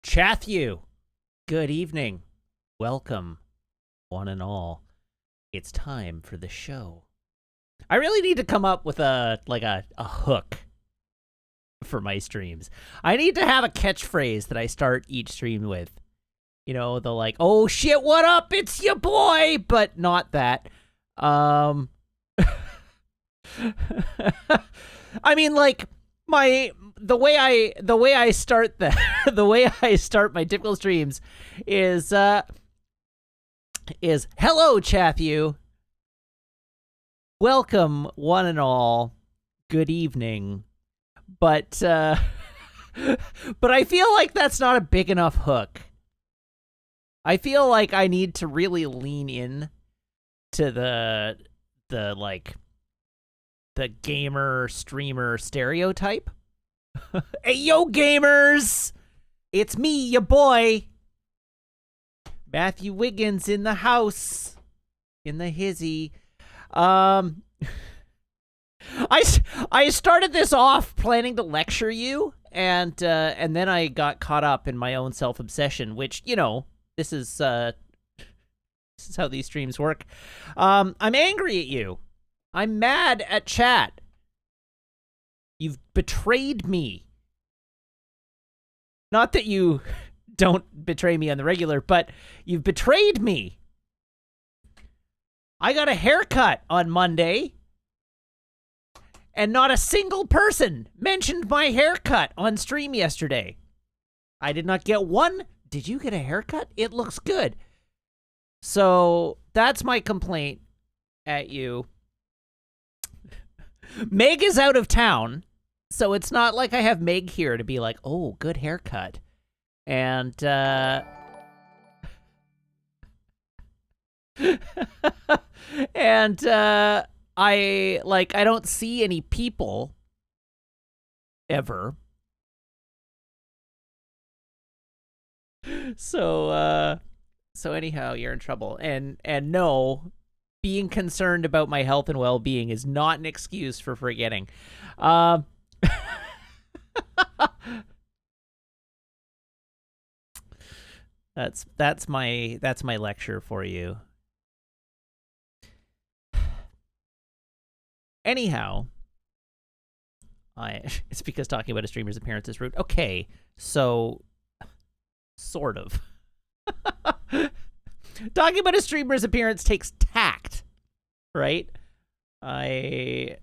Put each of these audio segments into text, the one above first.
Chathew, good evening. Welcome, one and all. It's time for the show. I really need to come up with a hook for my streams. I need to have a catchphrase that I start each stream with. You know, the like, oh shit, what up? It's your boy, but not that. I mean, like the way I start the way I start my typical streams is hello Chathew. Welcome one and all. Good evening. But I feel like that's not a big enough hook. I feel like I need to really lean in to the gamer streamer stereotype. Hey, yo, gamers! It's me, your boy, Matthew Wiggins, in the house, in the hizzy. I started this off planning to lecture you, and then I got caught up in my own self-obsession, which, you know, this is how these streams work. I'm angry at you. I'm mad at chat. You've betrayed me. Not that you don't betray me on the regular, but you've betrayed me. I got a haircut on Monday, and not a single person mentioned my haircut on stream yesterday. I did not get one. Did you get a haircut? It looks good. So that's my complaint at you. Meg is out of town, so it's not like I have Meg here to be like, oh, good haircut. And, I don't see any people ever. So anyhow, you're in trouble. And no, being concerned about my health and well-being is not an excuse for forgetting. That's my lecture for you. Anyhow, it's because talking about a streamer's appearance is rude. Okay, so sort of. Talking about a streamer's appearance takes tact, right? I'm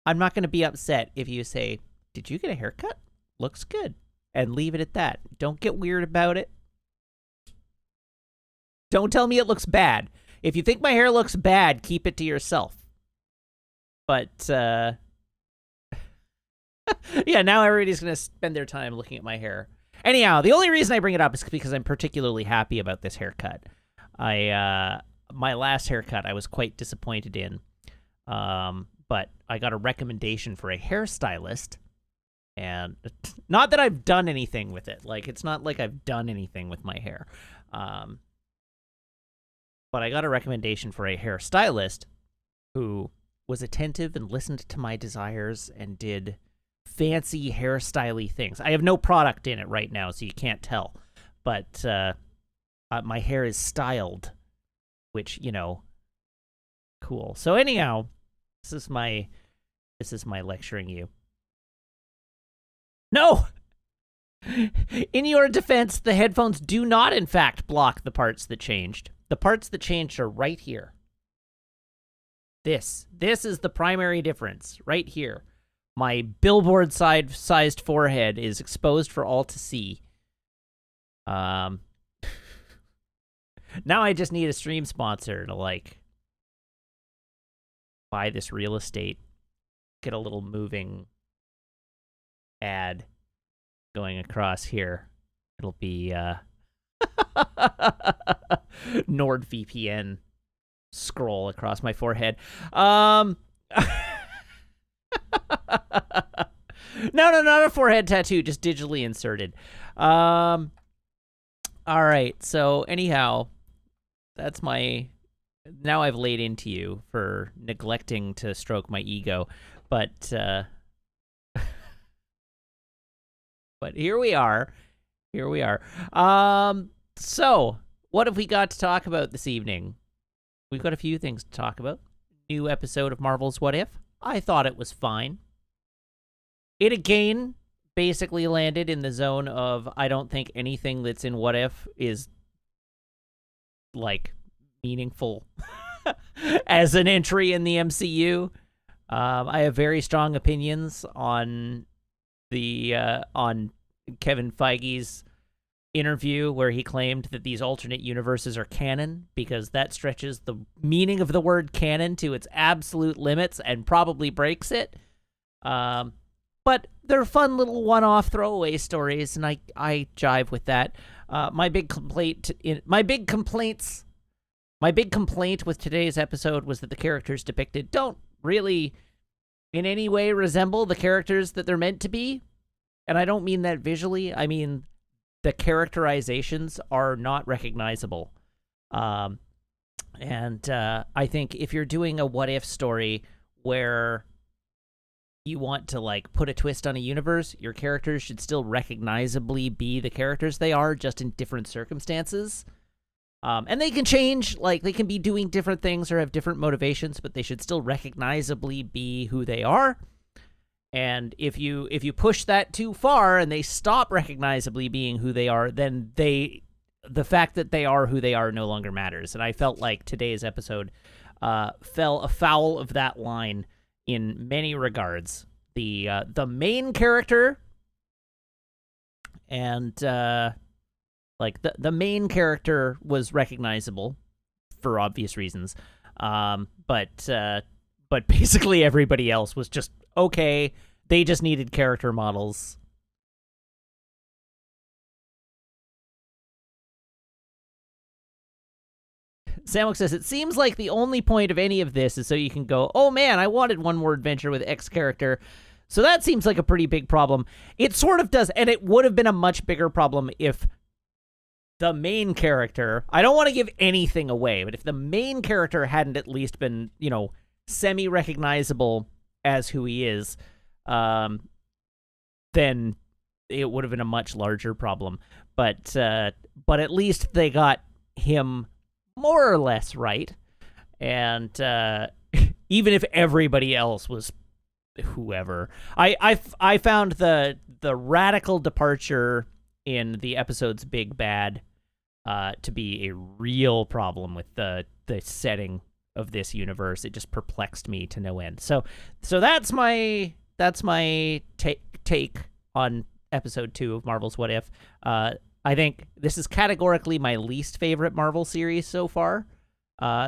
not going to be upset if you say, "Did you get a haircut? Looks good." And leave it at that. Don't get weird about it. Don't tell me it looks bad. If you think my hair looks bad, keep it to yourself. But, yeah, now everybody's going to spend their time looking at my hair. Anyhow, the only reason I bring it up is because I'm particularly happy about this haircut. My last haircut I was quite disappointed in. But I got a recommendation for a hairstylist. And not that I've done anything with it. Like, it's not like I've done anything with my hair. But I got a recommendation for a hairstylist who was attentive and listened to my desires and did fancy hairstyly things. I have no product in it right now, so you can't tell. But my hair is styled, which, you know, cool. So anyhow, this is my lecturing you. No! In your defense, the headphones do not, in fact, block the parts that changed. The parts that changed are right here. This is the primary difference, right here. My billboard-sized forehead is exposed for all to see. Now I just need a stream sponsor to, like, buy this real estate, get a little moving ad going across here. It'll be NordVPN scroll across my forehead. No, not a forehead tattoo, just digitally inserted. All right, so anyhow, that's my... Now I've laid into you for neglecting to stroke my ego, but But here we are. Here we are. So, what have we got to talk about this evening? We've got a few things to talk about. New episode of Marvel's What If. I thought it was fine. It again basically landed in the zone of I don't think anything that's in What If is like meaningful as an entry in the MCU. I have very strong opinions on on Kevin Feige's interview where he claimed that these alternate universes are canon because that stretches the meaning of the word canon to its absolute limits and probably breaks it. But they're fun little one-off throwaway stories, and I jive with that. My big complaint with today's episode was that the characters depicted don't really in any way resemble the characters that they're meant to be. And I don't mean that visually. I mean the characterizations are not recognizable. And I think if you're doing a what-if story where you want to, like, put a twist on a universe, your characters should still recognizably be the characters they are, just in different circumstances. And they can change, like, they can be doing different things or have different motivations, but they should still recognizably be who they are. And if you push that too far and they stop recognizably being who they are, then the fact that they are who they are no longer matters. And I felt like today's episode fell afoul of that line in many regards. The main character and like the main character was recognizable for obvious reasons, but basically everybody else was just okay. They just needed character models. Samok says, it seems like the only point of any of this is so you can go, oh man, I wanted one more adventure with X character. So that seems like a pretty big problem. It sort of does, and it would have been a much bigger problem if the main character, I don't want to give anything away, but if the main character hadn't at least been, semi-recognizable as who he is, then it would have been a much larger problem. But at least they got him more or less right, and even if everybody else was whoever, I found the radical departure in the episode's big bad to be a real problem with the setting of this universe. It just perplexed me to no end. So that's my take on episode 2 of Marvel's What If. I think this is categorically my least favorite Marvel series so far.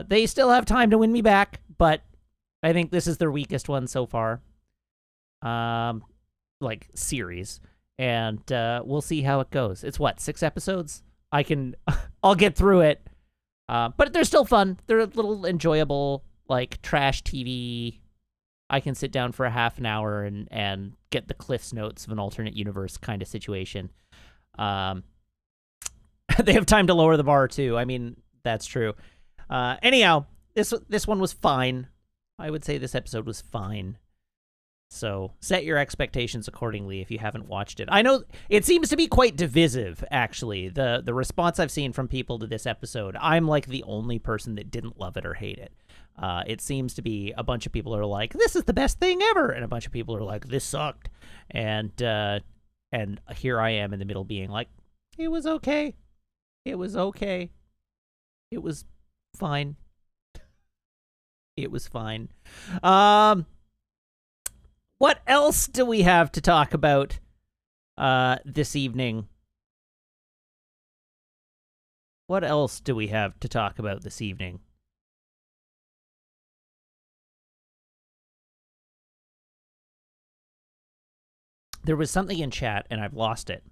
They still have time to win me back, but I think this is their weakest one so far. Like, series. And we'll see how it goes. It's 6 episodes? I'll get through it. But they're still fun. They're a little enjoyable, like, trash TV. I can sit down for a half an hour and get the Cliff's Notes of an alternate universe kind of situation. They have time to lower the bar, too. I mean, that's true. Anyhow, this one was fine. I would say this episode was fine. So set your expectations accordingly if you haven't watched it. I know it seems to be quite divisive, actually. The response I've seen from people to this episode, I'm like the only person that didn't love it or hate it. It seems to be a bunch of people are like, this is the best thing ever, and a bunch of people are like, this sucked. And here I am in the middle being like, it was okay. It was okay. It was fine. It was fine. What else do we have to talk about this evening? What else do we have to talk about this evening? There was something in chat, and I've lost it.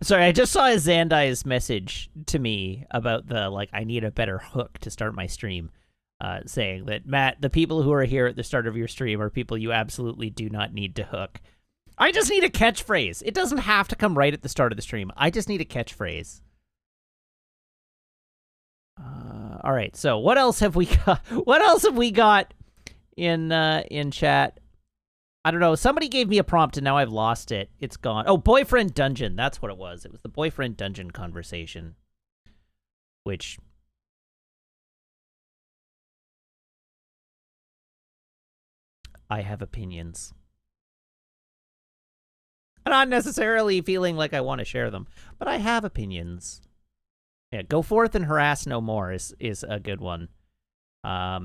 Sorry, I just saw Zandai's message to me about I need a better hook to start my stream, saying that, Matt, the people who are here at the start of your stream are people you absolutely do not need to hook. I just need a catchphrase. It doesn't have to come right at the start of the stream. I just need a catchphrase. All right. So what else have we got? What else have we got in chat? I don't know. Somebody gave me a prompt and now I've lost it. It's gone. Oh, boyfriend dungeon. That's what it was. It was the boyfriend dungeon conversation, which I have opinions. I'm not necessarily feeling like I want to share them, but I have opinions. Yeah, go forth and harass no more is a good one. I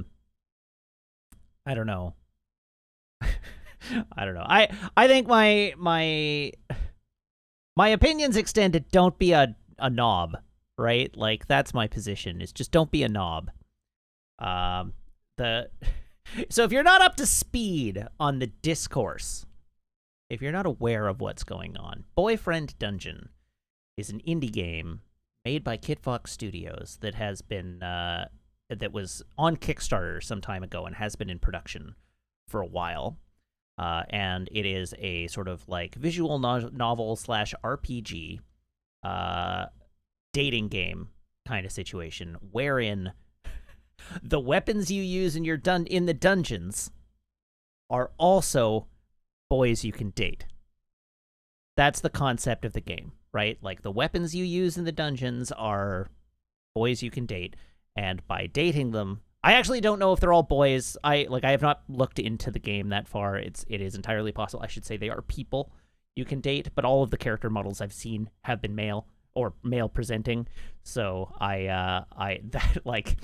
don't know. I don't know. I think my opinions extended. Don't be a knob, right? Like that's my position. Is just don't be a knob. So if you're not up to speed on the discourse, if you're not aware of what's going on, Boyfriend Dungeon is an indie game made by Kit Fox Studios that has been that was on Kickstarter some time ago and has been in production for a while. And it is a sort of like visual novel / RPG dating game kind of situation wherein the weapons you use in in the dungeons are also boys you can date. That's the concept of the game, right? Like the weapons you use in the dungeons are boys you can date, and by dating them, I actually don't know if they're all boys. I have not looked into the game that far. It is entirely possible. I should say they are people you can date, but all of the character models I've seen have been male or male presenting. So that like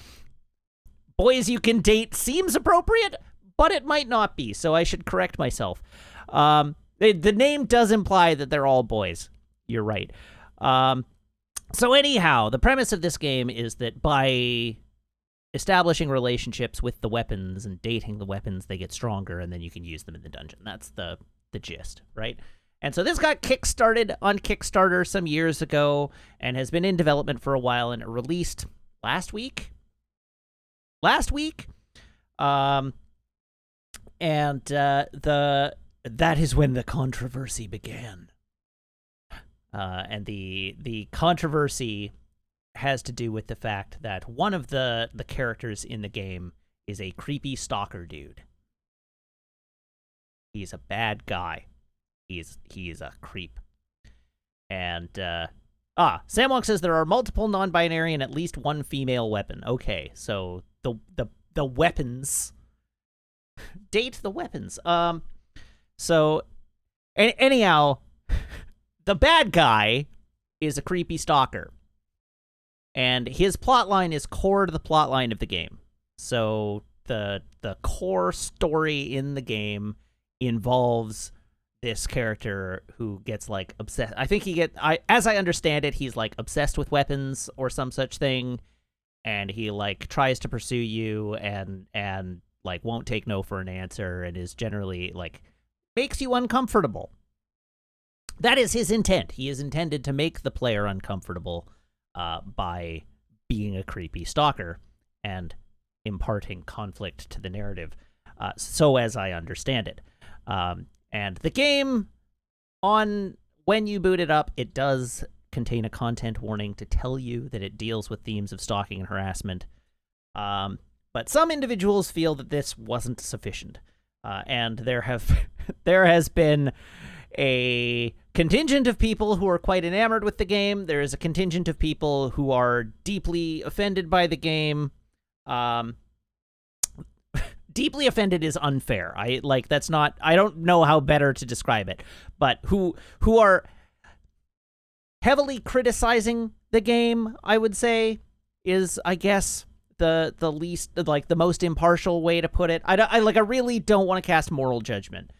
boys you can date seems appropriate, but it might not be. So I should correct myself. The name does imply that they're all boys. You're right. So anyhow, the premise of this game is that by establishing relationships with the weapons and dating the weapons, they get stronger, and then you can use them in the dungeon. That's the gist, right? And so this got kickstarted on Kickstarter some years ago and has been in development for a while, and it released last week. And that is when the controversy began. And the controversy has to do with the fact that one of the characters in the game is a creepy stalker dude. He's a bad guy. He is a creep. And Samwalk says there are multiple non-binary and at least one female weapon. Okay, so the weapons date the weapons. So anyhow, the bad guy is a creepy stalker. And his plotline is core to the plotline of the game. So the core story in the game involves this character who gets like obsessed. I think as I understand it, he's like obsessed with weapons or some such thing, and he like tries to pursue you and like won't take no for an answer and is generally like makes you uncomfortable. That is his intent. He is intended to make the player uncomfortable by being a creepy stalker and imparting conflict to the narrative, so as I understand it. And the game, when you boot it up, it does contain a content warning to tell you that it deals with themes of stalking and harassment. But some individuals feel that this wasn't sufficient, and there has been a contingent of people who are quite enamored with the game. There is a contingent of people who are deeply offended by the game. Deeply offended is unfair. I don't know how better to describe it, but who are heavily criticizing the game, I would say, is, I guess, the least, like, the most impartial way to put it. I really don't want to cast moral judgment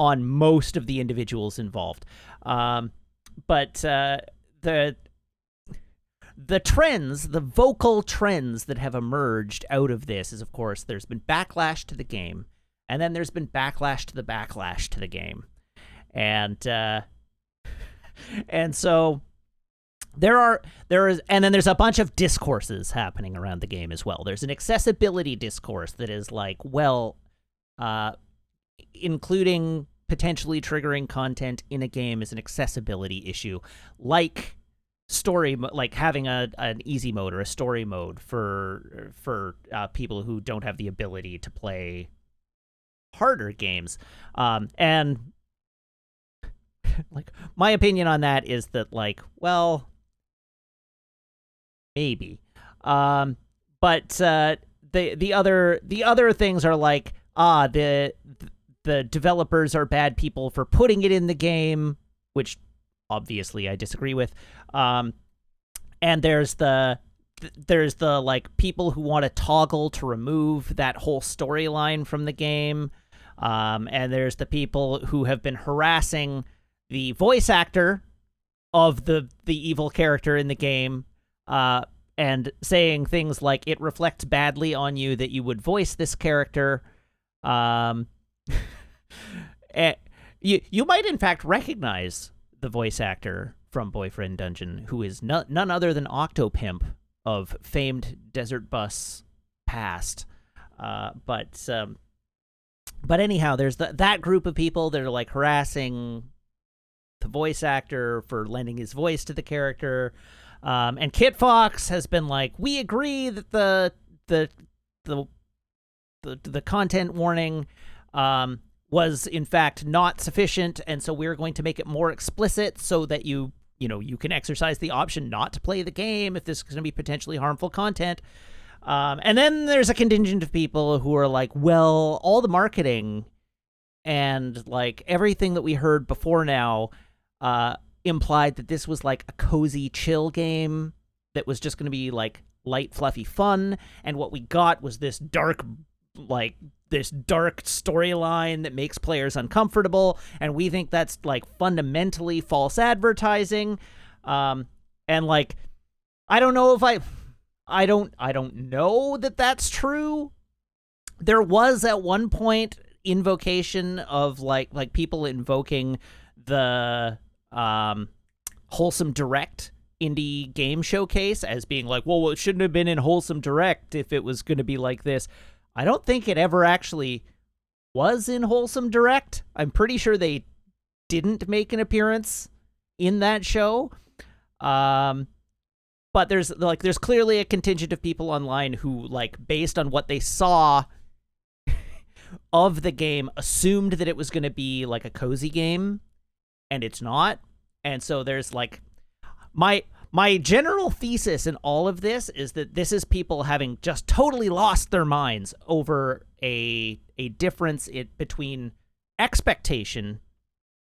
on most of the individuals involved. But the trends, the vocal trends that have emerged out of this is, of course, there's been backlash to the game, and then there's been backlash to the backlash to the game. And so and then there's a bunch of discourses happening around the game as well. There's an accessibility discourse that is like, well, including potentially triggering content in a game is an accessibility issue, like like having an easy mode or a story mode for people who don't have the ability to play harder games. And like my opinion on that is that, like, well, maybe. But the other things are like, the developers are bad people for putting it in the game, which obviously I disagree with. And there's the like people who want to toggle to remove that whole storyline from the game. And there's the people who have been harassing the voice actor of the evil character in the game, and saying things like it reflects badly on you that you would voice this character. You might in fact recognize the voice actor from Boyfriend Dungeon, who is none other than Octopimp of famed Desert Bus past. But anyhow, there's that group of people that are like harassing the voice actor for lending his voice to the character. And Kit Fox has been like, we agree that the content warning was in fact not sufficient, and so we're going to make it more explicit so that you can exercise the option not to play the game if this is going to be potentially harmful content. And then there's a contingent of people who are like, well, all the marketing and like everything that we heard before now implied that this was like a cozy chill game that was just going to be like light, fluffy fun, and what we got was this dark storyline that makes players uncomfortable, and we think that's like fundamentally false advertising. And like, I don't know if I don't know that that's true. There was at one point invocation of like people invoking the Wholesome Direct indie game showcase as being like, well, it shouldn't have been in Wholesome Direct if it was going to be like this. I don't think it ever actually was in Wholesome Direct. I'm pretty sure they didn't make an appearance in that show. But there's clearly a contingent of people online who, like, based on what they saw of the game, assumed that it was going to be like a cozy game, and it's not. And so there's like my general thesis in all of this is that this is people having just totally lost their minds over a difference between expectation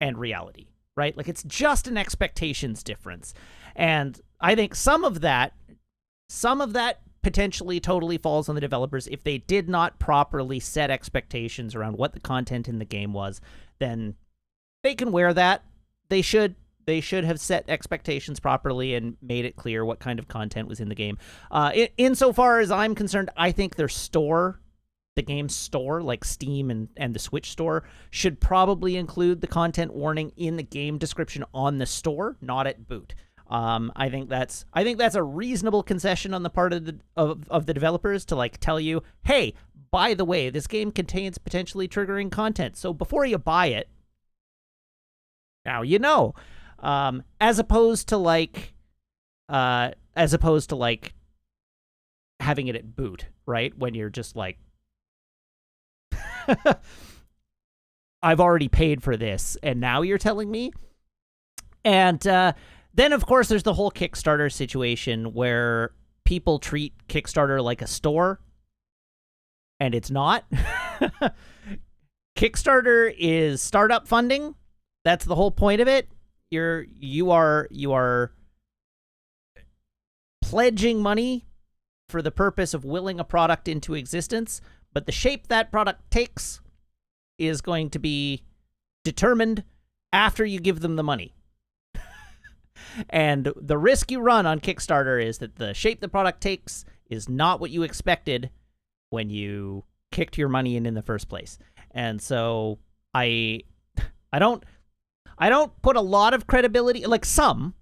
and reality, right? Like, it's just an expectations difference. And I think some of that potentially totally falls on the developers. If they did not properly set expectations around what the content in the game was, then they can wear that. They should have set expectations properly and made it clear what kind of content was in the game. Insofar as I'm concerned, I think their store, the game store, like Steam and the Switch store, should probably include the content warning in the game description on the store, not at boot. I think that's a reasonable concession on the part of the developers to like tell you, hey, by the way, this game contains potentially triggering content, so before you buy it, now you know. As opposed to like having it at boot, right? When you're just like, I've already paid for this, and now you're telling me? And then, of course, there's the whole Kickstarter situation where people treat Kickstarter like a store, and it's not. Kickstarter is startup funding. That's the whole point of it. You are pledging money for the purpose of willing a product into existence, but the shape that product takes is going to be determined after you give them the money. And the risk you run on Kickstarter is that the shape the product takes is not what you expected when you kicked your money in the first place. And so I don't put a lot of credibility, like some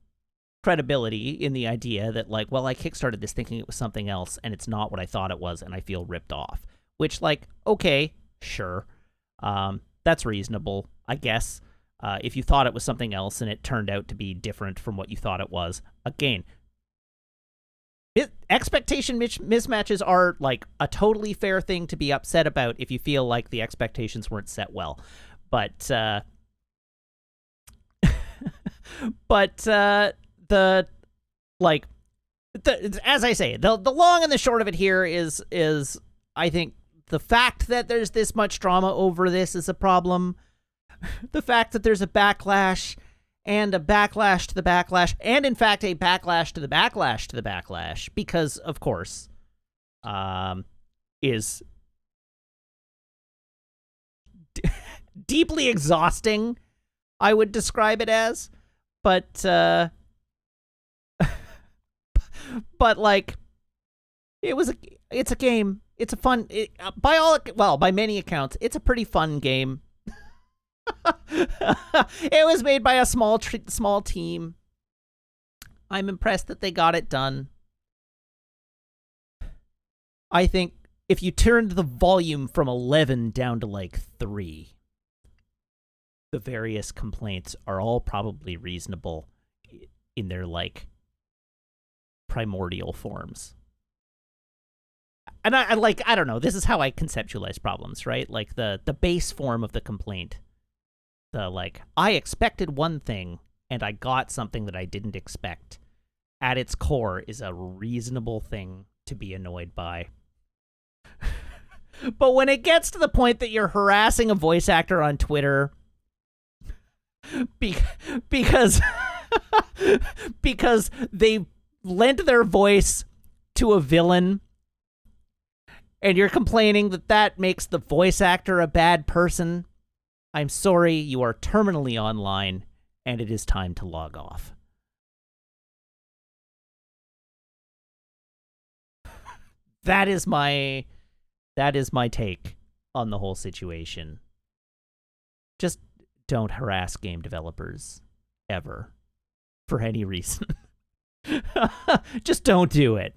credibility, in the idea that, like, well, I kickstarted this thinking it was something else, and it's not what I thought it was, and I feel ripped off. Which, like, okay, sure. That's reasonable, I guess. If you thought it was something else and it turned out to be different from what you thought it was. Again, expectation mismatches are like a totally fair thing to be upset about if you feel like the expectations weren't set well. But as I say, the long and the short of it here is I think the fact that there's this much drama over this is a problem. The fact that there's a backlash and a backlash to the backlash, and in fact a backlash to the backlash to the backlash, because of course, is deeply exhausting, I would describe it as. But like, it's a game. It's a fun, by many accounts, it's a pretty fun game. It was made by a small team. I'm impressed that they got it done. I think if you turned the volume from 11 down to like 3, the various complaints are all probably reasonable in their like primordial forms. And I don't know, this is how I conceptualize problems, right? Like the base form of the complaint. The like, I expected one thing and I got something that I didn't expect, at its core is a reasonable thing to be annoyed by. But when it gets to the point that you're harassing a voice actor on Twitter because they lent their voice to a villain, and you're complaining that makes the voice actor a bad person, I'm sorry, you are terminally online, and it is time to log off. That is my take on the whole situation. Just don't harass game developers ever for any reason. Just don't do it.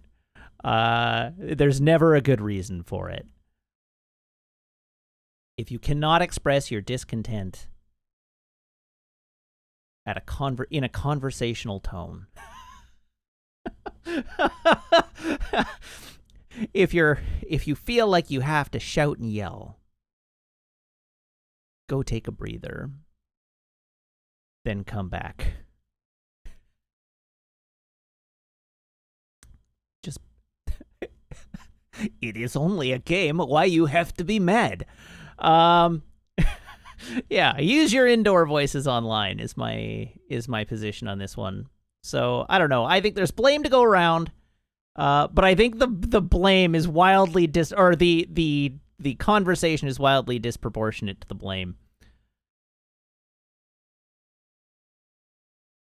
There's never a good reason for it. If you cannot express your discontent at in a conversational tone, if you feel like you have to shout and yell, go take a breather, then come back. Just it is only a game. Why you have to be mad? Yeah, use your indoor voices online is my position on this one. So I don't know. I think there's blame to go around, but I think the blame is wildly the conversation is wildly disproportionate to the blame.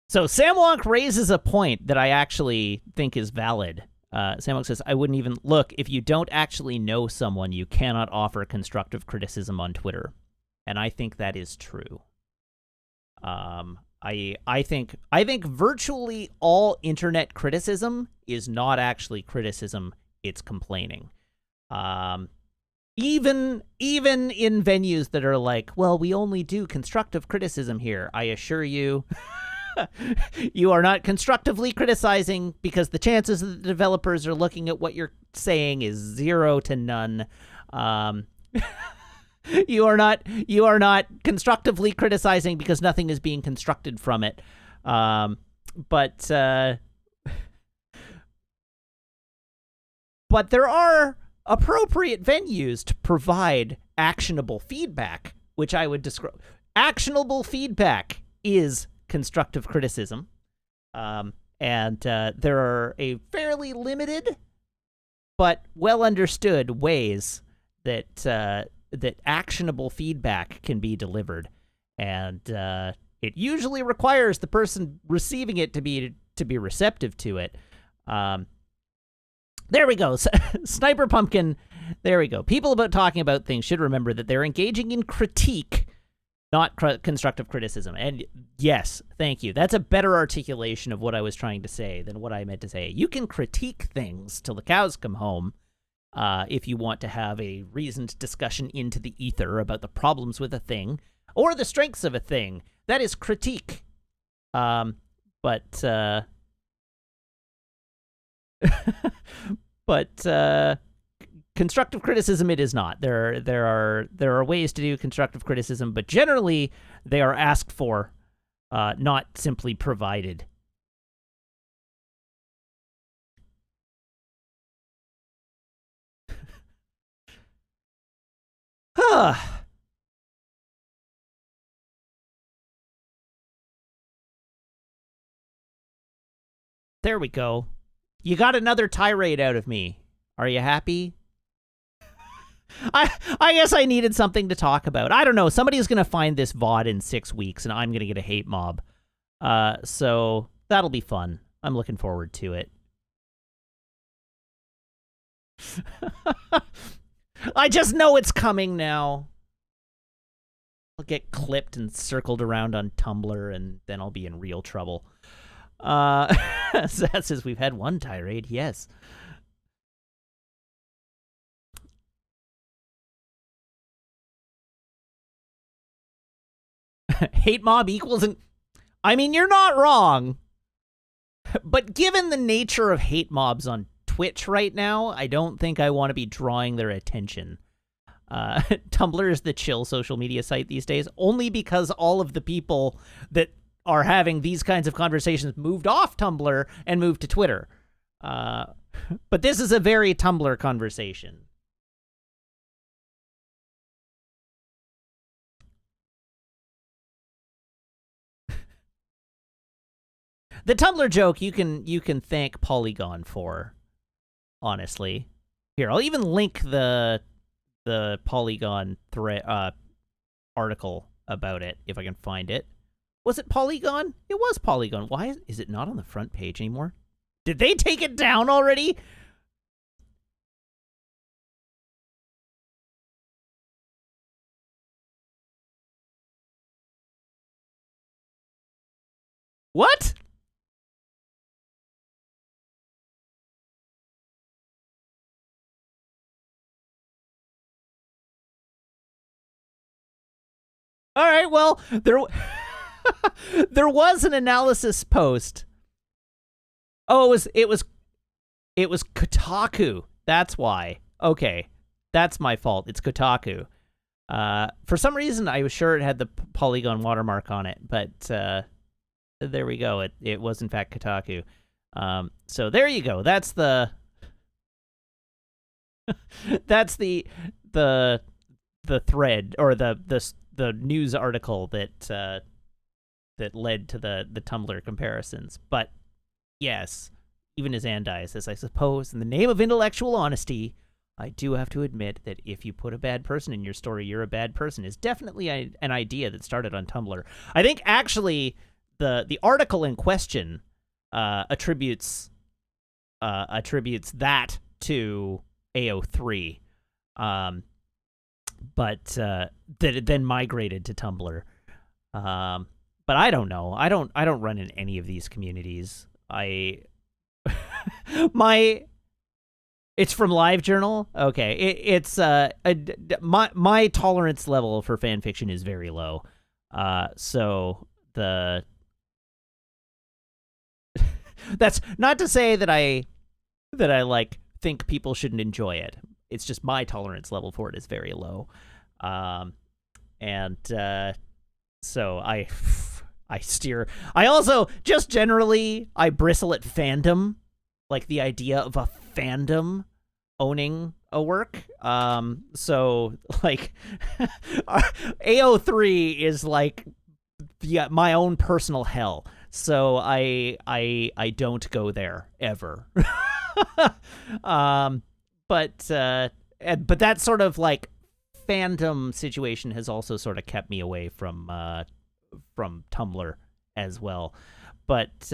So Samwonk raises a point that I actually think is valid. Samwonk says, I wouldn't even look. If you don't actually know someone, you cannot offer constructive criticism on Twitter. And I think that is true. I think virtually all internet criticism is not actually criticism, it's complaining. Even in venues that are like, well, we only do constructive criticism here, I assure you. You are not constructively criticizing, because the chances that the developers are looking at what you're saying is 0 to none. You are not constructively criticizing because nothing is being constructed from it. But there are appropriate venues to provide actionable feedback, which I would describe. Actionable feedback is constructive criticism, and there are a fairly limited but well understood ways that actionable feedback can be delivered, and it usually requires the person receiving it to be receptive to it. There we go. Sniper Pumpkin. There we go. People talking about things should remember that they're engaging in critique, not constructive criticism. And yes, thank you. That's a better articulation of what I was trying to say than what I meant to say. You can critique things till the cows come home. if you want to have a reasoned discussion into the ether about the problems with a thing or the strengths of a thing. That is critique. But constructive criticism it is not. There are ways to do constructive criticism, but generally they are asked for, not simply provided. There we go. You got another tirade out of me. Are you happy? I guess I needed something to talk about. I don't know. Somebody's going to find this VOD in 6 weeks, and I'm going to get a hate mob. So that'll be fun. I'm looking forward to it. I just know it's coming now. I'll get clipped and circled around on Tumblr, and then I'll be in real trouble. That says we've had one tirade, yes. Hate mob equals I mean, you're not wrong. But given the nature of hate mobs on Twitch right now, I don't think I want to be drawing their attention. Tumblr is the chill social media site these days, only because all of the people that are having these kinds of conversations moved off Tumblr and moved to Twitter. But this is a very Tumblr conversation. The Tumblr joke you can thank Polygon for, honestly. Here, I'll even link the Polygon article about it if I can find it. Was it Polygon? It was Polygon. Why is it not on the front page anymore? Did they take it down already? What? All right, well, there was an analysis post. Oh, it was Kotaku. That's why. Okay, that's my fault. It's Kotaku. For some reason, I was sure it had the Polygon watermark on it, but there we go. It was in fact Kotaku. So there you go. That's the thread or the news article that led to the Tumblr comparisons. But yes, even as Andai says, I suppose in the name of intellectual honesty, I do have to admit that if you put a bad person in your story, you're a bad person is definitely an idea that started on Tumblr. I think actually the article in question attributes that to AO3. But that it then migrated to Tumblr. But I don't know. I don't run in any of these communities. It's from LiveJournal. Okay, it's my tolerance level for fan fiction is very low. So that's not to say that I like think people shouldn't enjoy it. It's just my tolerance level for it is very low. So I steer. I also, just generally, I bristle at fandom. Like the idea of a fandom owning a work. So, like, AO3 is like my own personal hell. So I don't go there, ever. But that sort of like fandom situation has also sort of kept me away from Tumblr as well. But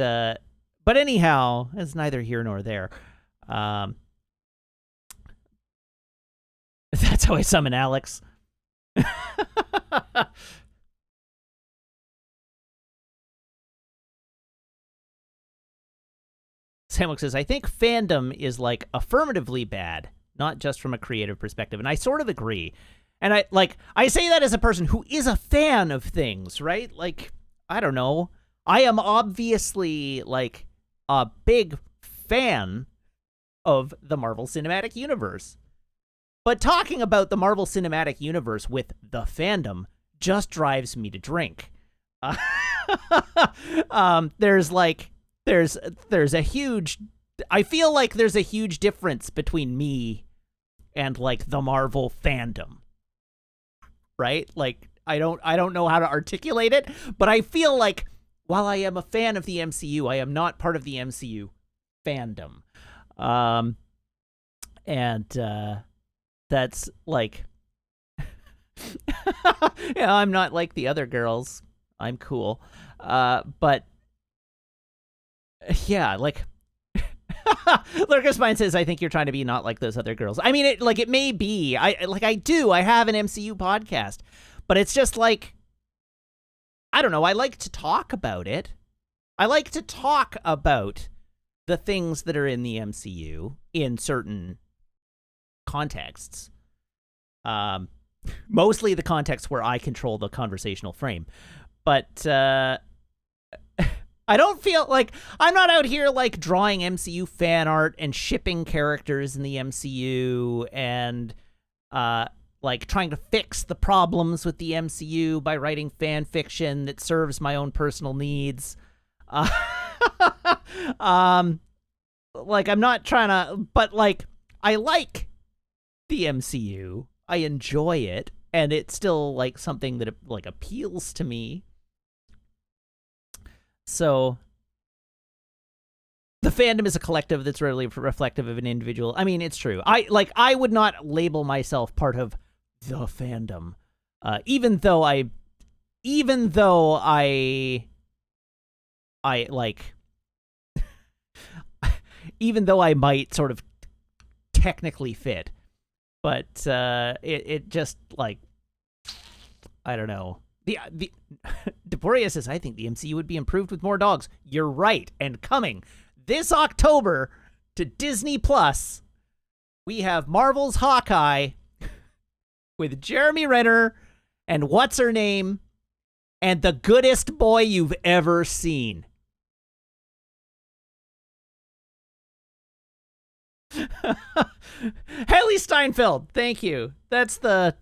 anyhow, it's neither here nor there. That's how I summon Alex. Samwick says, I think fandom is like affirmatively bad. not just from a creative perspective. And I sort of agree. And I say that as a person who is a fan of things, right? Like, I don't know. I am obviously like a big fan of the Marvel Cinematic Universe. But talking about the Marvel Cinematic Universe with the fandom just drives me to drink. There's a huge, I feel like there's a huge difference between me and like the Marvel fandom, right? Like, I don't know how to articulate it, but I feel like while I am a fan of the MCU, I am not part of the MCU fandom. That's like, yeah, I'm not like the other girls. I'm cool. But yeah, like, Lurkus Mine says, I think you're trying to be not like those other girls. I mean, it may be. I have an MCU podcast, but it's just like, I don't know. I like to talk about it. I like to talk about the things that are in the MCU in certain contexts. Mostly the context where I control the conversational frame. But I don't feel like I'm not out here like drawing MCU fan art and shipping characters in the MCU and like trying to fix the problems with the MCU by writing fan fiction that serves my own personal needs. Like, I'm not trying to, but like, I like the MCU. I enjoy it, and it's still like something that like appeals to me. So the fandom is a collective that's rarely reflective of an individual. I mean, it's true. I would not label myself part of the fandom, even though I like, even though I might sort of technically fit, but it just like, I don't know. The Deporia says, I think the MCU would be improved with more dogs. You're right. And coming this October to Disney Plus, we have Marvel's Hawkeye with Jeremy Renner and what's her name and the goodest boy you've ever seen. Hailey Steinfeld, thank you. That's the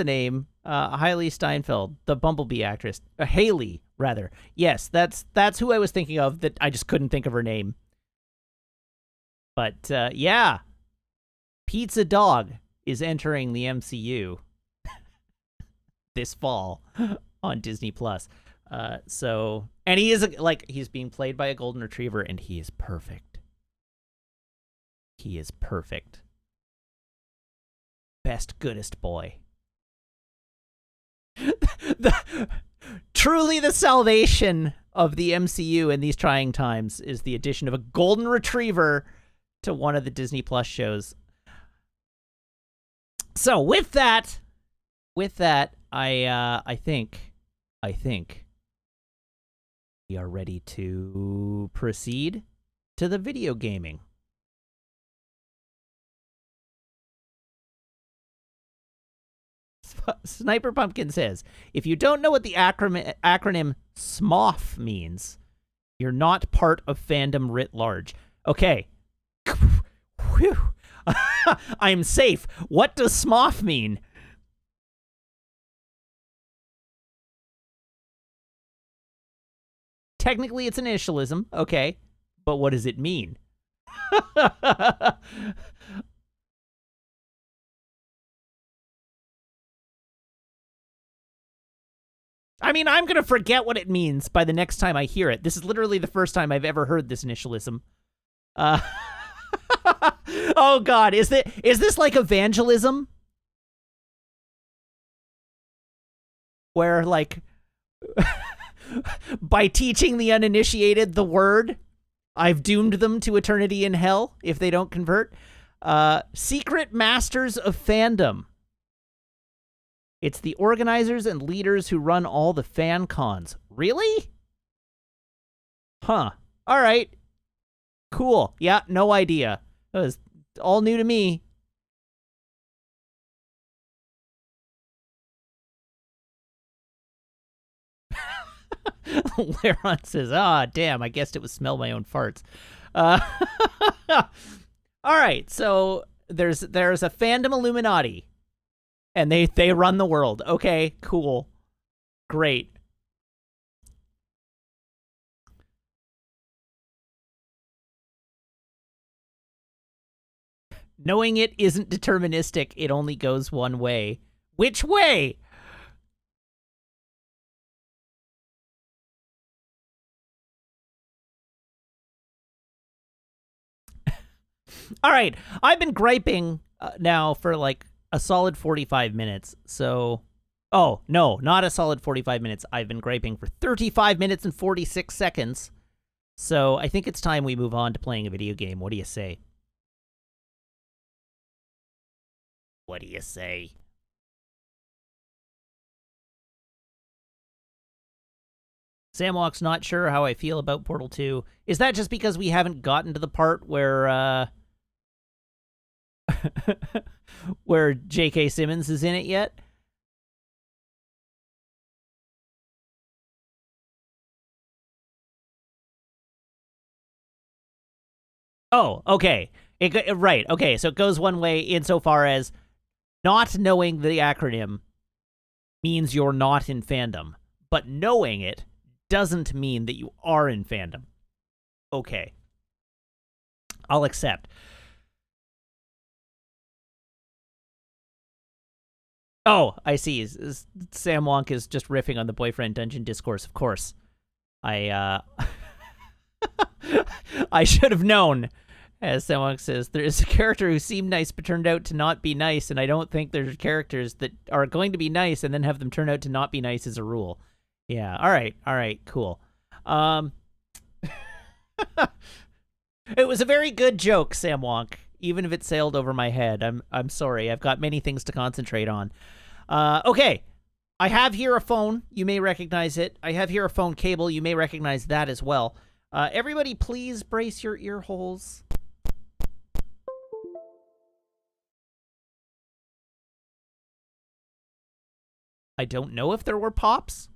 name. Hailey Steinfeld, the Bumblebee actress. Haley, rather. Yes, that's who I was thinking of. That I just couldn't think of her name. But yeah, Pizza Dog is entering the MCU this fall on Disney Plus. So, and he is he's being played by a golden retriever, and he is perfect. He is perfect. Best, goodest boy. Truly the salvation of the MCU in these trying times is the addition of a golden retriever to one of the Disney Plus shows. So with that, I think we are ready to proceed to the video gaming. Sniper Pumpkin says, if you don't know what the acronym SMOF means, you're not part of fandom writ large. Okay. Whew. I'm safe. What does SMOF mean? Technically, it's an initialism. Okay. But what does it mean? I mean, I'm going to forget what it means by the next time I hear it. This is literally the first time I've ever heard this initialism. Oh, God. Is this like evangelism? Where, like, by teaching the uninitiated the word, I've doomed them to eternity in hell if they don't convert? Secret Masters of Fandom. It's the organizers and leaders who run all the fan cons. Really? Huh. All right. Cool. Yeah, no idea. That was all new to me. Laron says, "Ah, damn, I guessed it was smell my own farts." Uh, all right, so there's a fandom Illuminati, and they run the world. Okay, cool, great. Knowing it isn't deterministic, it only goes one way. Which way? All right, I've been griping now for like a solid 45 minutes. So, oh, no, not a solid 45 minutes. I've been griping for 35 minutes and 46 seconds. So I think it's time we move on to playing a video game. What do you say? What do you say? Samwalk's not sure how I feel about Portal 2. Is that just because we haven't gotten to the part where, where J.K. Simmons is in it yet? Oh, okay. Right, okay, so it goes one way insofar as not knowing the acronym means you're not in fandom, but knowing it doesn't mean that you are in fandom. Okay. I'll accept. Oh, I see. Sam Wonk is just riffing on the boyfriend dungeon discourse, of course. I should have known. As Sam Wonk says, there is a character who seemed nice but turned out to not be nice, and I don't think there's characters that are going to be nice and then have them turn out to not be nice as a rule. Yeah, all right, cool. It was a very good joke, Sam Wonk, even if it sailed over my head. I'm sorry. I've got many things to concentrate on. Okay. I have here a phone. You may recognize it. I have here a phone cable. You may recognize that as well. Everybody, please brace your ear holes. I don't know if there were pops.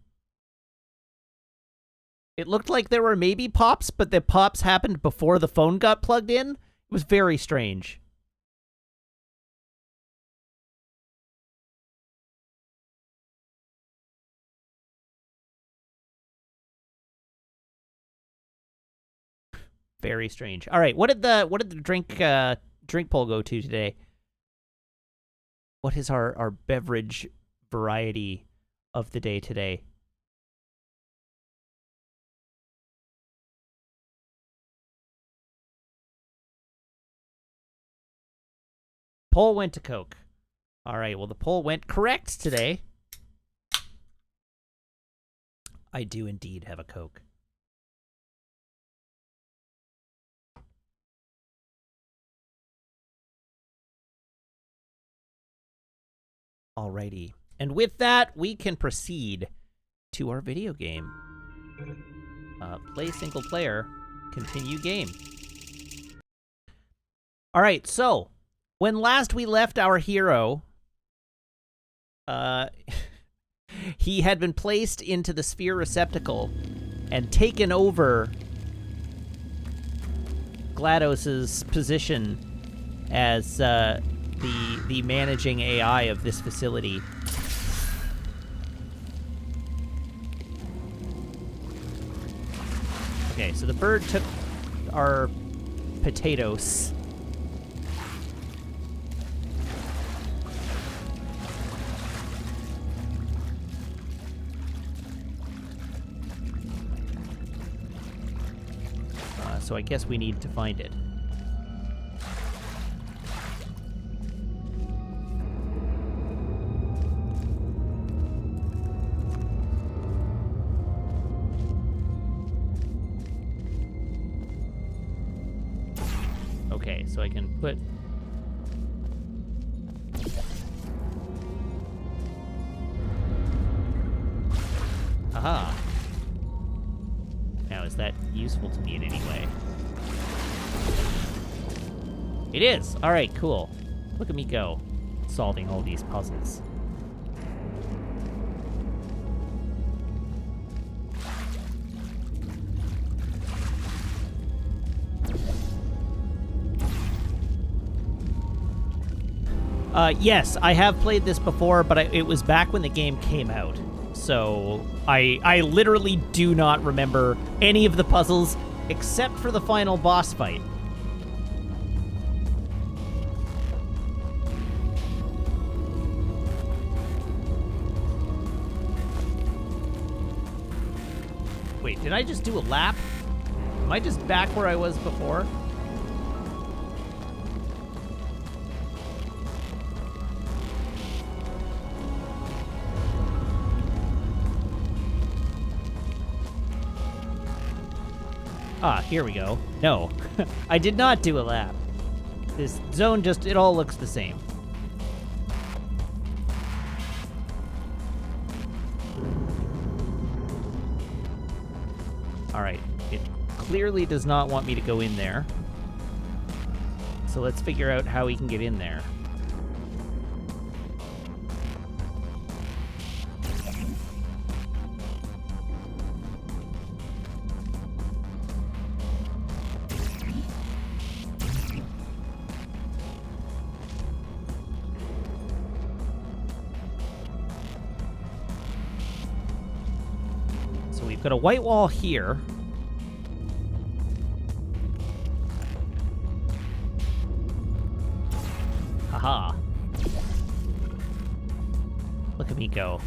It looked like there were maybe pops, but the pops happened before the phone got plugged in. It was very strange. Very strange. All right, what did the drink poll go to today? What is our beverage variety of the day today? Poll went to Coke. All right, well, the poll went correct today. I do indeed have a Coke. Alrighty. And with that, we can proceed to our video game. Play single player, continue game. All right, so when last we left our hero, he had been placed into the sphere receptacle and taken over GLaDOS's position as the managing AI of this facility. Okay, so the bird took our potatoes. So I guess we need to find it. Okay, so I can put... Aha! Now, is that useful to me in any way? It is! Alright, cool. Look at me go, solving all these puzzles. Yes, I have played this before, but it was back when the game came out. So I literally do not remember any of the puzzles except for the final boss fight. Wait, did I just do a lap? Am I just back where I was before? Ah, here we go. No, I did not do a lap. This zone just, it all looks the same. All right, it clearly does not want me to go in there. So let's figure out how we can get in there. So we've got a white wall here. Haha. Look at me go.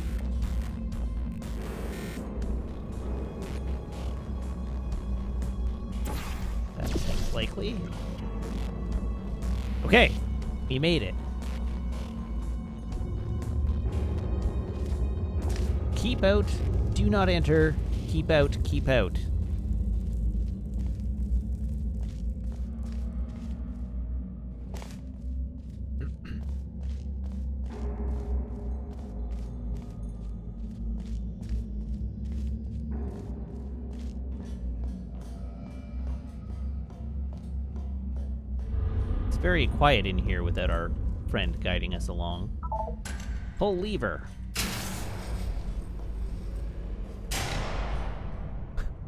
That seems likely. Okay, we made it. Keep out, do not enter, keep out, keep out. It's very quiet in here without our friend guiding us along. Pull lever.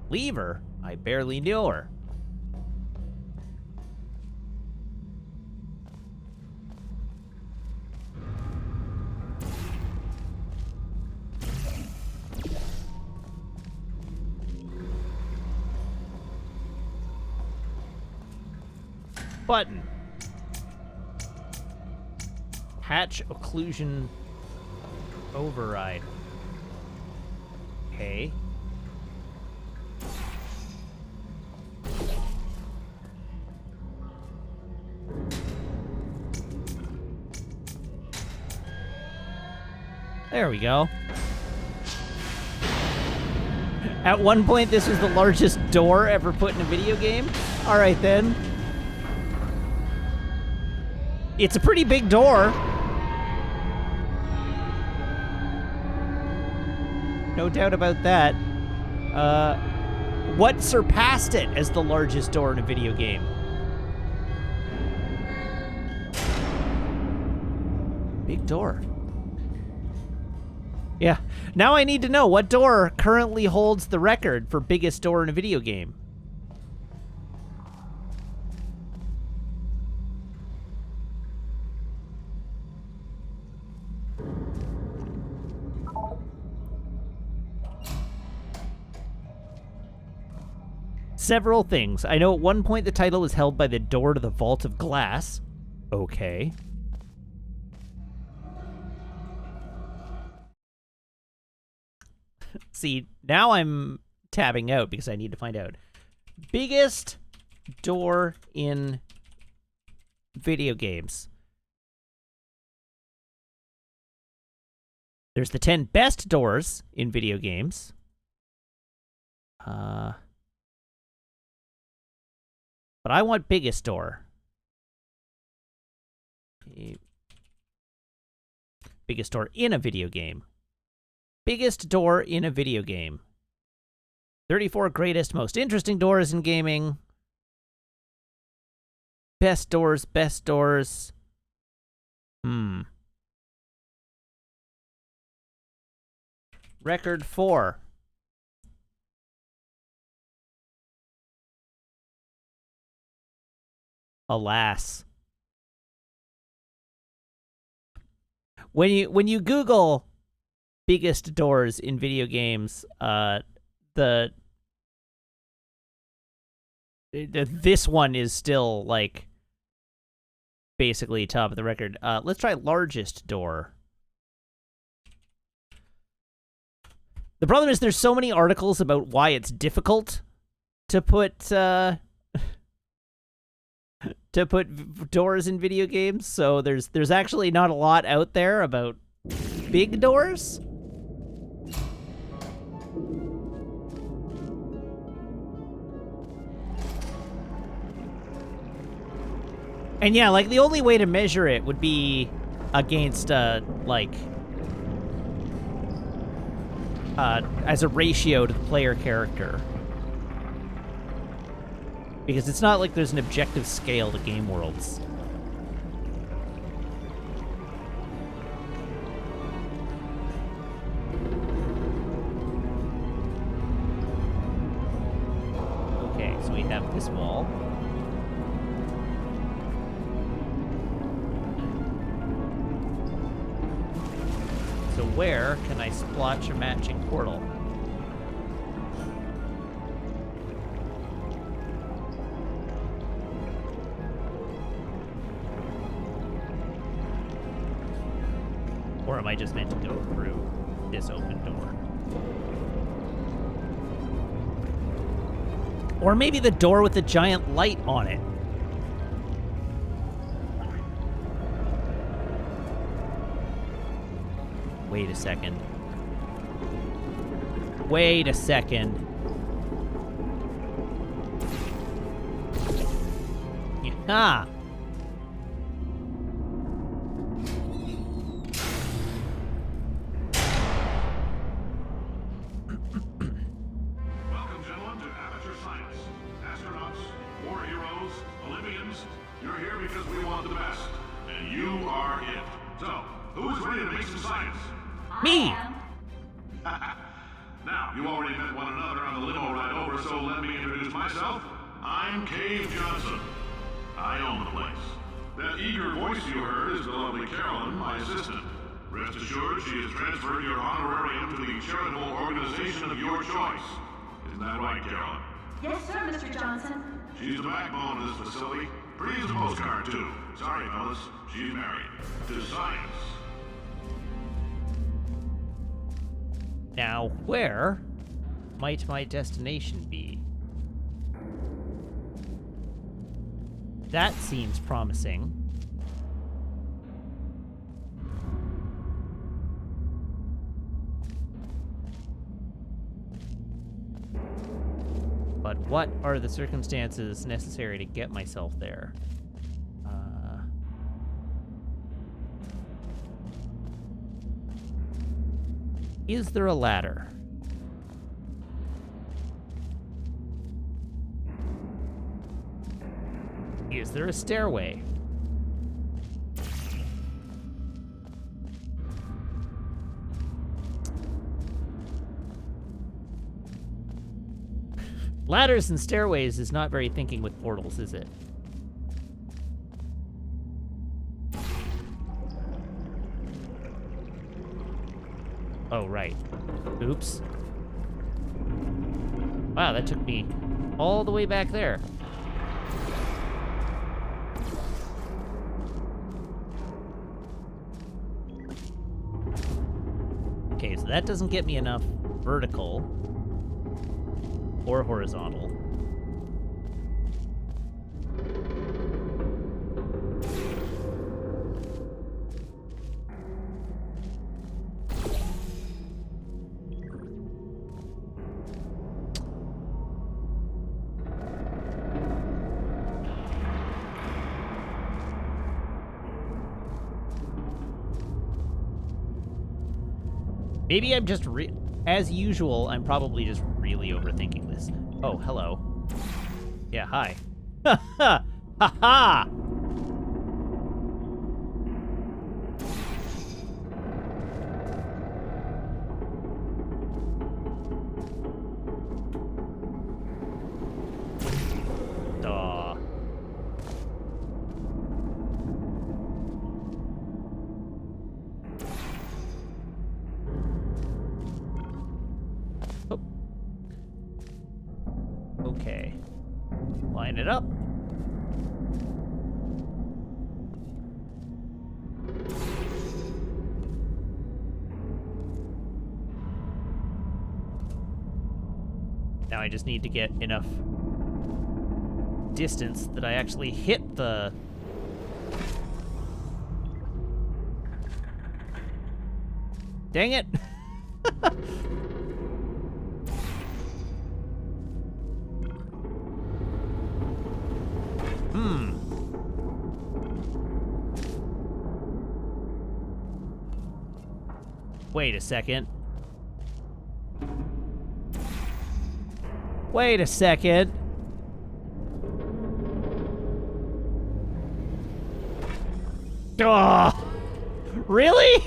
Lever? I barely knew her. Button. Hatch occlusion override. Okay. There we go. At one point, this was the largest door ever put in a video game. All right, then. It's a pretty big door. No doubt about that. What surpassed it as the largest door in a video game? Big door. Yeah. Now I need to know what door currently holds the record for biggest door in a video game. Several things. I know at one point the title was held by the door to the Vault of Glass. Okay. See, now I'm tabbing out because I need to find out. Biggest door in video games. There's the 10 best doors in video games. But I want biggest door. Biggest door in a video game. Biggest door in a video game. 34 greatest, most interesting doors in gaming. Best doors, best doors. Record 4. Alas. when you Google biggest doors in video games, this one is still like basically top of the record. Let's try largest door. The problem is there's so many articles about why it's difficult to put doors in video games. So there's actually not a lot out there about big doors. And yeah, like the only way to measure it would be against like as a ratio to the player character. Because it's not like there's an objective scale to Game Worlds. Okay, so we have this wall. So where can I splotch a matching portal? Or am I just meant to go through this open door? Or maybe the door with the giant light on it. Wait a second. Wait a second. Yeah. Welcome, gentlemen, to Amateur Science. Astronauts, war heroes, Olympians, you're here because we want the best. And you are it. So, who is ready to make some science? Me! Now, you already met one another on the limo ride over, so let me introduce myself. I'm Cave Johnson. I own the place. That eager voice you heard is the lovely Carolyn, my assistant. Rest assured, she has transferred your honorarium to the charitable organization of your choice. Isn't that right, Carolyn? Yes, sir, Mr. Johnson. She's the backbone of this facility. Pretty as a postcard, too. Sorry, fellas. She's married. To science. Now, where might my destination be? That seems promising. But what are the circumstances necessary to get myself there? Is there a ladder? Is there a stairway? Ladders and stairways is not very thinking with portals, is it? Oh, right. Oops. Wow, that took me all the way back there. Okay, so that doesn't get me enough vertical or horizontal. Maybe I'm just as usual, I'm probably just really overthinking this. Oh, hello. Yeah, hi. Ha ha! Ha ha! Duh. Line it up. Now I just need to get enough distance that I actually hit the... Dang it! Wait a second. Wait a second. Oh, really?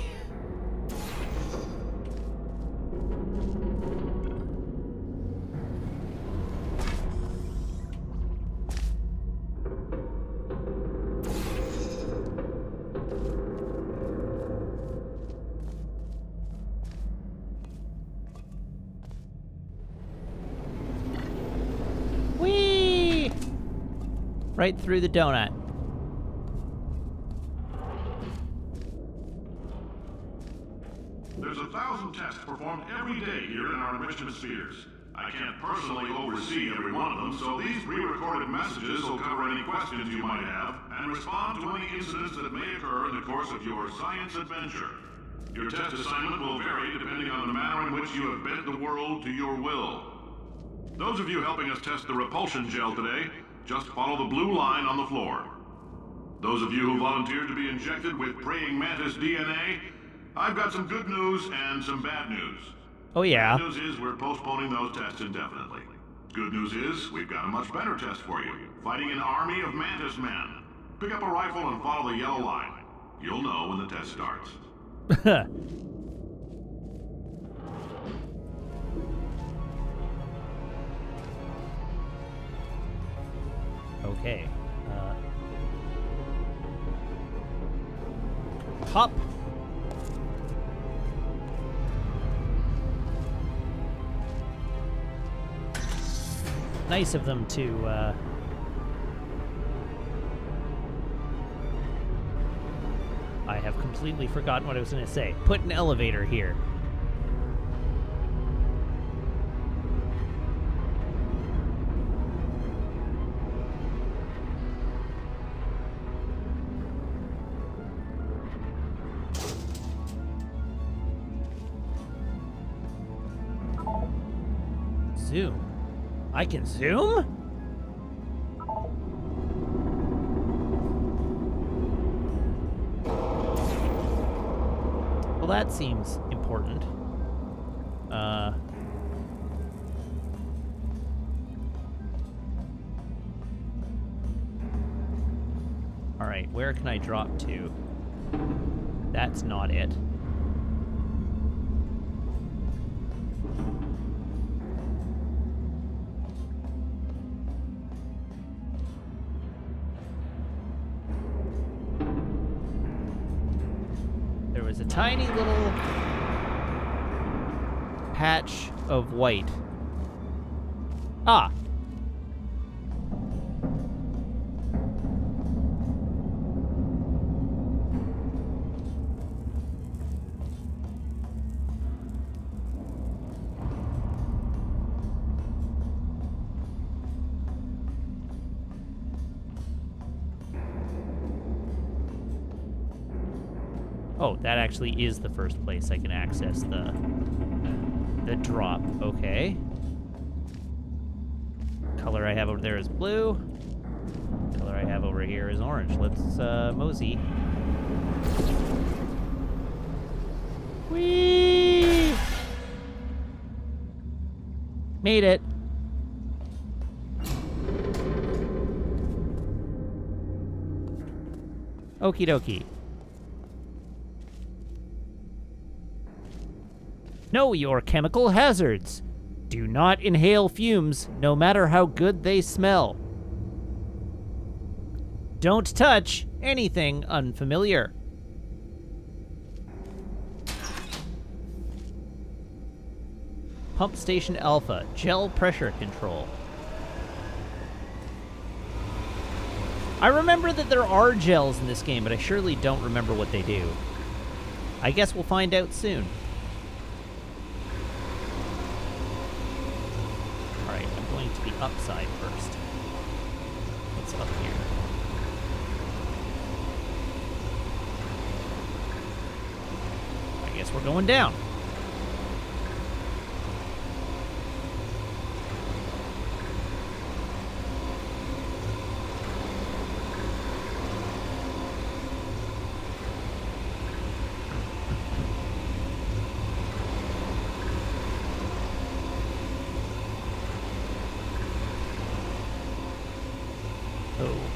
Whee! Right through the donut. There's 1,000 tests performed every day here in our enrichment spheres. I can't personally oversee every one of them, so these pre-recorded messages will cover any questions you might have and respond to any incidents that may occur in the course of your science adventure. Your test assignment will vary depending on the manner in which you have bent the world to your will. Those of you helping us test the repulsion gel today, just follow the blue line on the floor. Those of you who volunteered to be injected with praying mantis DNA, I've got some good news and some bad news. Oh, yeah. Bad news is we're postponing those tests indefinitely. Good news is we've got a much better test for you. Fighting an army of mantis men. Pick up a rifle and follow the yellow line. You'll know when the test starts. Okay. Hop. Nice of them to, I have completely forgotten what I was going to say. Put an elevator here. Zoom. I can zoom? Well, that seems important. Alright, where can I drop to? That's not it. There's a tiny little patch of white. Ah. Oh, that actually is the first place I can access the drop. Okay. Color I have over there is blue. Color I have over here is orange. Let's mosey. Whee! Made it. Okie dokie. Know your chemical hazards. Do not inhale fumes, no matter how good they smell. Don't touch anything unfamiliar. Pump Station Alpha, gel pressure control. I remember that there are gels in this game, but I surely don't remember what they do. I guess we'll find out soon. Alright, I'm going to the upside first. What's up here? I guess we're going down.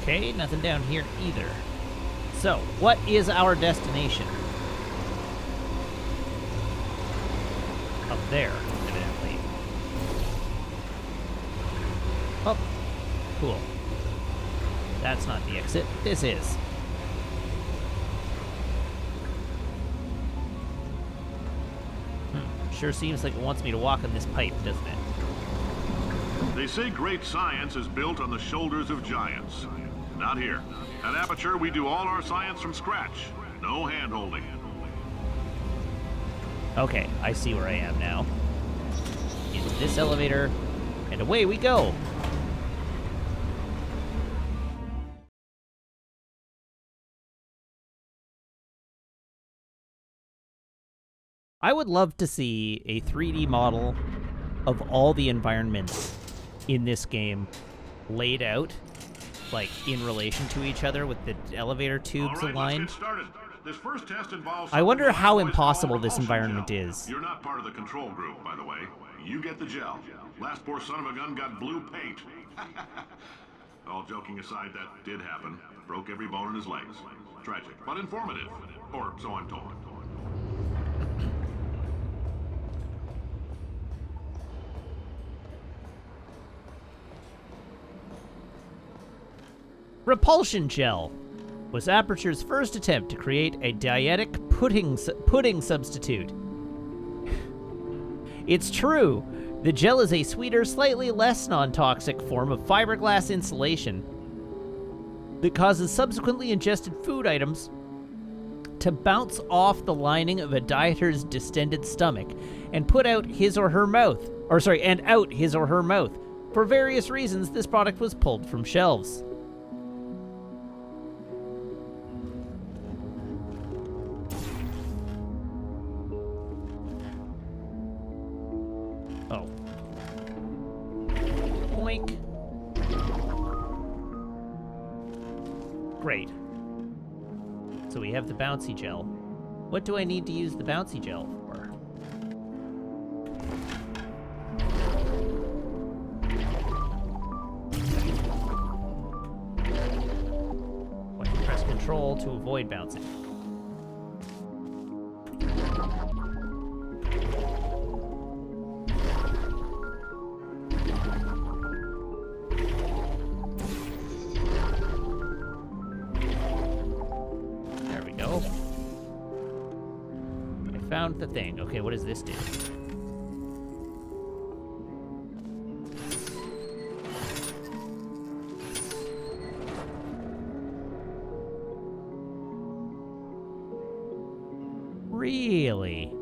Okay, nothing down here either. So, what is our destination? Up there, evidently. Oh, cool. That's not the exit. This is. Sure seems like it wants me to walk on this pipe, doesn't it? They say great science is built on the shoulders of giants. Not here. At Aperture, we do all our science from scratch. No hand-holding. Okay, I see where I am now. Into this elevator, and away we go! I would love to see a 3D model of all the environments in this game laid out, like, in relation to each other with the elevator tubes aligned. Let's get started. This first test involves I wonder how boys impossible call this repulsion environment gel. is. You're not part of the control group, by the way. You get the gel. Last poor son of a gun got blue paint. All joking aside, that did happen. Broke every bone in his legs. Tragic, but informative. Or so I'm told. Repulsion gel was Aperture's first attempt to create a dietic pudding substitute. It's true, the gel is a sweeter, slightly less non-toxic form of fiberglass insulation that causes subsequently ingested food items to bounce off the lining of a dieter's distended stomach and out his or her mouth. For various reasons, this product was pulled from shelves. Oh. Boink. Great. So we have the bouncy gel. What do I need to use the bouncy gel for? I can press Control to avoid bouncing. Found the thing. Okay, what does this do? Really?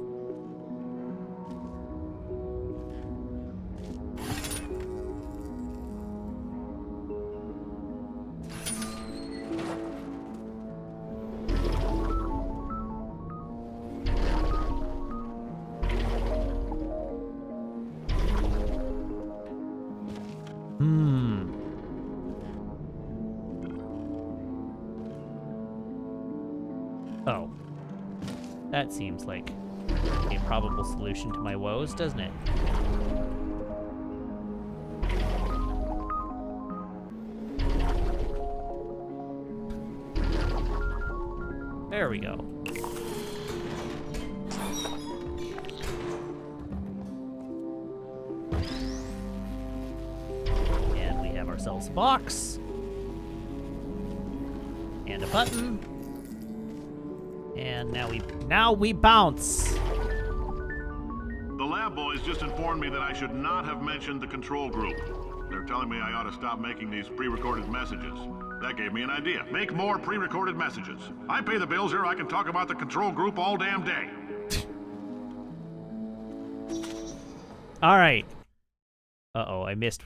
Oh. That seems like a probable solution to my woes, doesn't it? There we go. And we have ourselves a box. And a button. And now we bounce. The lab boys just informed me that I should not have mentioned the control group. They're telling me I ought to stop making these pre-recorded messages. That gave me an idea. Make more pre-recorded messages. I pay the bills here, I can talk about the control group all damn day. All right. Uh-oh, I missed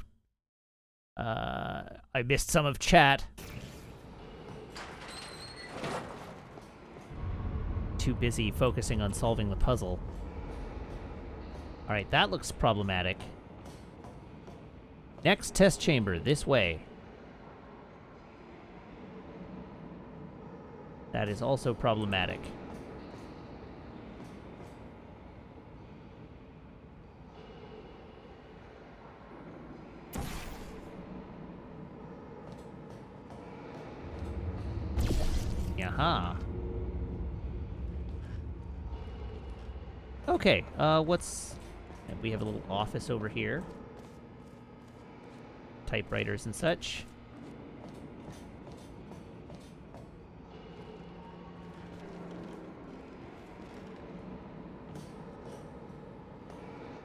some of chat. Too busy focusing on solving the puzzle. All right, that looks problematic. Next test chamber, this way. That is also problematic. Yaha. Okay, we have a little office over here. Typewriters and such.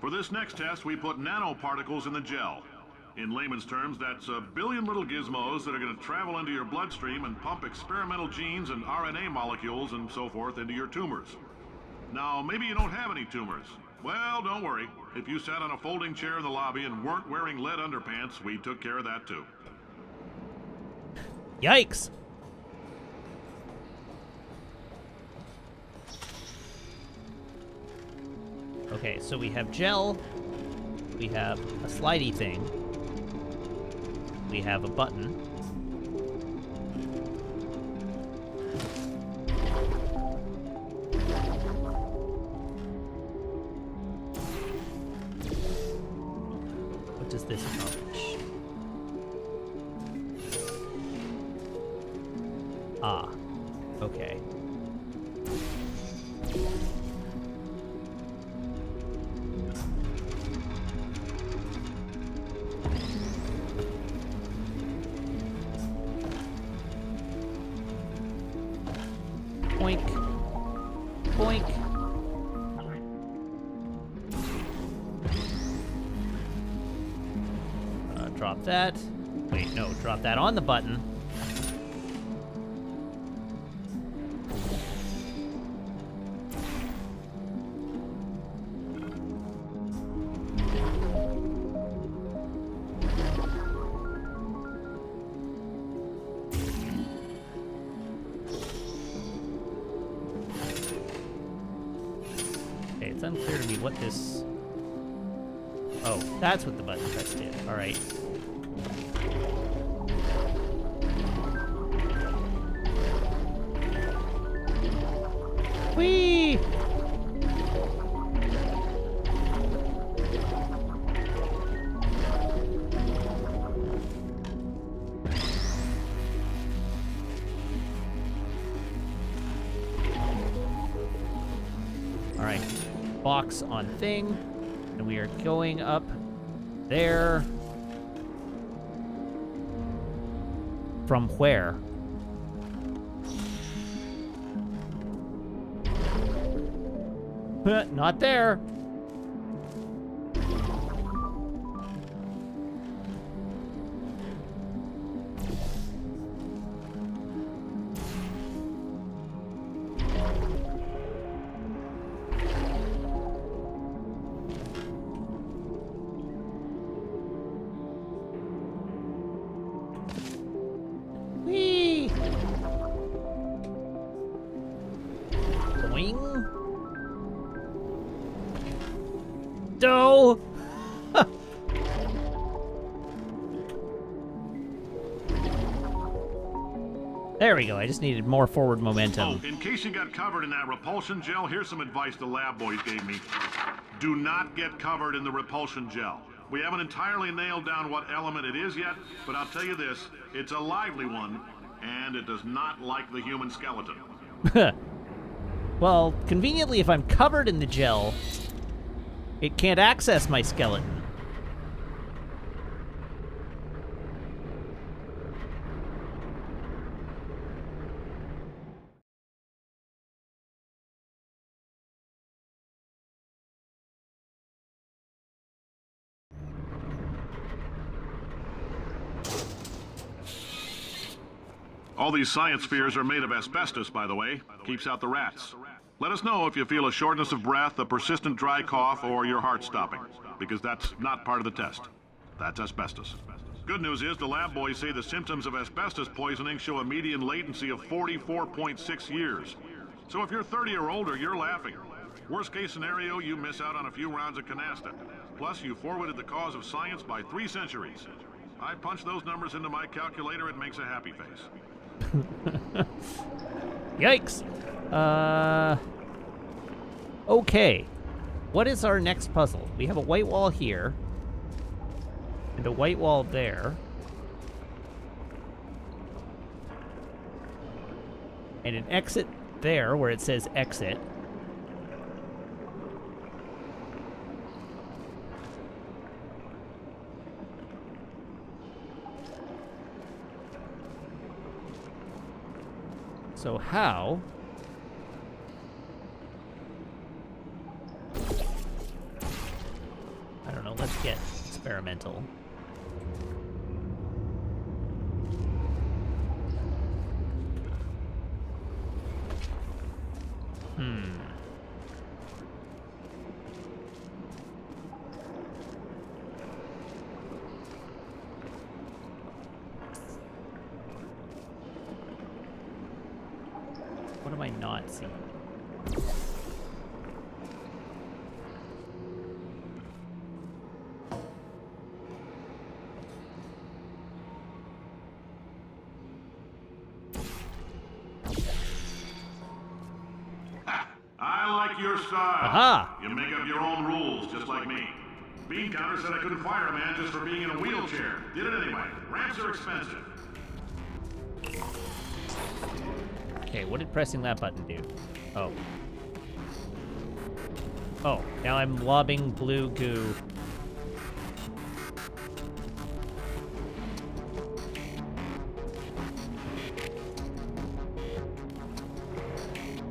For this next test, we put nanoparticles in the gel. In layman's terms, that's a billion little gizmos that are going to travel into your bloodstream and pump experimental genes and RNA molecules and so forth into your tumors. Now, maybe you don't have any tumors. Well, don't worry. If you sat on a folding chair in the lobby and weren't wearing lead underpants, we took care of that too. Yikes! Okay, so we have gel, we have a slidey thing, we have a button. What does this accomplish? Ah, okay. Boink. Boink. Drop that. Wait, no, drop that on the button. Okay, it's unclear to me what this... Oh, that's what the button press did. All right. Whee! All right. Box on thing. And we are going up there. From where? Not there. Whee! Boing. No! There we go. I just needed more forward momentum. Oh, in case you got covered in that repulsion gel, here's some advice the lab boys gave me. Do not get covered in the repulsion gel. We haven't entirely nailed down what element it is yet, but I'll tell you this, it's a lively one, and it does not like the human skeleton. Well, conveniently, if I'm covered in the gel, it can't access my skeleton. All these science spheres are made of asbestos, by the way. Keeps out the rats. Let us know if you feel a shortness of breath, a persistent dry cough, or your heart stopping, because that's not part of the test. That's asbestos. Good news is the lab boys say the symptoms of asbestos poisoning show a median latency of 44.6 years. So if you're 30 or older, you're laughing. Worst case scenario, you miss out on a few rounds of canasta. Plus, you forwarded the cause of science by 3 centuries. I punch those numbers into my calculator, it makes a happy face. Yikes. Okay. What is our next puzzle? We have a white wall here. And a white wall there. And an exit there where it says exit. So how? I don't know, let's get experimental. What am I not seeing? I like your style. Aha! You make up your own rules, just like me. Bean Counter said I couldn't fire a man just for being in a wheelchair. Did it anyway. Ramps are expensive. Okay, what did pressing that button do? Oh. Oh, now I'm lobbing blue goo.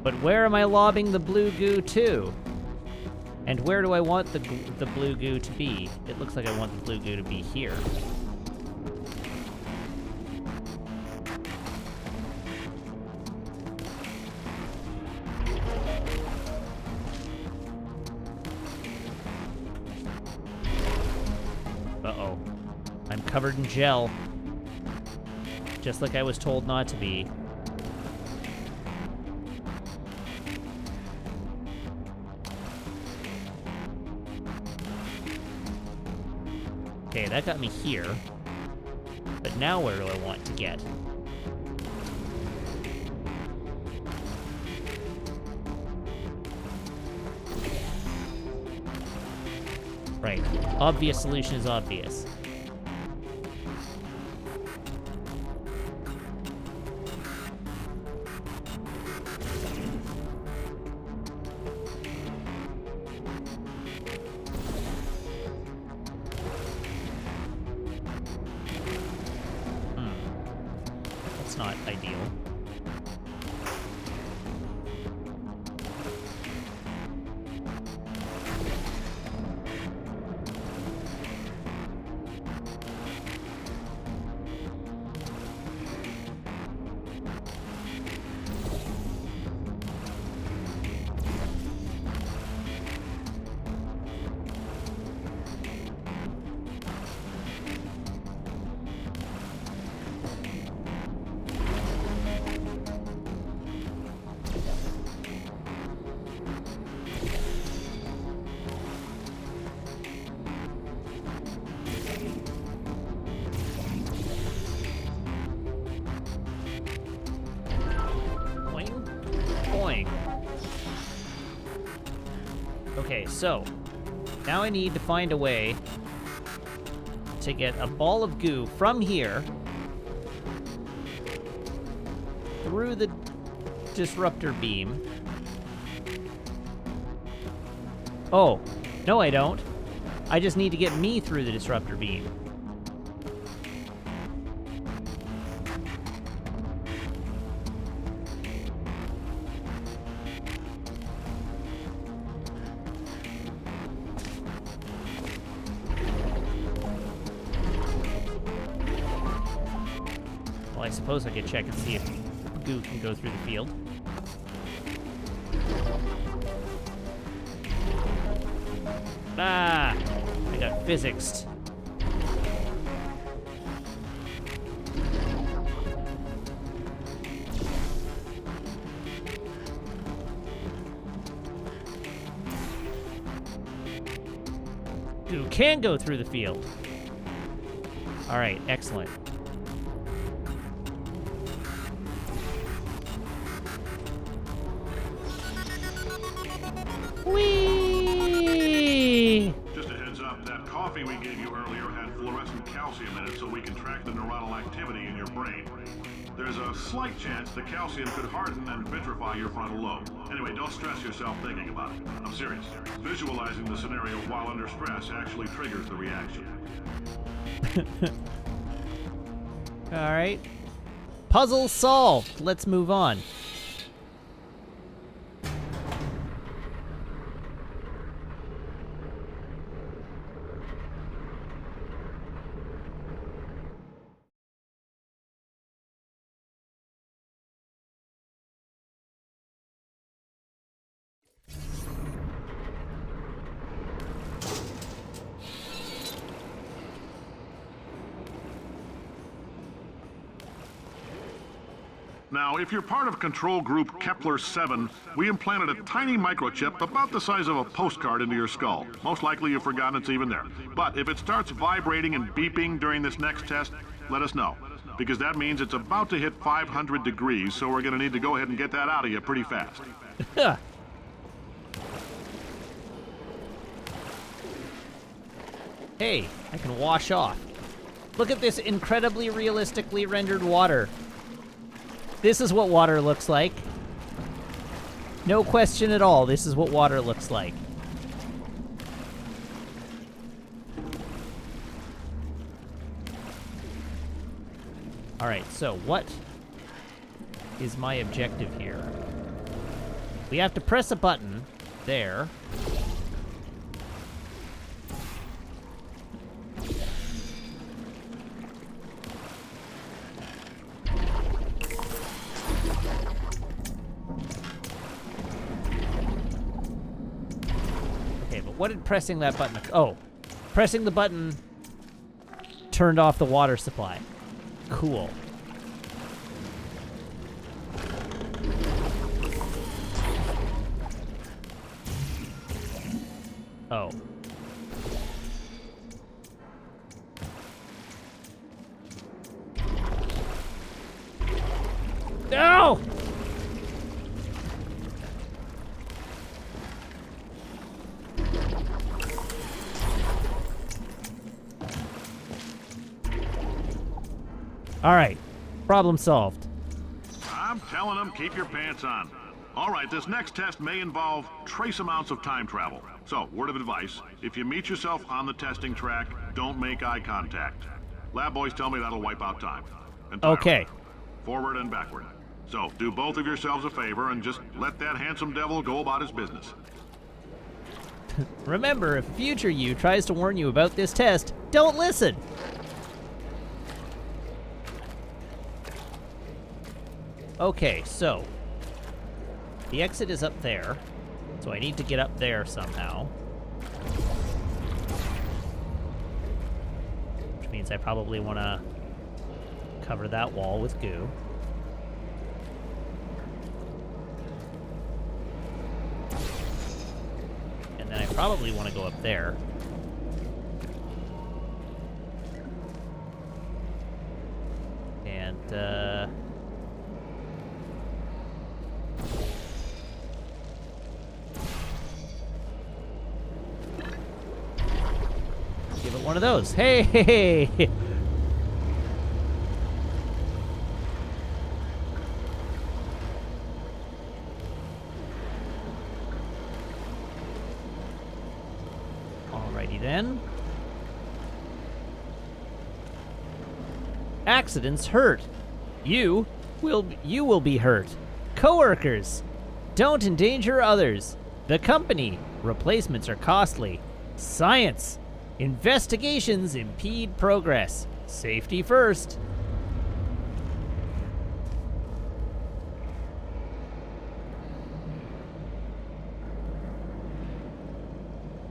But where am I lobbing the blue goo to? And where do I want the blue goo to be? It looks like I want the blue goo to be here. Uh-oh. I'm covered in gel. Just like I was told not to be. Okay, that got me here. But now where do I want to get? Right. Obvious solution is obvious. That's not ideal. Okay, so now I need to find a way to get a ball of goo from here through the disruptor beam. Oh, no I don't. I just need to get me through the disruptor beam. Well, I suppose I could check and see if goo can go through the field. Ah! I got physicsed. Goo can go through the field. All right, excellent. Whee! Just a heads up, that coffee we gave you earlier had fluorescent calcium in it so we can track the neuronal activity in your brain. There's a slight chance the calcium could harden and vitrify your frontal lobe. Anyway, don't stress yourself thinking about it. I'm serious. Visualizing the scenario while under stress actually triggers the reaction. All right. Puzzle solved. Let's move on. Now, if you're part of control group Kepler-7, we implanted a tiny microchip about the size of a postcard into your skull. Most likely you've forgotten it's even there. But if it starts vibrating and beeping during this next test, let us know. Because that means it's about to hit 500 degrees, so we're going to need to go ahead and get that out of you pretty fast. Hey, I can wash off. Look at this incredibly realistically rendered water. This is what water looks like. No question at all, this is what water looks like. All right, so what is my objective here? We have to press a button there. What did pressing that button... Oh, pressing the button turned off the water supply. Cool. Oh. No! All right, problem solved. I'm telling them, keep your pants on. All right, this next test may involve trace amounts of time travel. So, word of advice, if you meet yourself on the testing track, don't make eye contact. Lab boys tell me that'll wipe out time. Entirely. Okay. Forward and backward. So, do both of yourselves a favor and just let that handsome devil go about his business. Remember, if future you tries to warn you about this test, don't listen. Okay, so the exit is up there, so I need to get up there somehow. Which means I probably want to cover that wall with goo. And then I probably want to go up there. And, give it one of those. Hey! Alrighty then. Accidents hurt. You will be hurt. Coworkers, don't endanger others. The company, replacements are costly. Science, investigations impede progress. Safety first.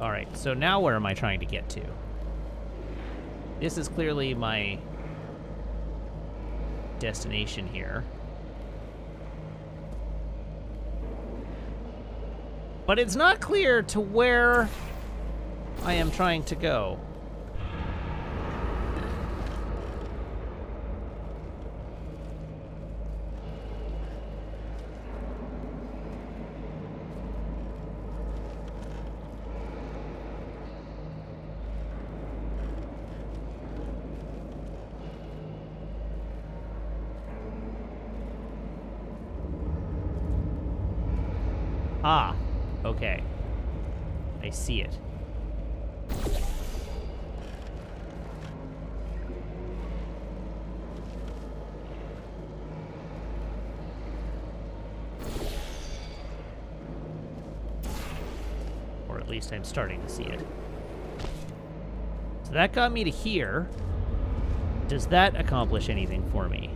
Alright, so now where am I trying to get to? This is clearly my destination here. But it's not clear to where I am trying to go. Ah, okay. I see it. Or at least I'm starting to see it. So that got me to here. Does that accomplish anything for me?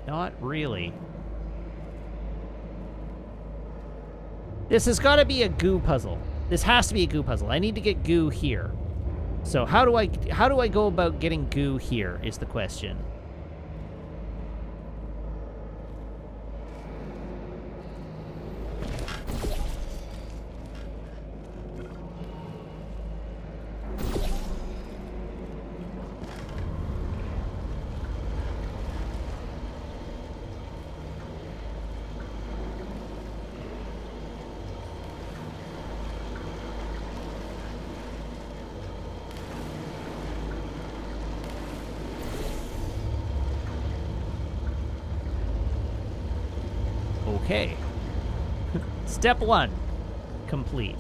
Not really. This has got to be a goo puzzle. This has to be a goo puzzle. I need to get goo here. So how do I go about getting goo here is the question. Okay. Step 1. Complete.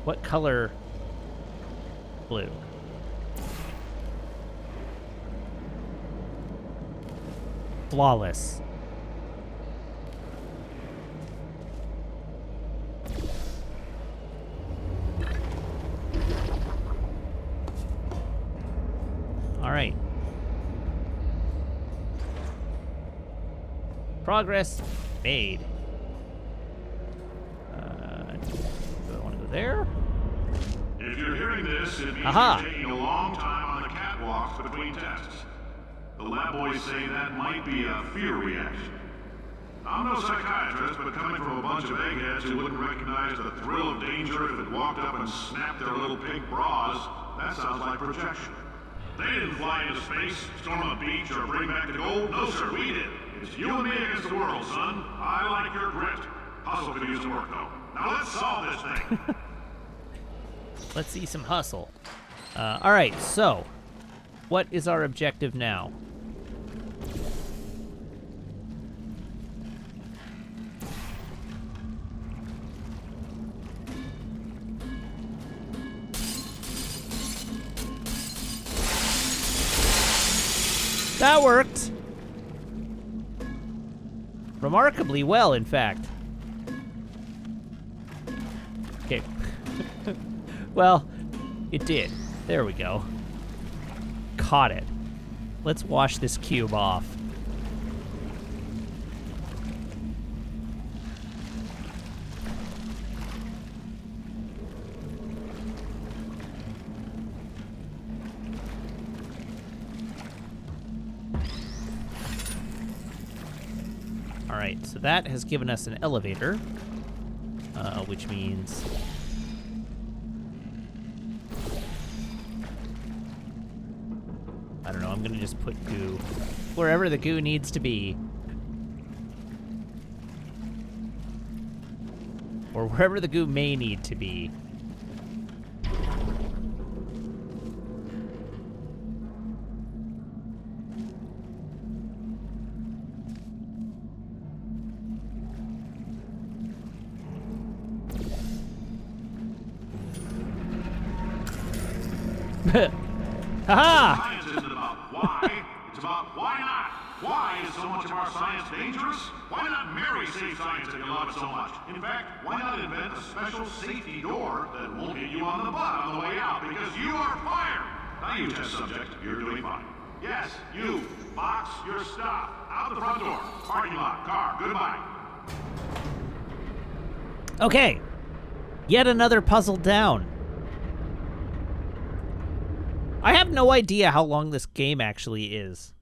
What color? Blue. Flawless. All right. Progress made. Do I want to go there? If you're hearing this, it means Aha. you're taking a long time on the catwalks between tests. The lab boys say that might be a fear reaction. I'm no psychiatrist, but coming from a bunch of eggheads who wouldn't recognize the thrill of danger if it walked up and snapped their little pink bras, that sounds like projection. They didn't fly into space, storm a beach, or bring back the gold. No, sir, we did. It's you and me against the world, son. I like your grit. Hustle could use some work, though. Now let's solve this thing. Let's see some hustle. All right, so what is our objective now? That worked. Remarkably well, in fact. Okay. Well, it did. There we go. Caught it. Let's wash this cube off. Alright, so that has given us an elevator, which means... I don't know, I'm gonna just put goo wherever the goo needs to be. Or wherever the goo may need to be. Haha! Science isn't about why, it's about why not. Why is so much of our science dangerous? Why not marry safe science if you love it so much? In fact, why not invent a special safety door that won't hit you on the butt on the way out because you are fired? Now you test subject, you're doing fine. Yes, you. Box your stuff. Out the front door. Parking lot. Car. Goodbye. Okay. Yet another puzzle down. I have no idea how long this game actually is.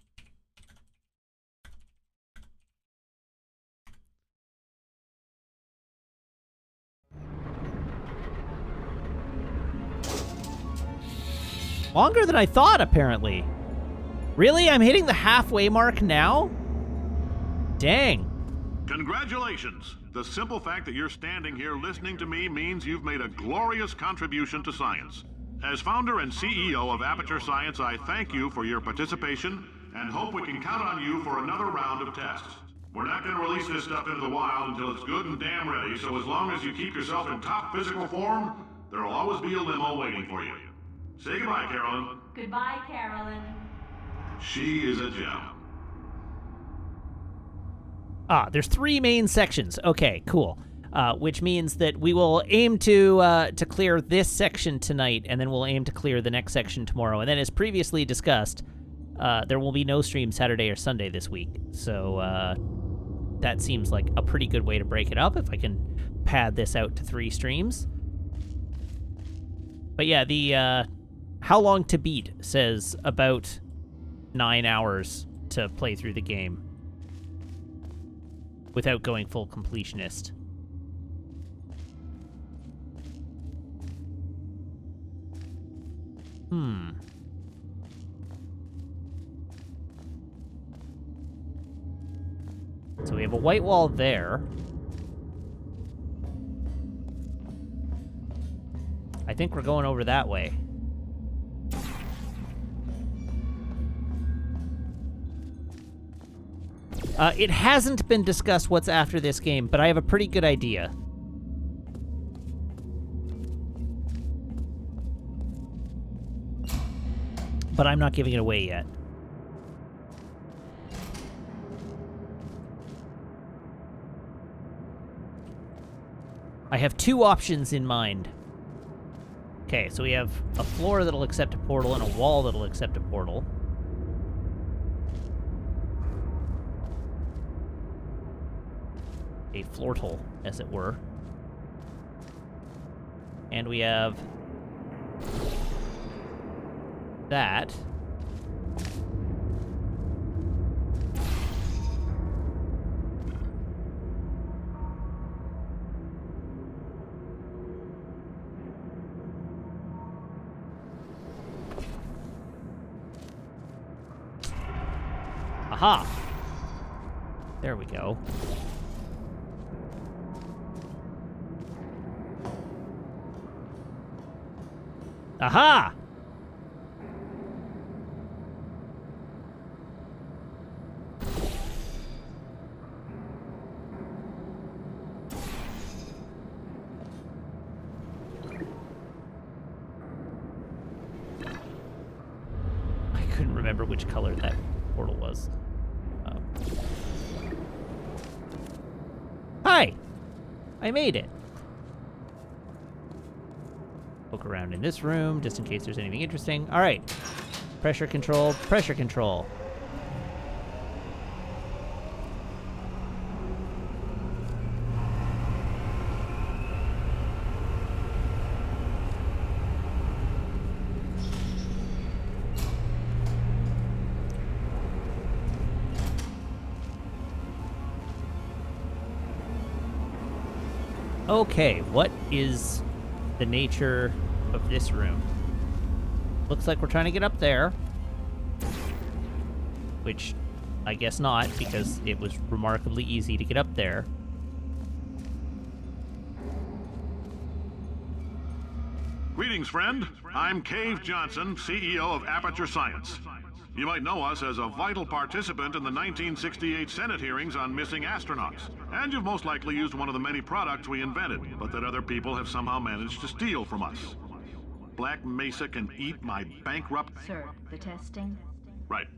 Longer than I thought, apparently. Really? I'm hitting the halfway mark now? Dang. Congratulations. The simple fact that you're standing here listening to me means you've made a glorious contribution to science. As founder and CEO of Aperture Science, I thank you for your participation and hope we can count on you for another round of tests. We're not going to release this stuff into the wild until it's good and damn ready, so as long as you keep yourself in top physical form, there'll always be a limo waiting for you. Say goodbye, Carolyn. Goodbye, Carolyn. She is a gem. Ah, there's 3 main sections. Okay, cool. Which means that we will aim to clear this section tonight, and then we'll aim to clear the next section tomorrow. And then, as previously discussed, there will be no stream Saturday or Sunday this week. So that seems like a pretty good way to break it up if I can pad this out to 3 streams. But yeah, the how long to beat says about 9 hours to play through the game without going full completionist. So we have a white wall there. I think we're going over that way. It hasn't been discussed what's after this game, but I have a pretty good idea. But I'm not giving it away yet. I have 2 options in mind. Okay, so we have a floor that'll accept a portal and a wall that'll accept a portal. A flortle, as it were. And we have that. Aha! There we go. Aha! I couldn't remember which color that portal was. Hi! I made it. Poke around in this room, just in case there's anything interesting. All right. Pressure control, pressure control. Okay, what is the nature of this room? Looks like we're trying to get up there. Which, I guess not, because it was remarkably easy to get up there. Greetings, friend. I'm Cave Johnson, CEO of Aperture Science. You might know us as a vital participant in the 1968 Senate hearings on missing astronauts. And you've most likely used one of the many products we invented, but that other people have somehow managed to steal from us. Black Mesa can eat my bankrupt... Sir, the testing? Right.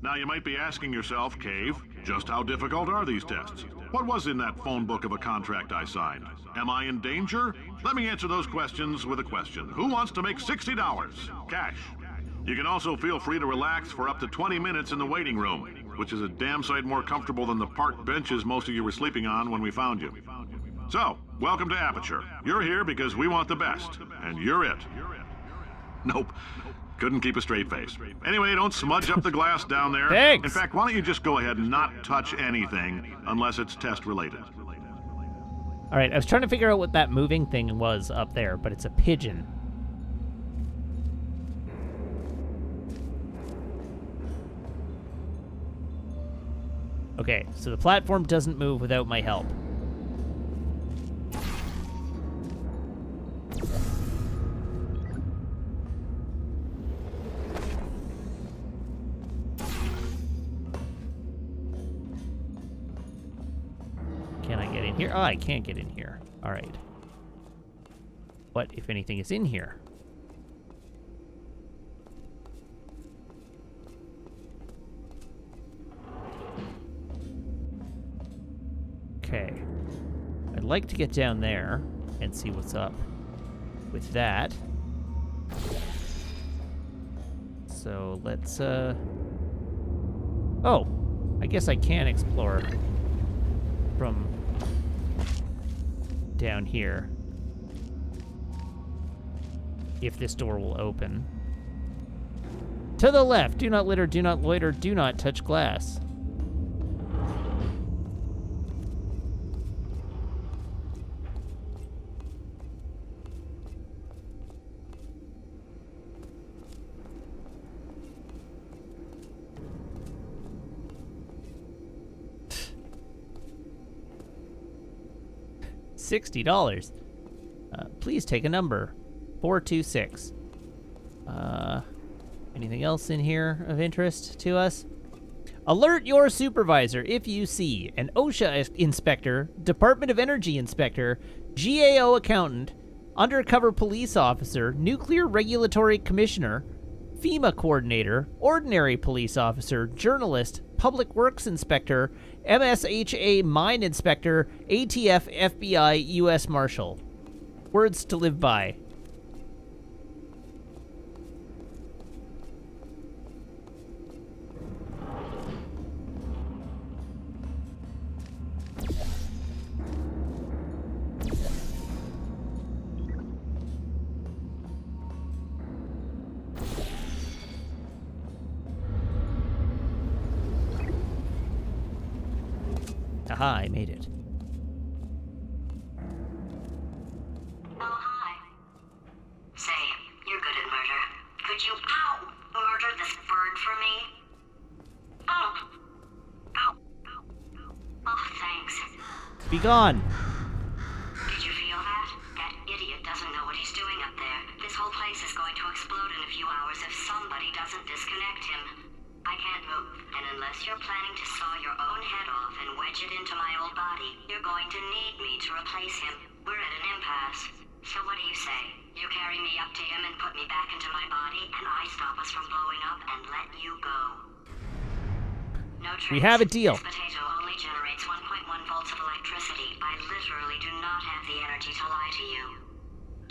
Now you might be asking yourself, Cave, just how difficult are these tests? What was in that phone book of a contract I signed? Am I in danger? Let me answer those questions with a question. Who wants to make $60? Cash. You can also feel free to relax for up to 20 minutes in the waiting room, which is a damn sight more comfortable than the park benches most of you were sleeping on when we found you. So, welcome to Aperture. You're here because we want the best, and you're it. Nope. Couldn't keep a straight face. Anyway, don't smudge up the glass down there. Thanks. In fact, why don't you just go ahead and not touch anything unless it's test related. All right, I was trying to figure out what that moving thing was up there, but it's a pigeon. Okay, so the platform doesn't move without my help. Can I get in here? Oh, I can't get in here. All right. What, if anything, is in here? Okay. I'd like to get down there and see what's up with that. So let's, Oh, I guess I can explore from down here. If this door will open. To the left. Do not litter, do not loiter, do not touch glass. $60. Please take a number. 426. Anything else in here of interest to us? Alert your supervisor if you see an OSHA inspector, Department of Energy inspector, GAO accountant, undercover police officer, nuclear regulatory commissioner, FEMA coordinator, ordinary police officer, journalist, public works inspector, MSHA mine inspector, ATF, FBI, U.S. Marshal. Words to live by. Aha, I made it. Oh, hi. Say, you're good at murder. Could you, murder this bird for me? Ow. Oh, thanks. Be gone. Did you feel that? That idiot doesn't know what he's doing up there. This whole place is going to explode in a few hours if somebody doesn't disconnect him. I can't move, and unless you're planning to saw your own head off and wedge it into my old body, you're going to need me to replace him. We're at an impasse. So what do you say? You carry me up to him and put me back into my body, and I stop us from blowing up and let you go. No tricks. We have a deal. This potato only generates 1.1 volts of electricity. I literally do not have the energy to lie to you.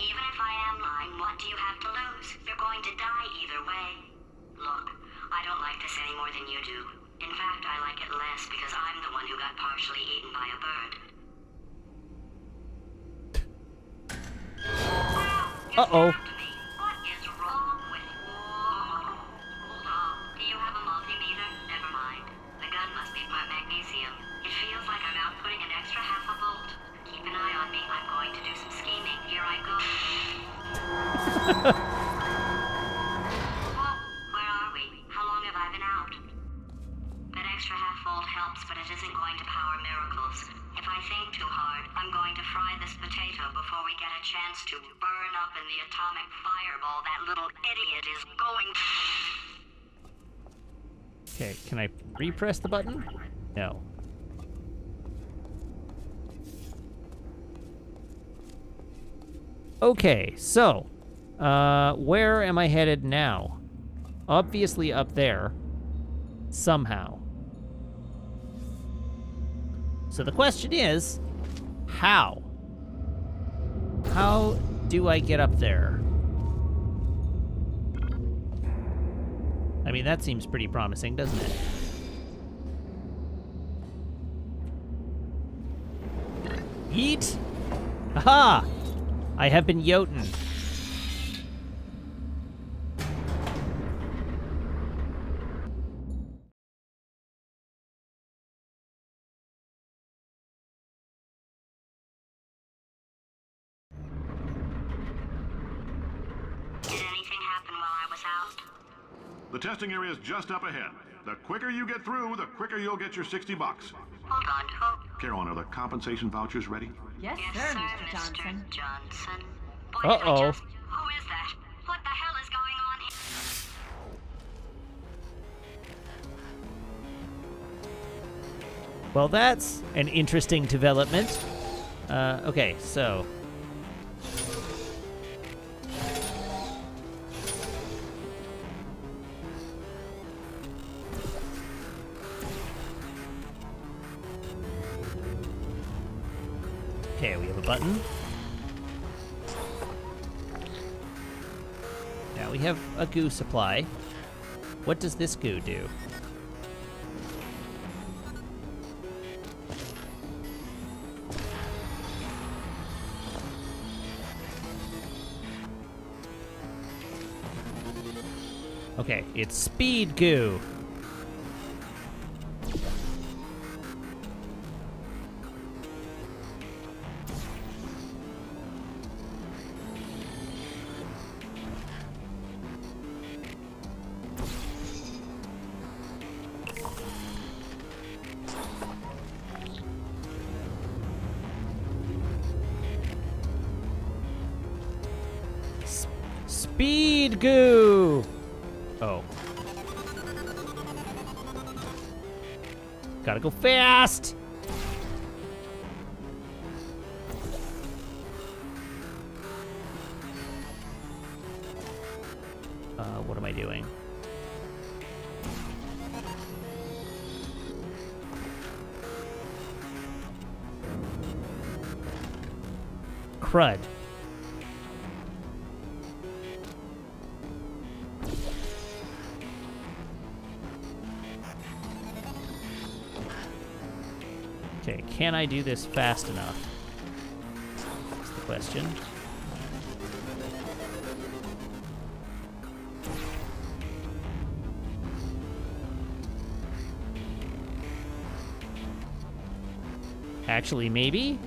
Even if I am lying, what do you have to lose? You're going to die either way. Look, I don't like this any more than you do. In fact, I like it less because I'm the one who got partially eaten by a bird. Uh-oh. What is wrong with you? Hold on. Do you have a multimeter? Never mind. The gun must be part magnesium. It feels like I'm outputting an extra half a volt. Keep an eye on me. I'm going to do some scheming. Here I go. Whoa, where are we? How long have I been out? That extra half volt helps, but it isn't going to power miracles. If I think too hard, I'm going to fry this potato before we get a chance to burn up in the atomic fireball that little idiot is going. Okay, can I repress the button? No. Okay, so, where am I headed now? Obviously up there. Somehow. So the question is, how? How do I get up there? I mean, that seems pretty promising, doesn't it? Yeet! Aha! I have been Jotun. Did anything happen while I was out? The testing area is just up ahead. The quicker you get through, the quicker you'll get your 60 bucks. Hold on, who? Carolyn, are the compensation vouchers ready? Yes, Yes, sir, sir, Mr. Johnson. Johnson. Boy, did I Uh-oh. just... Who is that? What the hell is going on here? Well, that's an interesting development. Okay, so... Okay, we have a button. Now we have a goo supply. What does this goo do? Okay, it's speed goo. Speed goo! Oh. Gotta go fast! What am I doing? Crud. Okay, can I do this fast enough? That's the question. Actually, maybe?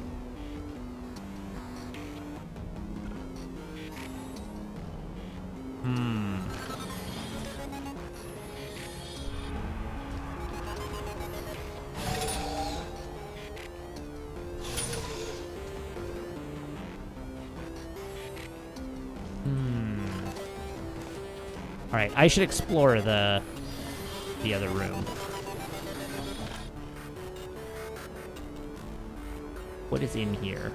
All right, I should explore the other room. What is in here?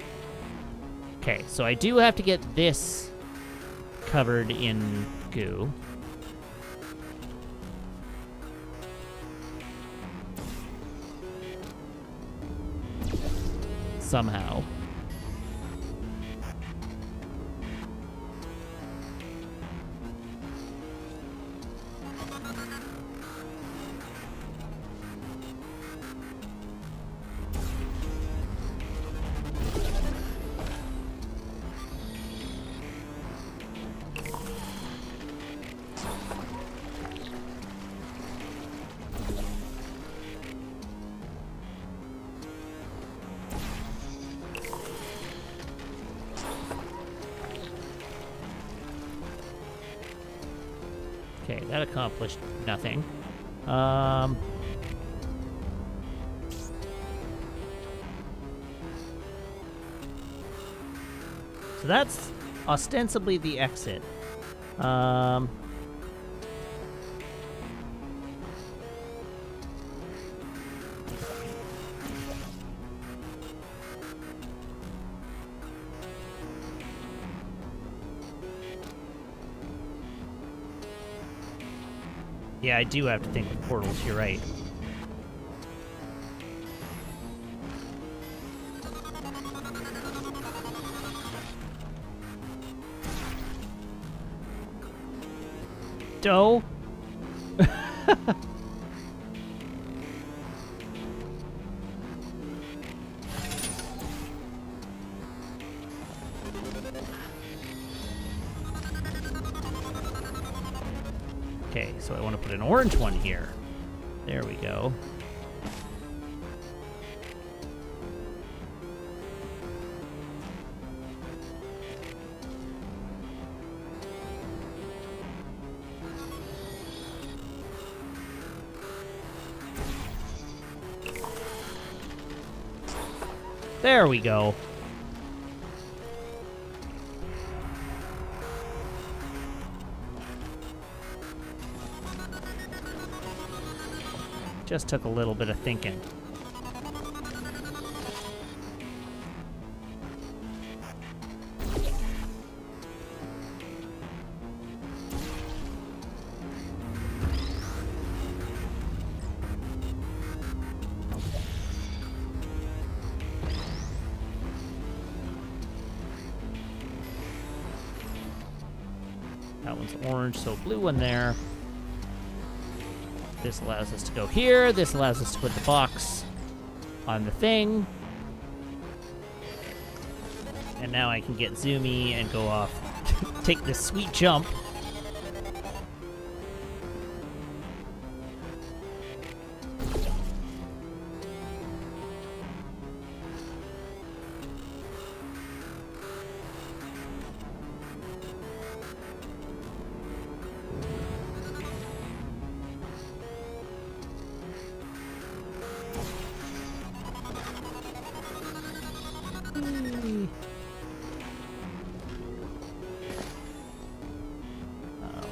Okay, so I do have to get this covered in goo. Somehow. Okay, that accomplished nothing. So that's ostensibly the exit. Yeah, I do have to think of portals, you're right. Doe? Okay, so I want to put an orange one here. There we go. There we go. Just took a little bit of thinking. That one's orange, so blue one there. This allows us to go here. This allows us to put the box on the thing. And now I can get zoomy and go off. Take this sweet jump.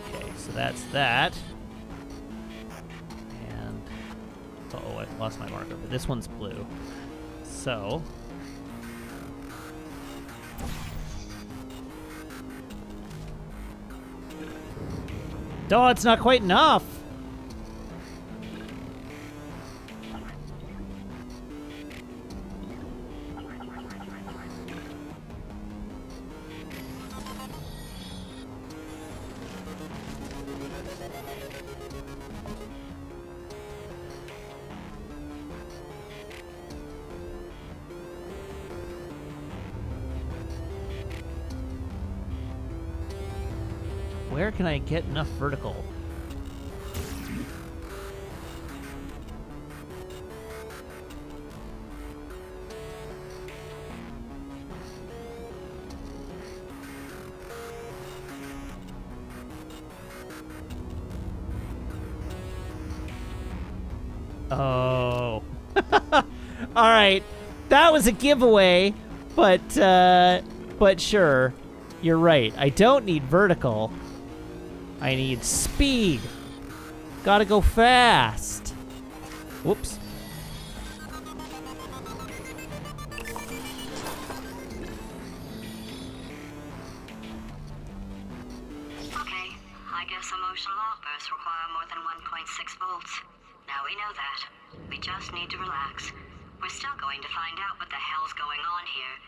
Okay, so that's that. And oh, I lost my marker, but this one's blue. So oh, it's not quite enough. Where can I get enough vertical? Oh. All right. That was a giveaway, but sure. You're right. I don't need vertical. I need speed. Gotta go fast. Whoops. Okay, I guess emotional outbursts require more than 1.6 volts. Now we know that. We just need to relax. We're still going to find out what the hell's going on here,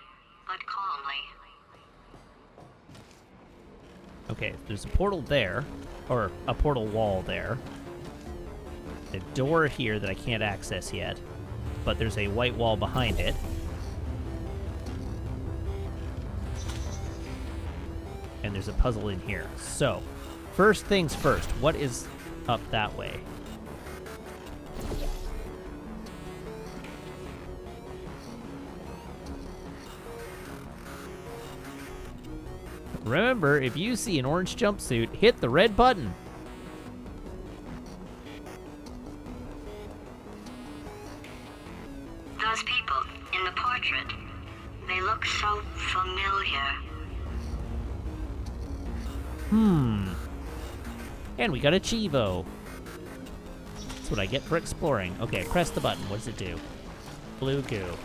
but calmly. Okay, there's a portal there, or a portal wall there. A door here that I can't access yet, but there's a white wall behind it. And there's a puzzle in here. So, first things first, what is up that way? Remember, if you see an orange jumpsuit, hit the red button. Those people in the portrait, they look so familiar. And we got a Chivo. That's what I get for exploring. Okay, press the button. What does it do? Blue goo.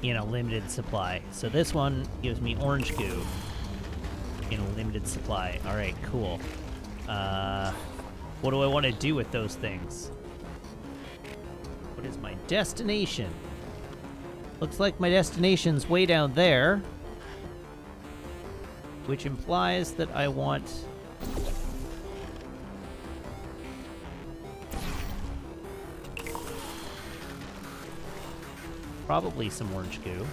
In a limited supply. So this one gives me orange goo in a limited supply. All right, cool. What do I want to do with those things? What is my destination? Looks like my destination's way down there. Which implies that I want... probably some orange goo.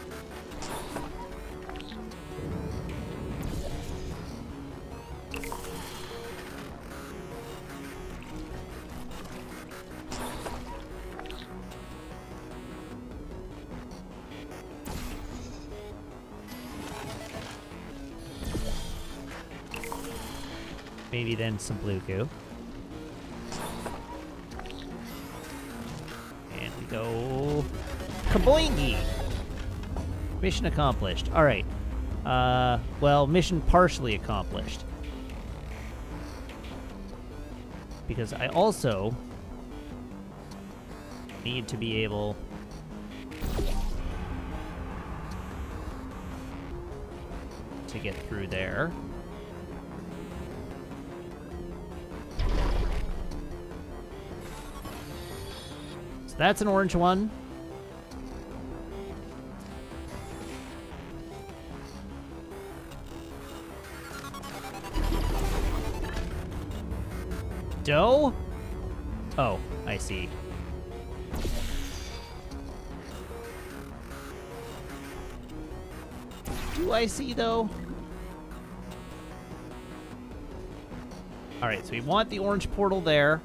Maybe then some blue goo. And we go... Kaboingy! Mission accomplished. Alright. Well, mission partially accomplished. Because I also need to be able to get through there. So that's an orange one. Dough? Oh, I see. Do I see, though? Alright, so we want the orange portal there.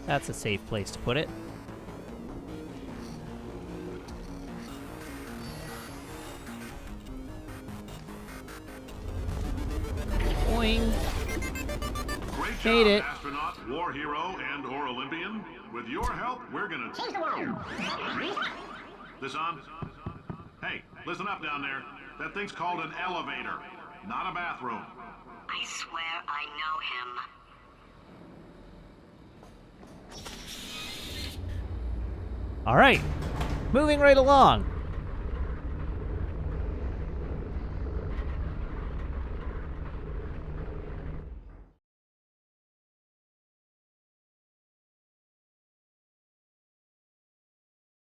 That's a safe place to put it. Boing. Great job, Made it. astronaut, war hero, and/or Olympian. With your help, we're gonna change the world. This on? Hey, listen up down there. That thing's called an elevator, not a bathroom. I swear I know him. All right, moving right along.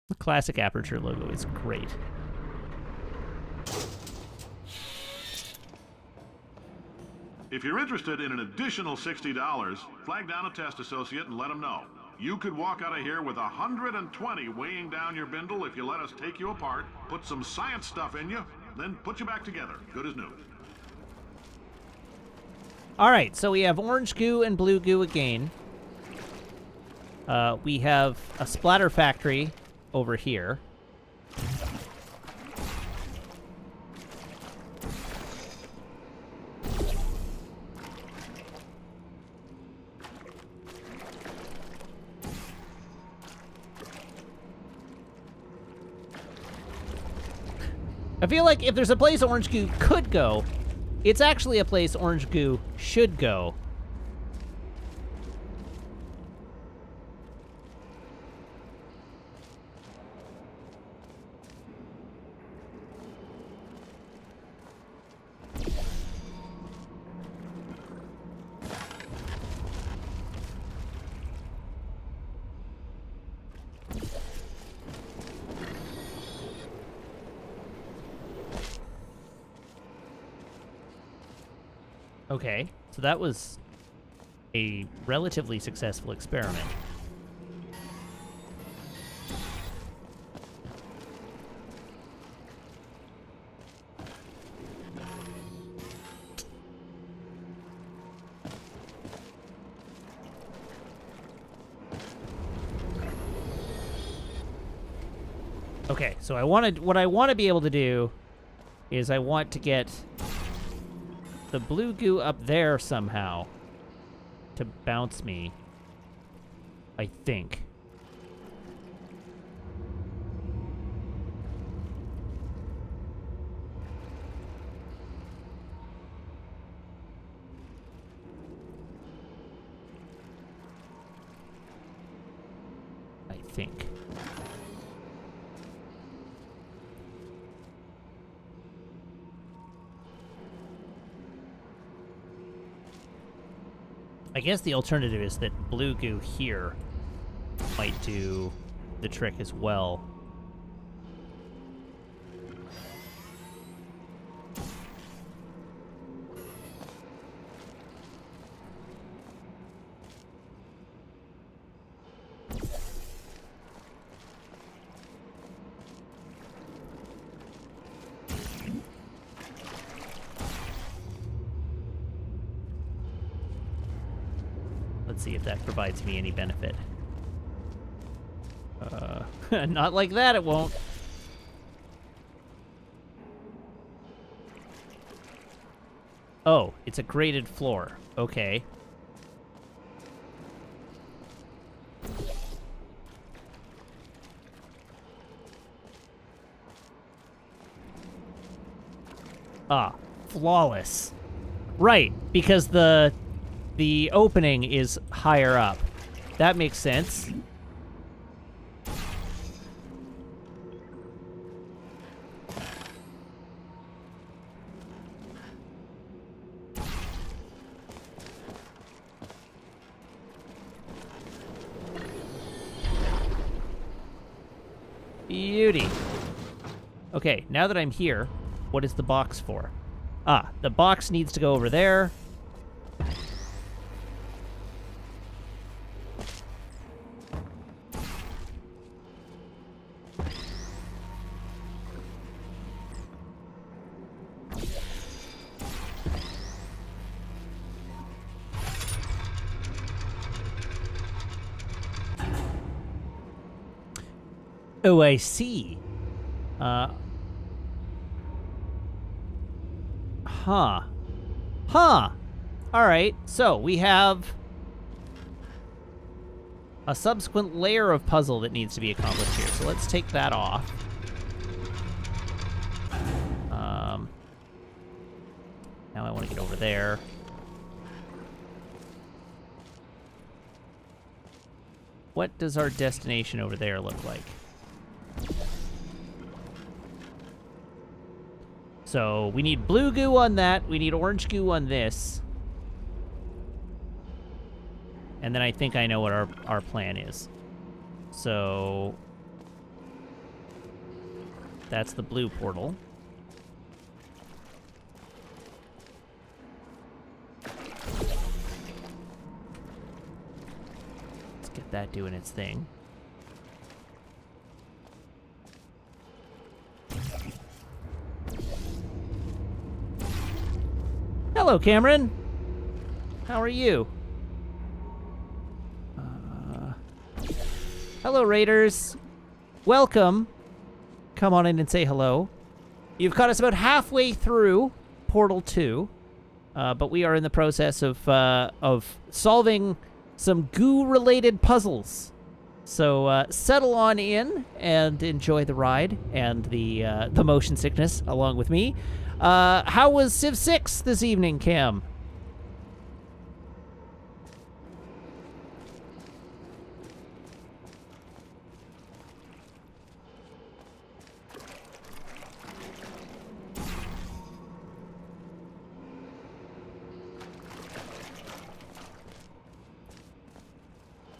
The classic Aperture logo is great. If you're interested in an additional $60, flag down a test associate and let them know. You could walk out of here with 120 weighing down your bindle if you let us take you apart, put some science stuff in you, then put you back together. Good as new. All right, so we have orange goo and blue goo again. We have a splatter factory over here. I feel like if there's a place orange goo could go, it's actually a place orange goo should go. Okay, so that was a relatively successful experiment. Okay, so what I want to be able to do is I want to get the blue goo up there somehow to bounce me, I think. I think. I guess the alternative is that blue goo here might do the trick as well. Let's see if that provides me any benefit. Not like that, it won't. Oh, it's a graded floor. Okay. Ah, flawless. Right, because the opening is higher up. That makes sense. Beauty. Okay, now that I'm here, what is the box for? Ah, the box needs to go over there. Oh, I see. Huh. All right, so we have a subsequent layer of puzzle that needs to be accomplished here. So let's take that off. Now I want to get over there. What does our destination over there look like? So we need blue goo on that. We need orange goo on this. And then I think I know what our plan is. So that's the blue portal. Let's get that doing its thing. Hello, Cameron. How are you? Hello, Raiders. Welcome. Come on in and say hello. You've caught us about halfway through Portal 2, but we are in the process of solving some goo-related puzzles. So settle on in and enjoy the ride and the motion sickness along with me. How was Civ 6 this evening, Cam?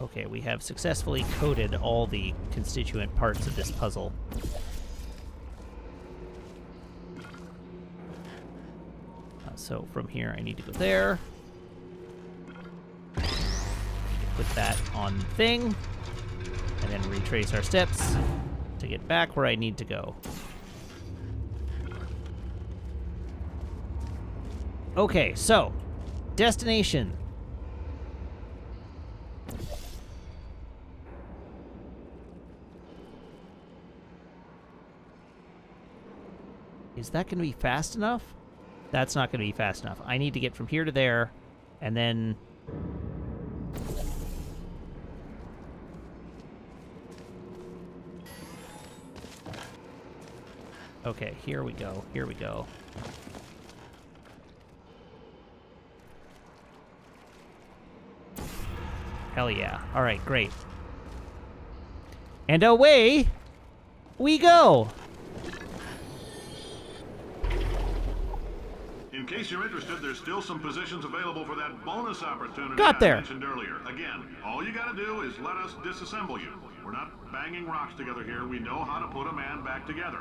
Okay, we have successfully coded all the constituent parts of this puzzle. So from here, I need to go there. Need to put that on the thing, and then retrace our steps to get back where I need to go. Okay, so destination. Is that going to be fast enough? That's not going to be fast enough. I need to get from here to there, and then... Okay, here we go. Here we go. Hell yeah. All right, great. And away we go! In case case you're interested, there's still some positions available for that bonus opportunity Got there. I mentioned earlier. Again, all you gotta do is let us disassemble you. We're not banging rocks together here. We know how to put a man back together.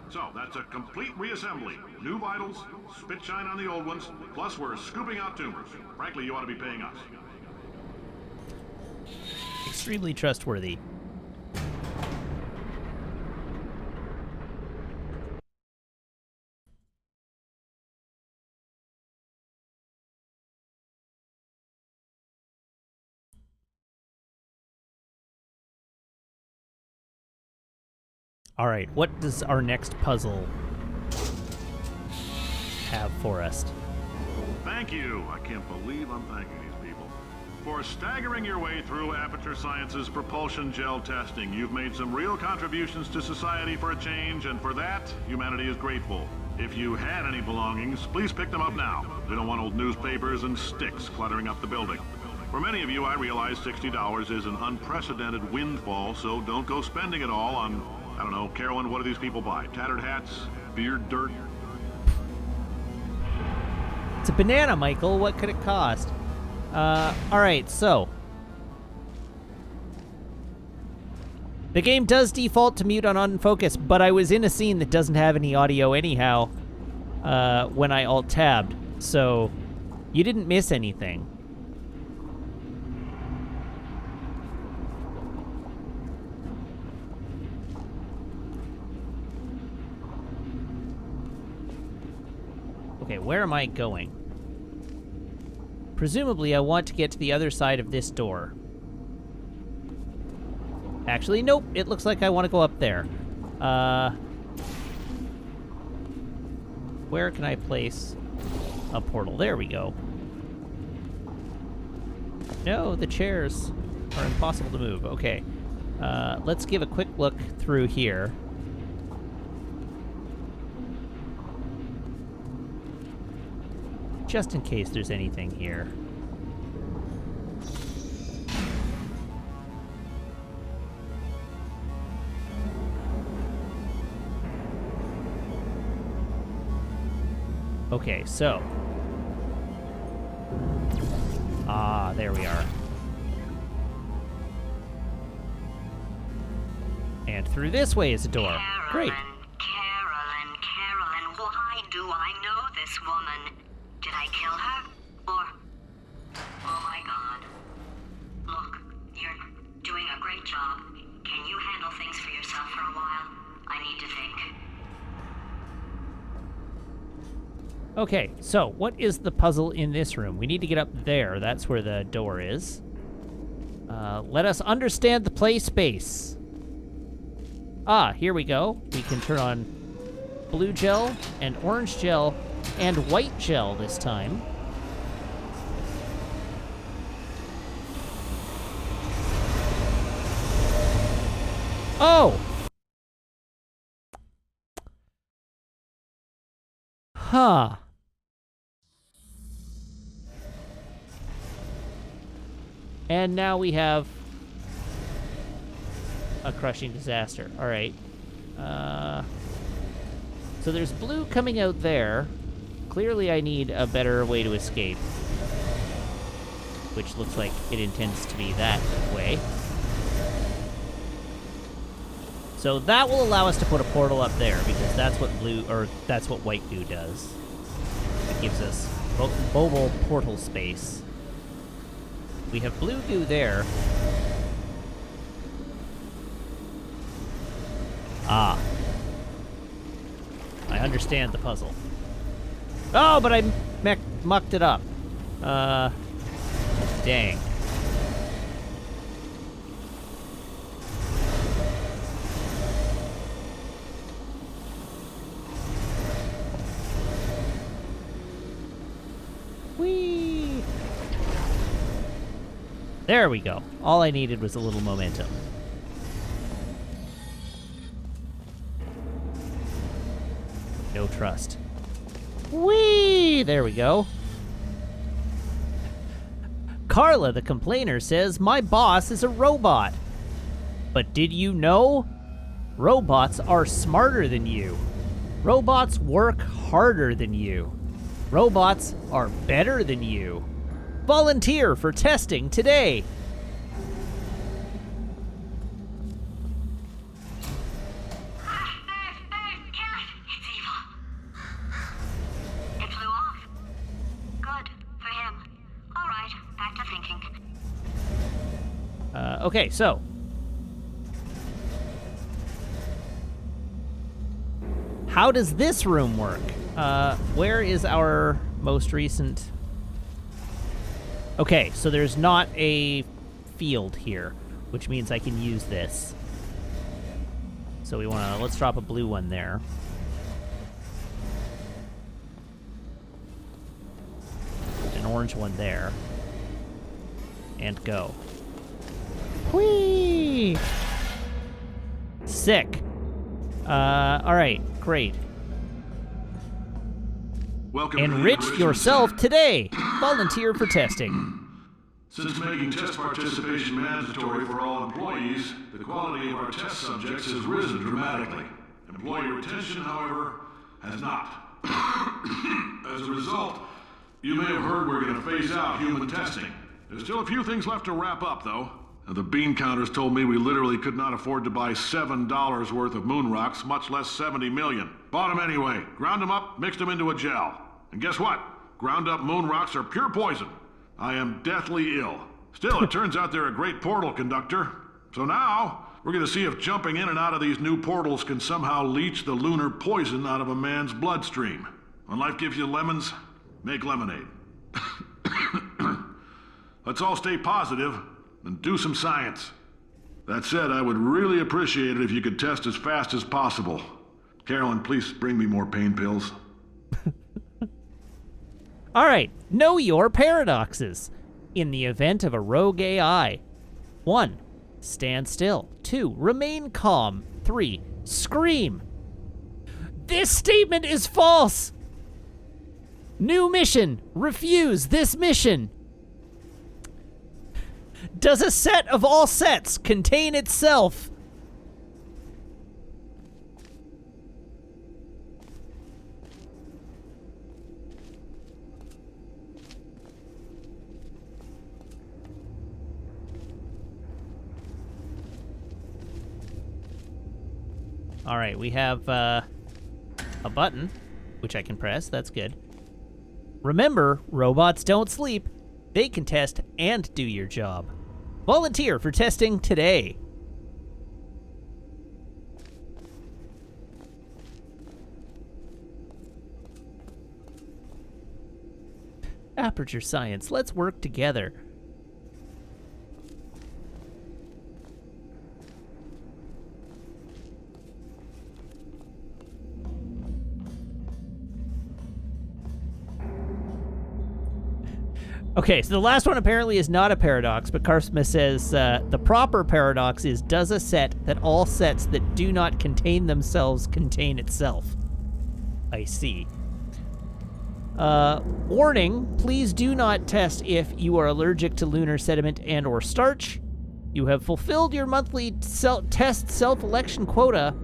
So, that's a complete reassembly. New vitals, spit shine on the old ones, plus we're scooping out tumors. Frankly, you ought to be paying us. Extremely trustworthy. All right, what does our next puzzle have for us? Thank you. I can't believe I'm thanking these people. For staggering your way through Aperture Science's propulsion gel testing, you've made some real contributions to society for a change, and for that, humanity is grateful. If you had any belongings, please pick them up now. We don't want old newspapers and sticks cluttering up the building. For many of you, I realize $60 is an unprecedented windfall, so don't go spending it all on, I don't know, Carolyn, what do these people buy? Tattered hats? Beard dirt? It's a banana, Michael. What could it cost? All right, so the game does default to mute on unfocus, but I was in a scene that doesn't have any audio anyhow when I alt-tabbed, so you didn't miss anything. Okay, where am I going? Presumably, I want to get to the other side of this door. Actually, nope. It looks like I want to go up there. Where can I place a portal? There we go. No, the chairs are impossible to move. Okay. Let's give a quick look through here. Just in case there's anything here. Okay, so. Ah, there we are. And through this way is a door. Great. Carolyn, why do I know this woman? Did I kill her? Or... Oh my god. Look, you're doing a great job. Can you handle things for yourself for a while? I need to think. Okay, so what is the puzzle in this room? We need to get up there. That's where the door is. Let us understand the play space. Ah, here we go. We can turn on blue gel and orange gel and white gel this time. Oh! Huh. And now we have a crushing disaster. All right. So there's blue coming out there. Clearly I need a better way to escape. Which looks like it intends to be that way. So that will allow us to put a portal up there, because that's what that's what white goo does. It gives us mobile portal space. We have blue goo there. Ah. I understand the puzzle. Oh, but I mucked it up. Dang. Whee! There we go. All I needed was a little momentum. No trust. Whee! There we go. Carla, the complainer, says, my boss is a robot. But did you know? Robots are smarter than you. Robots work harder than you. Robots are better than you. Volunteer for testing today. Kill it! It's evil. It flew off. Good. For him. Alright, back to thinking. Okay, so. How does this room work? Where is our most recent... Okay, so there's not a field here, which means I can use this. So we want to... Let's drop a blue one there. An orange one there. And go. Whee! Sick. Alright, great. Welcome to the Enrich Operations yourself Center. today. Volunteer for testing. Since making test participation mandatory for all employees, the quality of our test subjects has risen dramatically. Employee retention, however, has not. As a result, you may have heard we're going to phase out human testing. There's still a few things left to wrap up, though. The bean counters told me we literally could not afford to buy $7 worth of moon rocks, much less 70 million. Bought them anyway, ground them up, mixed them into a gel. And guess what? Ground up moon rocks are pure poison. I am deathly ill. Still, it turns out they're a great portal conductor. So now, we're gonna see if jumping in and out of these new portals can somehow leach the lunar poison out of a man's bloodstream. When life gives you lemons, make lemonade. Let's all stay positive and do some science. That said, I would really appreciate it if you could test as fast as possible. Carolyn, please bring me more pain pills. All right, know your paradoxes. In the event of a rogue AI. 1. Stand still. 2. Remain calm. 3. Scream. This statement is false. New mission. Refuse this mission. Does a set of all sets contain itself? All right, we have a button, which I can press. That's good. Remember, robots don't sleep. They can test and do your job. Volunteer for testing today. Aperture Science, let's work together. Okay, so the last one apparently is not a paradox, but Carsmith says the proper paradox is, does a set that all sets that do not contain themselves contain itself? I see. Warning, please do not test if you are allergic to lunar sediment and or starch. You have fulfilled your monthly test self-election quota.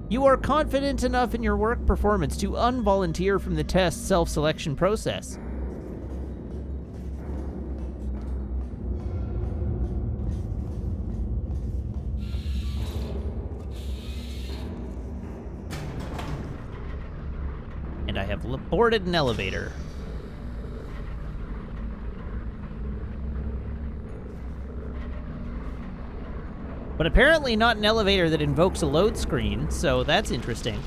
You are confident enough in your work performance to unvolunteer from the test self-selection process. And I have boarded an elevator. But apparently not an elevator that invokes a load screen, so that's interesting.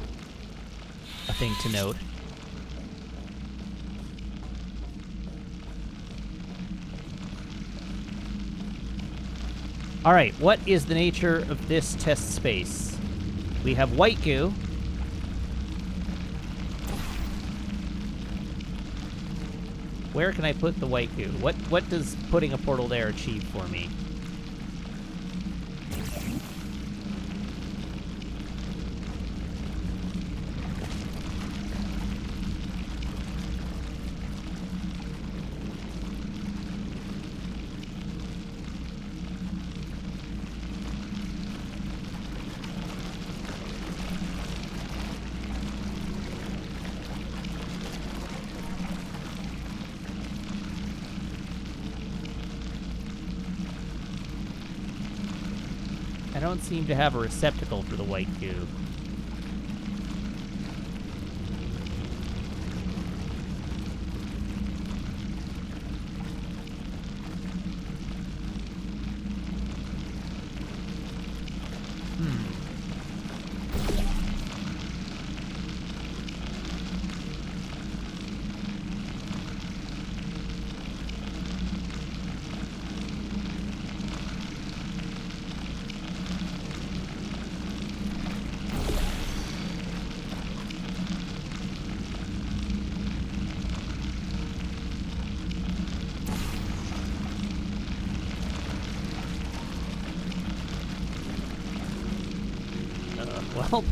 A thing to note. All right, what is the nature of this test space? We have white goo. Where can I put the white goo? What does putting a portal there achieve for me? don't seem to have a receptacle for the white goo. Well,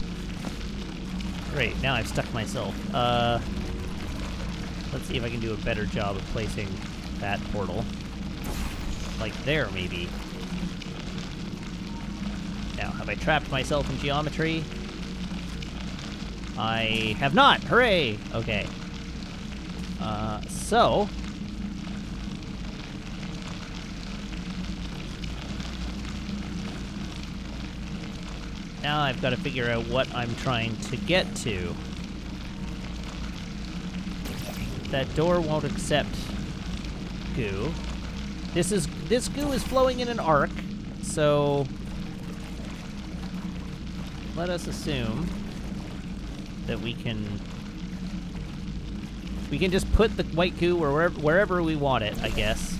great, now I've stuck myself. Let's see if I can do a better job of placing that portal. Like there, maybe. Now, have I trapped myself in geometry? I have not! Hooray! Okay. So... now I've got to figure out what I'm trying to get to. That door won't accept goo. This goo is flowing in an arc, so let us assume that we can just put the white goo wherever we want it, I guess.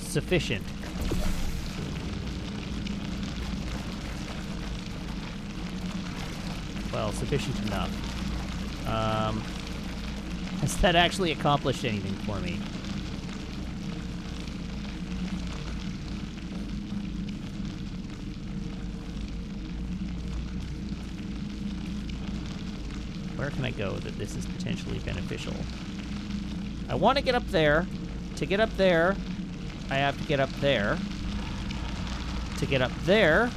Sufficient. Well, sufficient enough. Has that actually accomplished anything for me? Where can I go that this is potentially beneficial? I want to get up there. To get up there, I have to get up there. To get up there,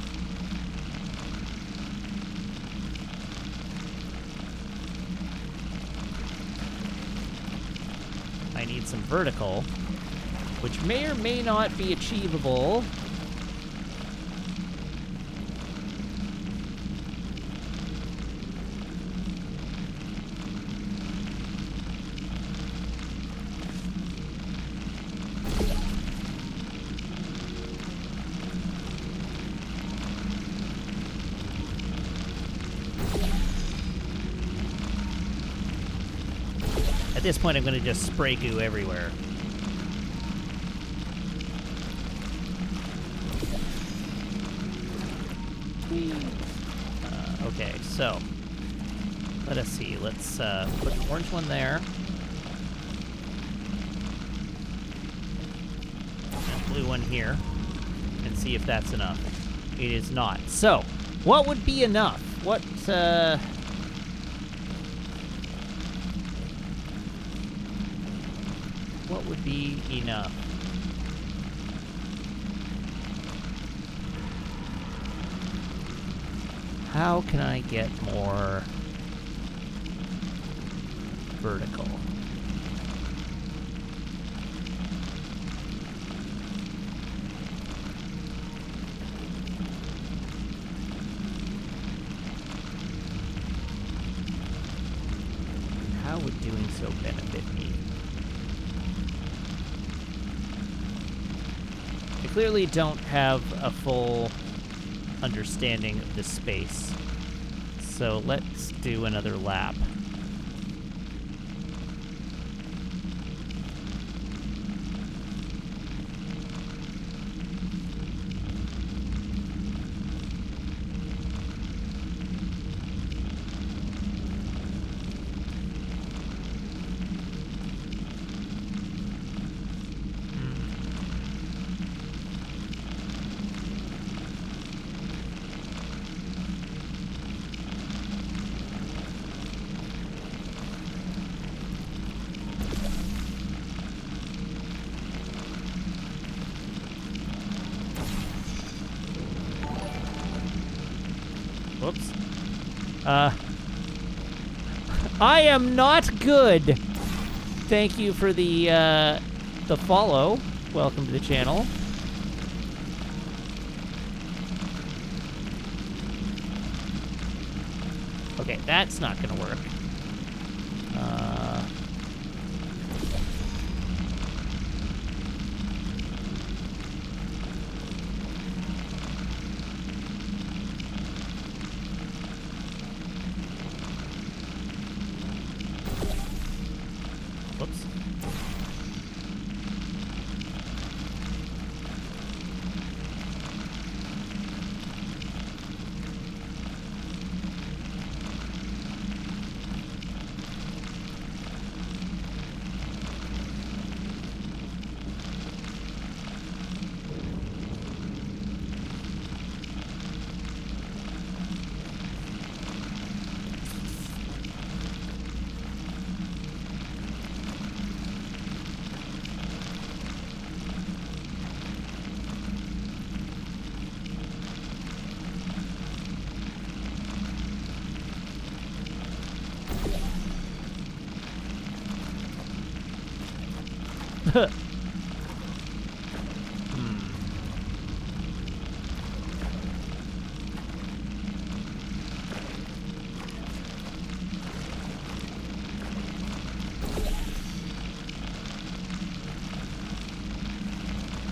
I need some vertical, which may or may not be achievable. At this point, I'm going to just spray goo everywhere. Okay, so let us see. Let's put the orange one there. And blue one here. And see if that's enough. It is not. So, what would be enough? What would be enough? How can I get more vertical? How would doing so benefit me? I clearly don't have a full understanding of the space, so let's do another lap. Whoops. I am not good. Thank you for the follow. Welcome to the channel. Okay, that's not gonna work. Whoops.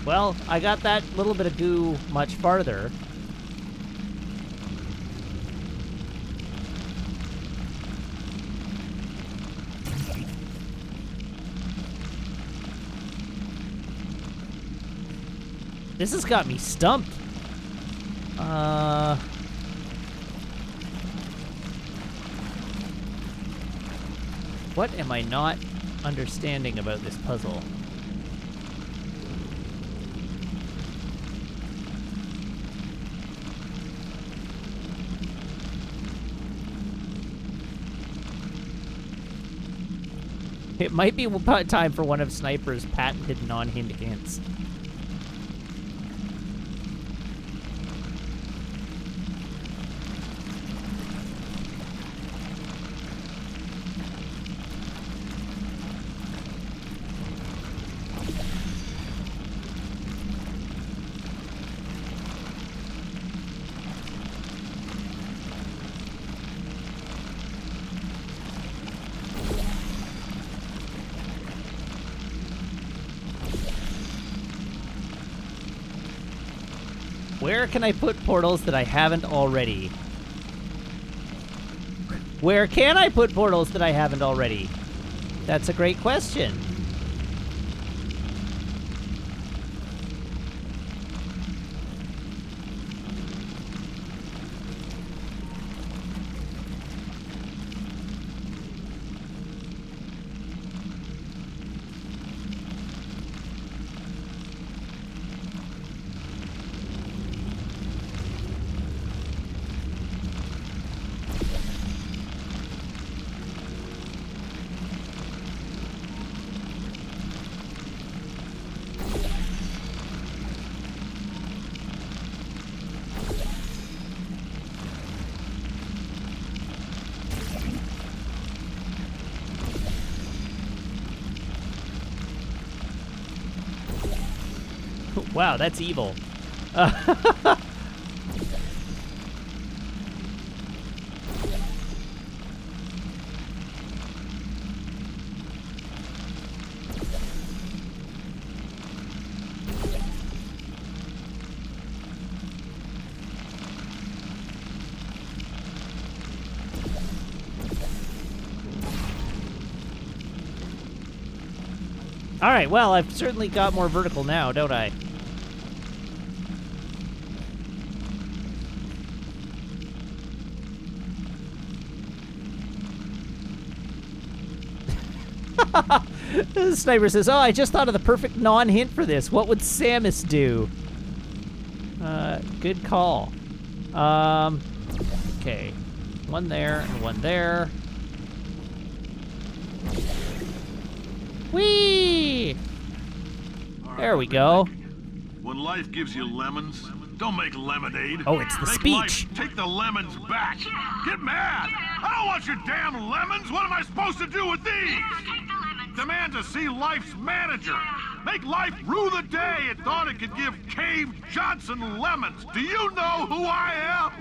Well, I got that little bit of goo much farther. This has got me stumped. What am I not understanding about this puzzle? It might be time for one of Sniper's patented non-hint hints. Where can I put portals that I haven't already? Where can I put portals that I haven't already? That's a great question. Wow, that's evil. All right, well, I've certainly got more vertical now, don't I? The Sniper says, oh, I just thought of the perfect non-hint for this. What would Samus do? Good call. Okay. One there and one there. Whee! There we go. When life gives you lemons, don't make lemonade. Oh, it's the Make speech. Life take the lemons back. Get mad. I don't want your damn lemons. What am I supposed to do with these? Take the lemons. Demand to see life's manager. Make life rue the day it thought it could give Cave Johnson lemons. Do you know who I am?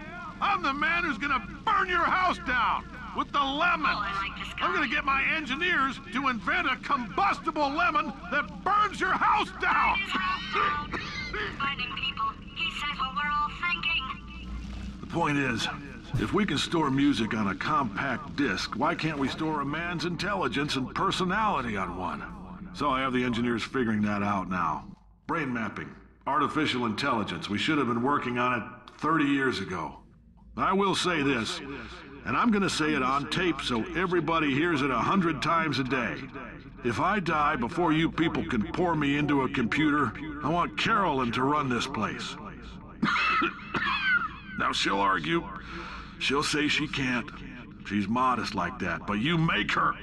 I'm the man who's gonna burn your house down with the lemons. Oh, I like this guy. I'm gonna get my engineers to invent a combustible lemon that burns your house down. It is wrong, Toad. Finding people. He says what we're all thinking. The point is, if we can store music on a compact disc, why can't we store a man's intelligence and personality on one? So I have the engineers figuring that out now. Brain mapping, artificial intelligence. We should have been working on it 30 years ago. I will say this, and I'm gonna say it on tape so everybody hears it 100 times a day. If I die before you people can pour me into a computer, I want Carolyn to run this place. Now she'll argue. She'll say she can't. She's modest like that, but you make her.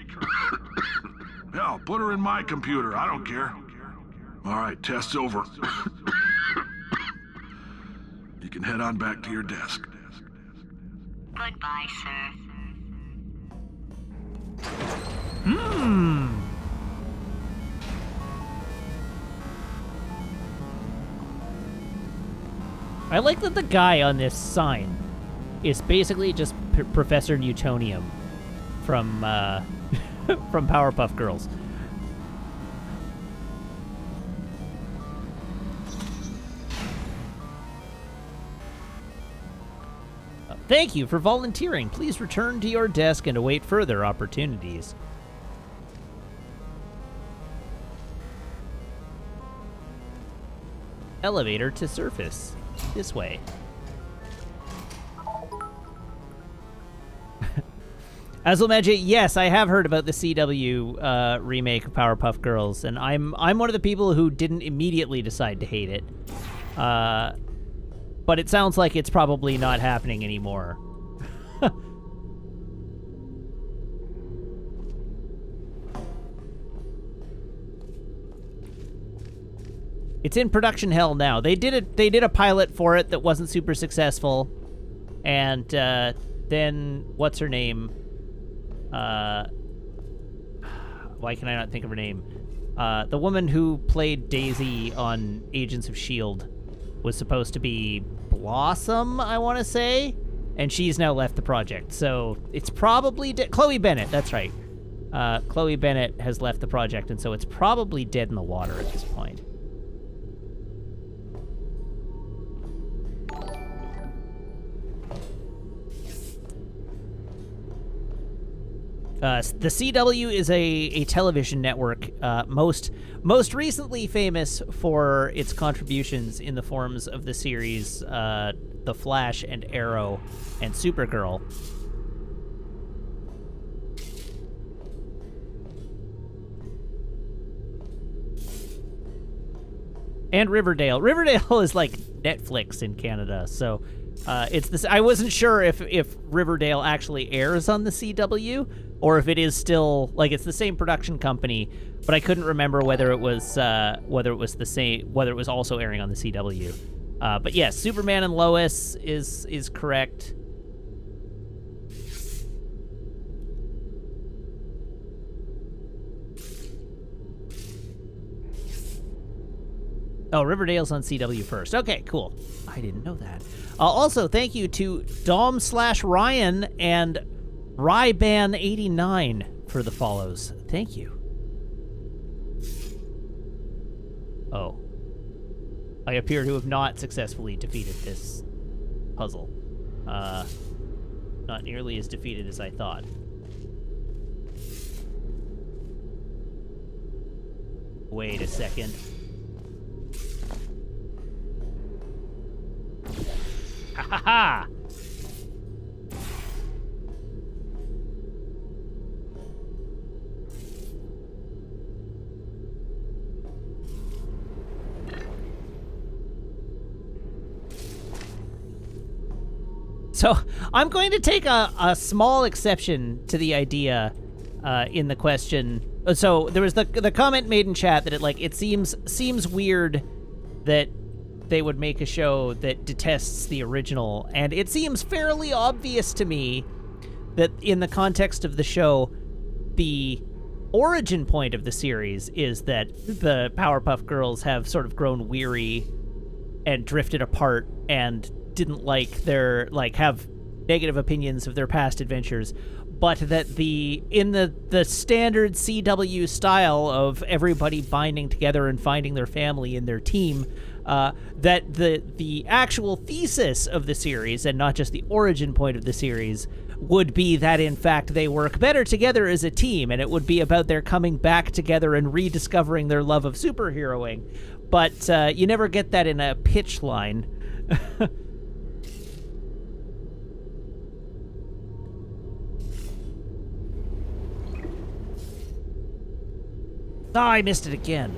Hell, put her in my computer. I don't care. All right, test's over. You can head on back to your desk. Goodbye, sir. I like that the guy on this sign is basically just Professor Newtonium from from Powerpuff Girls. Thank you for volunteering. Please return to your desk and await further opportunities. Elevator to surface. This way. Azulmagic, yes, I have heard about the CW remake of Powerpuff Girls, and I'm one of the people who didn't immediately decide to hate it. But it sounds like it's probably not happening anymore. It's in production hell now. They did a pilot for it that wasn't super successful, and then what's her name? Why can I not think of her name? The woman who played Daisy on Agents of S.H.I.E.L.D. was supposed to be Blossom, I want to say, and she's now left the project. So it's probably Chloe Bennett. That's right. Chloe Bennett has left the project, and so it's probably dead in the water at this point. The CW is a television network, most recently famous for its contributions in the forms of the series The Flash and Arrow and Supergirl. And Riverdale. Riverdale is like Netflix in Canada, so it's this. I wasn't sure if Riverdale actually airs on the CW or if it is still like it's the same production company, but I couldn't remember whether it was the same, whether it was also airing on the CW. But yes, Superman and Lois is correct. Oh, Riverdale's on CW first. Okay, cool. I didn't know that. Also, thank you to Dom/Ryan and Ryban89 for the follows. Thank you. Oh. I appear to have not successfully defeated this puzzle. Not nearly as defeated as I thought. Wait a second. Ha ha ha! So I'm going to take a small exception to the idea in the question. So there was the comment made in chat that it seems weird that they would make a show that detests the original. And it seems fairly obvious to me that in the context of the show, the origin point of the series is that the Powerpuff Girls have sort of grown weary and drifted apart and didn't have negative opinions of their past adventures, but that in the standard CW style of everybody binding together and finding their family in their team, that the actual thesis of the series, and not just the origin point of the series, would be that in fact they work better together as a team, and it would be about their coming back together and rediscovering their love of superheroing. But you never get that in a pitch line. Oh, I missed it again.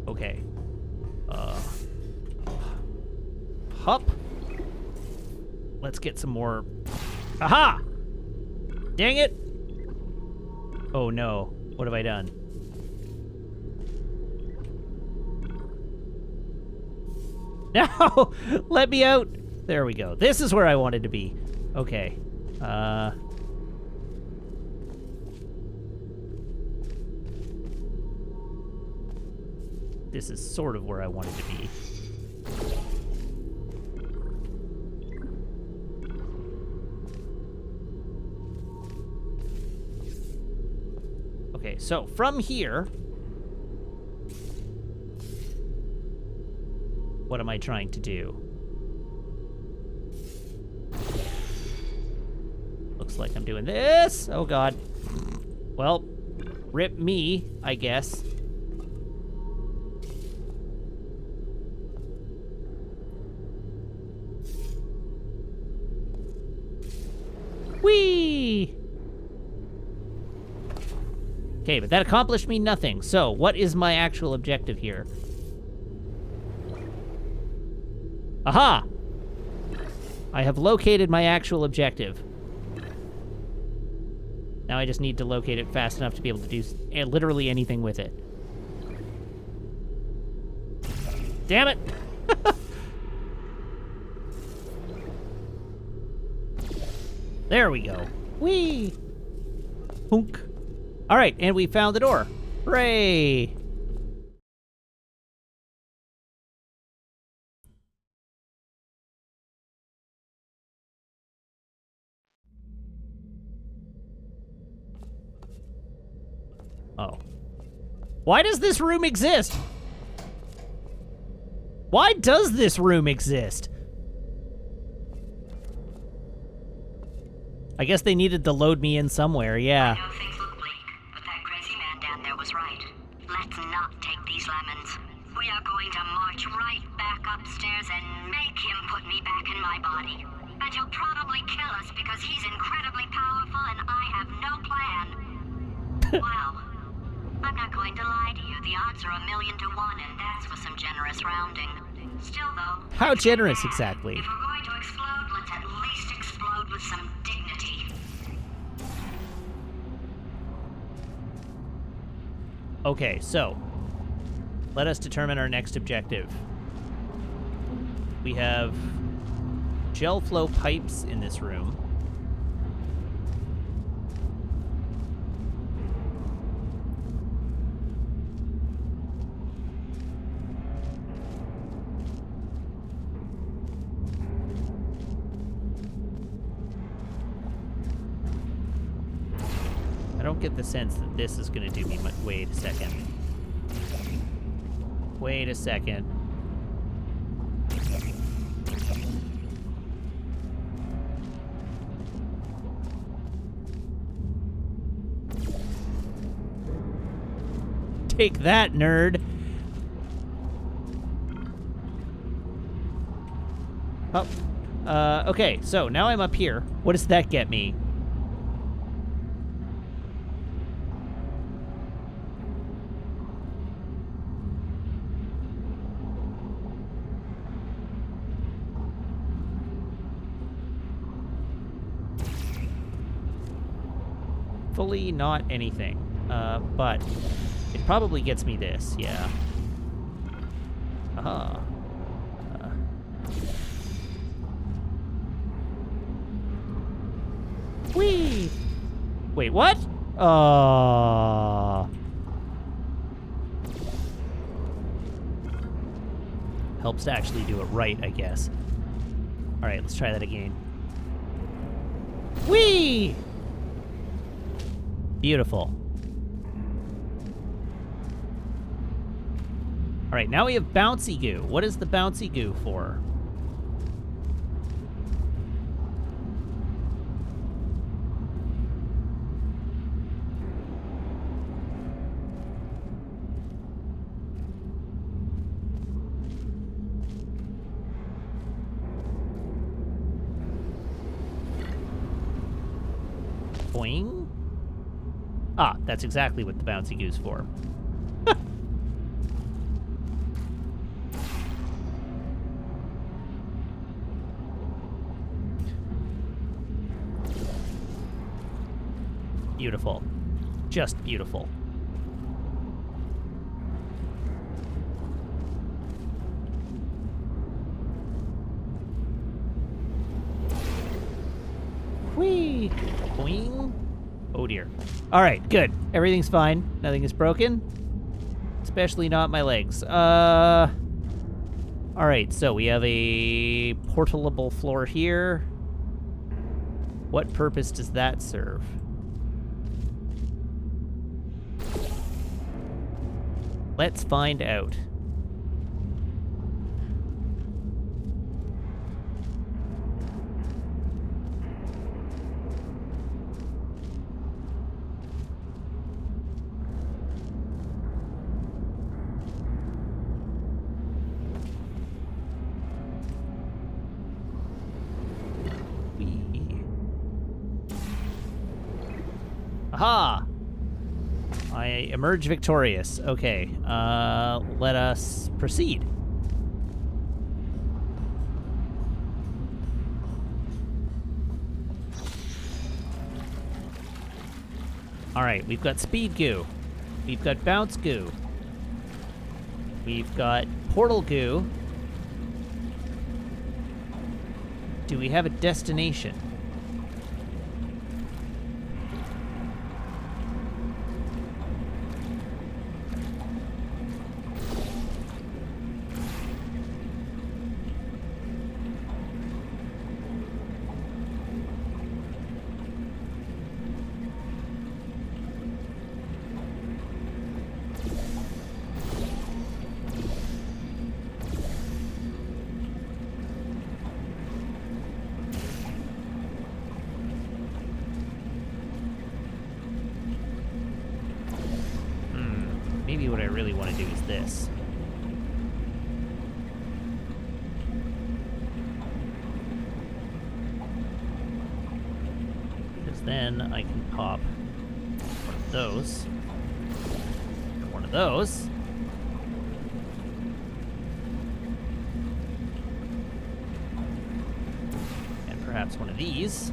Okay. Hup. Let's get some more. Aha! Dang it! Oh no, what have I done? No! Let me out! There we go. This is where I wanted to be. Okay. This is sort of where I wanted to be. Okay, so from here, what am I trying to do? Looks like I'm doing this. Oh god. Well, rip me, I guess. Whee! Okay, but that accomplished me nothing. So, what is my actual objective here? Aha! I have located my actual objective. Now I just need to locate it fast enough to be able to do literally anything with it. Damn it! There we go. Whee! Hunk. All right, and we found the door. Hooray! Oh. Why does this room exist? Why does this room exist? I guess they needed to load me in somewhere, yeah. I know things look bleak, but that crazy man down there was right. Let's not take these lemons. We are going to march right back upstairs and make him put me back in my body. And he'll probably kill us because he's incredibly powerful and I have no plan. Well, I'm not going to lie to you. The odds are 1,000,000 to 1, and that's with some generous rounding. Still, though... How generous, exactly? If we're going to explode, let's at least explode with some dignity. Okay, so let us determine our next objective. We have gel flow pipes in this room. I don't get the sense that this is going to do me much. Wait a second. Wait a second. Take that, nerd. Oh. Okay, so now I'm up here. What does that get me? Fully not anything. But it probably gets me this, yeah. Aha. Whee! Wait, what? Helps to actually do it right, I guess. Alright, let's try that again. Whee! Beautiful. Alright, now we have bouncy goo. What is the bouncy goo for? Boing. Ah, that's exactly what the bouncy goo's for. Beautiful. Just beautiful. Whee! Boing. Oh dear. Alright, good. Everything's fine. Nothing is broken. Especially not my legs. Alright, so we have a portable floor here. What purpose does that serve? Let's find out. Aha! I emerge victorious. Okay, let us proceed. Alright, we've got speed goo. We've got bounce goo. We've got portal goo. Do we have a destination? Maybe what I really want to do is this. Because then I can pop one of those. Or one of those. And perhaps one of these.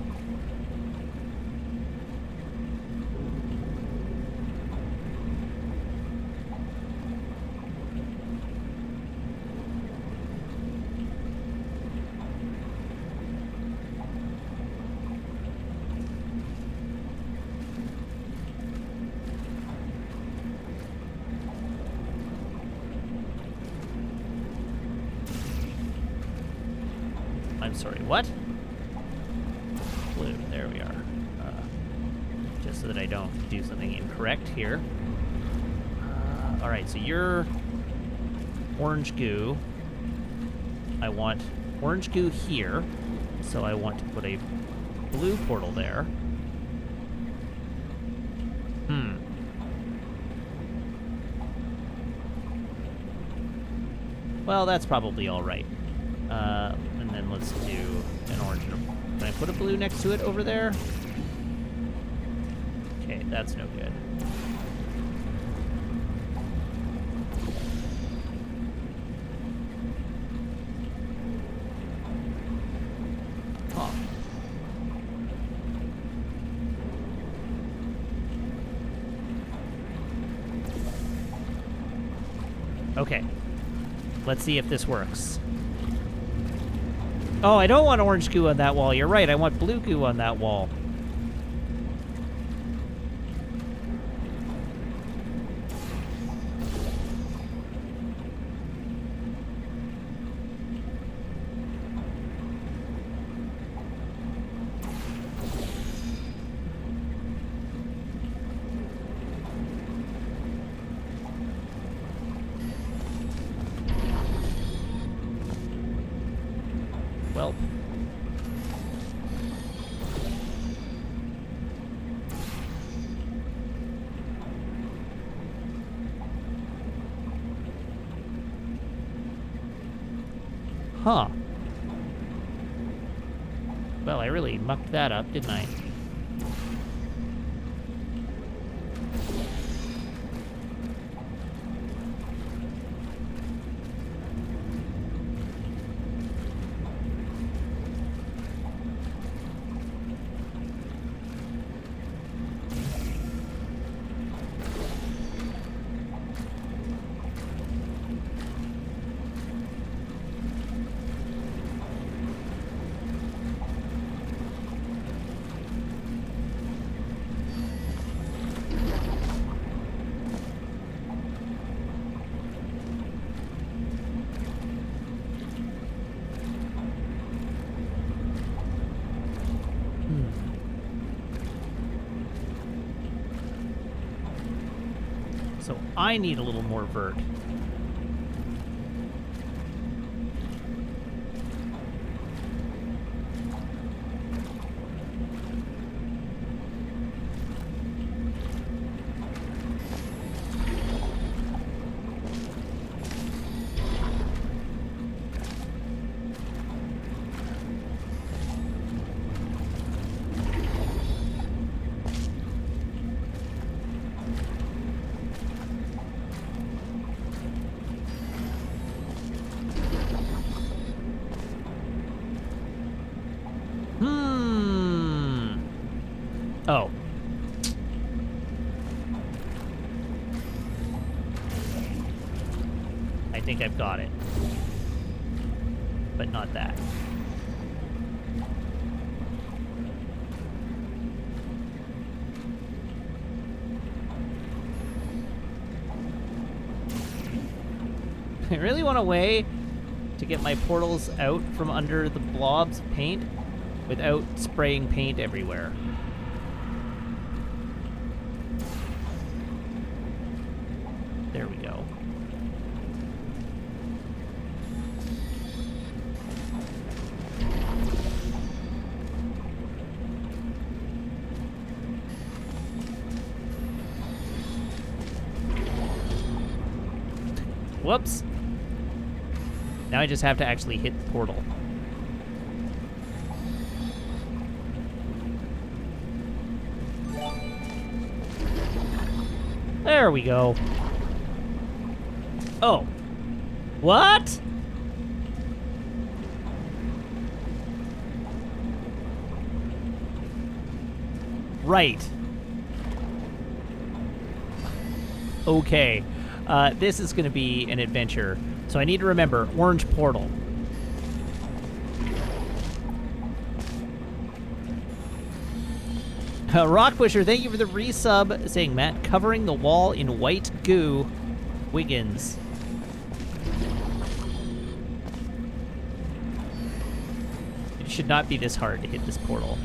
I'm sorry, what? Blue, there we are. Just so that I don't do something incorrect here. Alright, so you're orange goo. I want orange goo here, so I want to put a blue portal there. Well, that's probably alright. And then let's do an orange and a... Can I put a blue next to it over there? Okay, that's no good. Huh. Okay. Let's see if this works. Oh, I don't want orange goo on that wall. You're right. I want blue goo on that wall. Well. Huh. Well, I really mucked that up, didn't I? So I need a little more vert. Oh. I think I've got it. But not that. I really want a way to get my portals out from under the blobs of paint without spraying paint everywhere. There we go. Whoops. Now I just have to actually hit the portal. There we go. Oh. What? Right. Okay. This is going to be an adventure. So I need to remember, orange portal. Rockbusher, thank you for the resub, saying, Matt, covering the wall in white goo. Wiggins. It should not be this hard to hit this portal.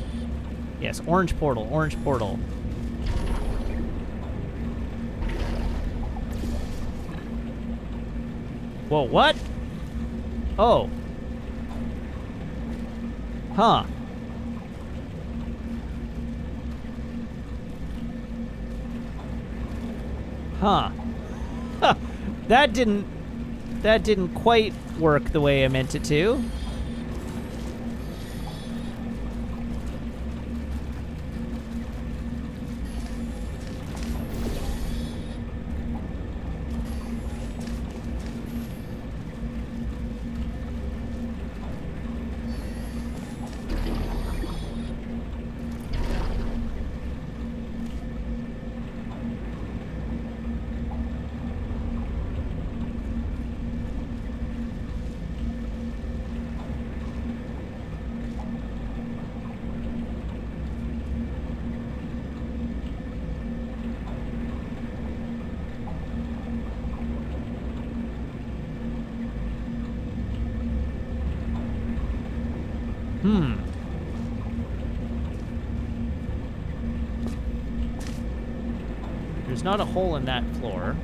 Yes, orange portal, orange portal. Whoa, what? Oh. Huh. Huh. That didn't quite work the way I meant it to. There's not a hole in that floor.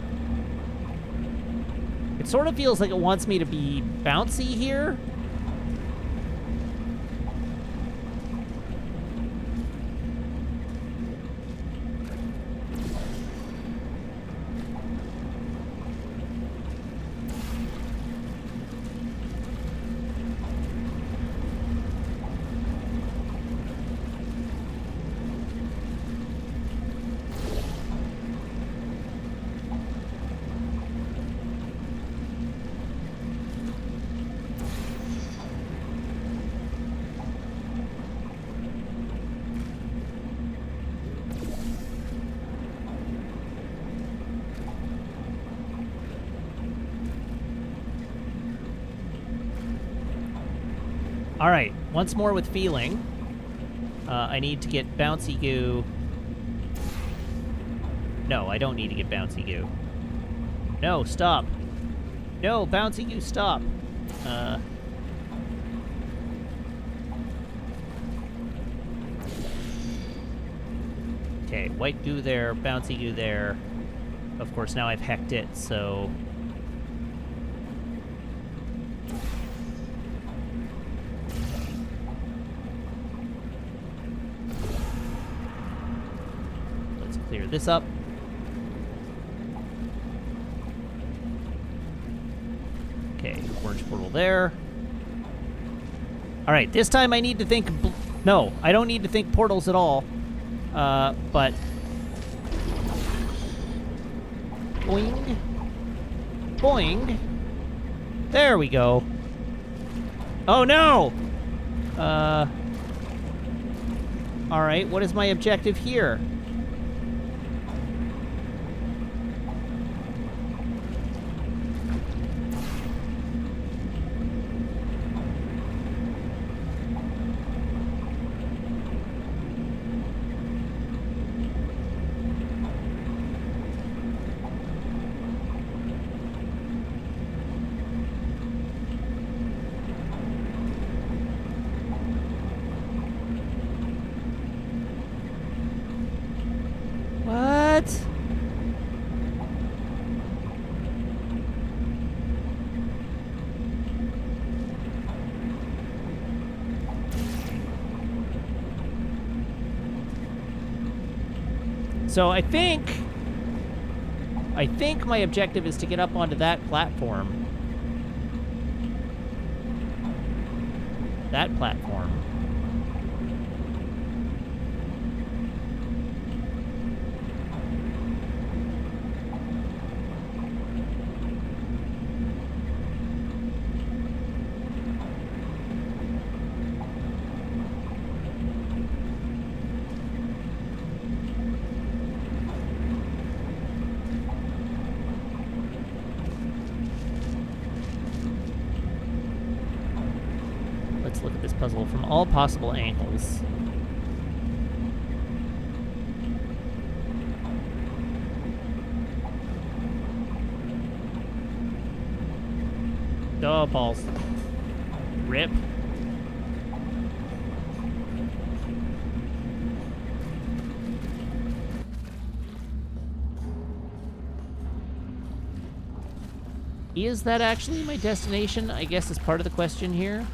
It sort of feels like it wants me to be bouncy here. All right, once more with feeling. I need to get bouncy goo. No, I don't need to get bouncy goo. No, stop. No, bouncy goo, stop. Okay, white goo there, bouncy goo there. Of course, now I've hecked it, so... clear this up. Okay, orange portal there. All right, this time I need to think... No, I don't need to think portals at all. But... Boing. Boing. There we go. Oh, no! All right, what is my objective here? What? So I think my objective is to get up onto that platform. That platform. Let's look at this puzzle from all possible angles. Oh, balls. Rip. Is that actually my destination? I guess is part of the question here.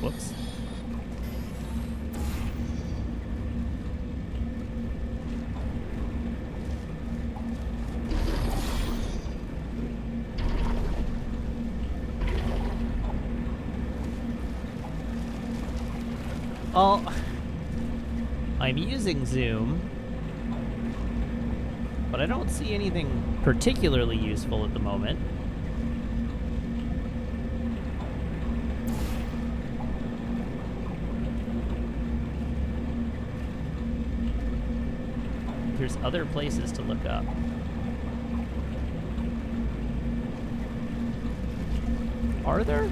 Whoops. Oh, I'm using zoom, but I don't see anything particularly useful at the moment. There's other places to look up. Are there?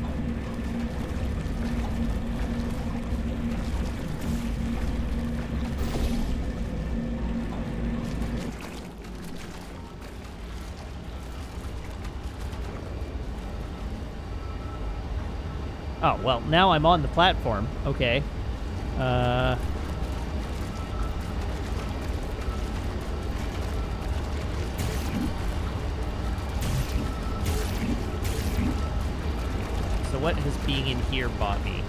Oh, well, now I'm on the platform. Okay. So what has being in here bought me?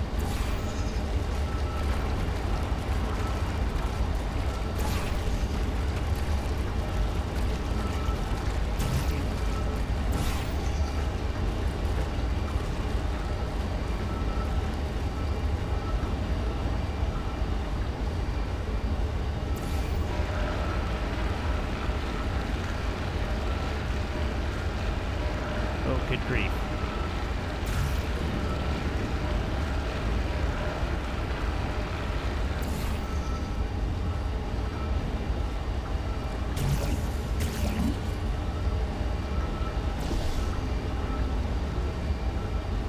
Oh, good grief.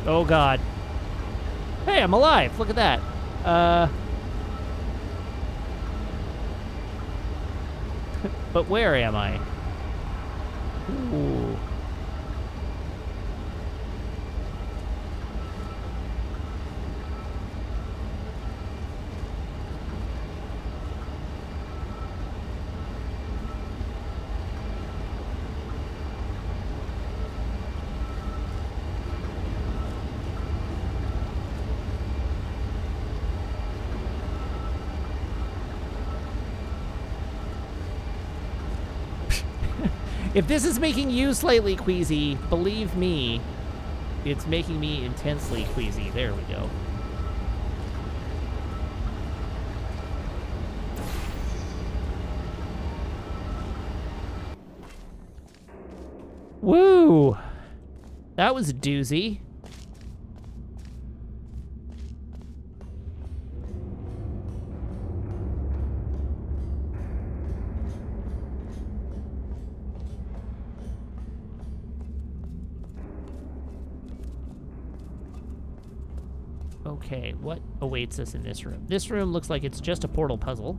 Oh, God. Hey, I'm alive. Look at that. But where am I? Ooh. If this is making you slightly queasy, believe me, it's making me intensely queasy. There we go. Woo! That was a doozy. Okay, what awaits us in this room? This room looks like it's just a portal puzzle.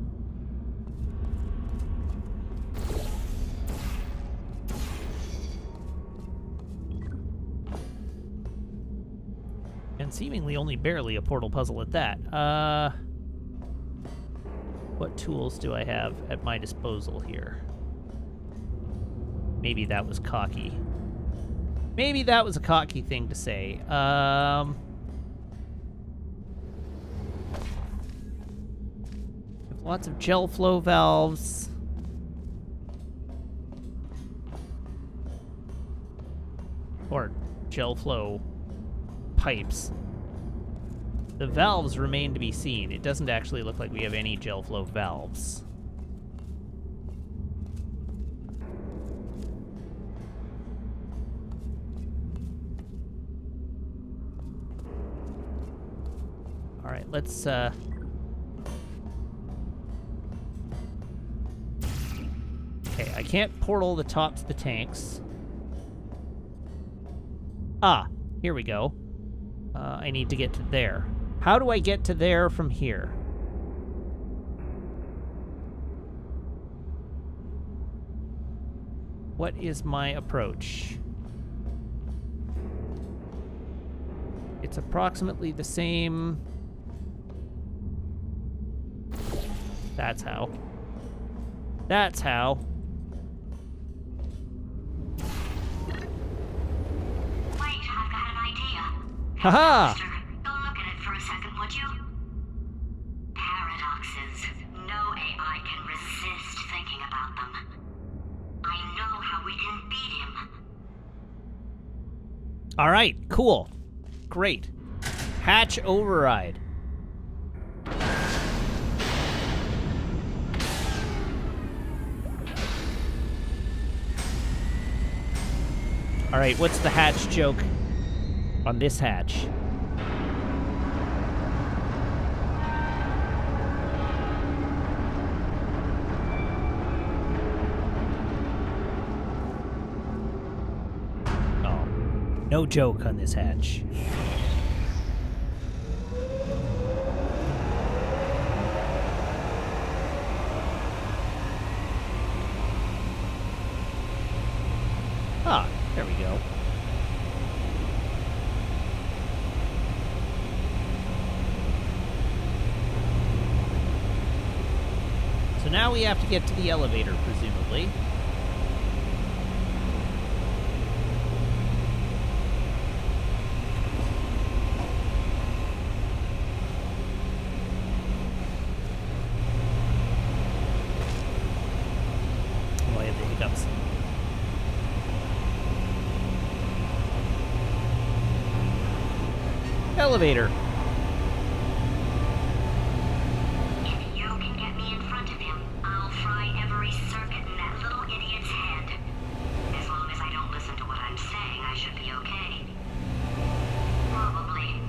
And seemingly only barely a portal puzzle at that. What tools do I have at my disposal here? Maybe that was cocky. Maybe that was a cocky thing to say. Lots of gel flow valves. Or gel flow pipes. The valves remain to be seen. It doesn't actually look like we have any gel flow valves. All right, let's Okay, I can't portal the tops of the tanks. Ah, here we go. I need to get to there. How do I get to there from here? What is my approach? It's approximately the same. That's how. That's how. Haha! Go look at it for a second, would you? Paradoxes. No AI can resist thinking about them. I know how we can beat him. All right, cool. Great. Hatch override. All right, what's the hatch joke on this hatch? Oh, no joke on this hatch. Ah, there we go. now we have to get to the elevator, presumably. Oh, I have the hiccups. Elevator. If you can get me in front of him, I'll fry every circuit in that little idiot's head. As long as I don't listen to what I'm saying, I should be okay. Probably.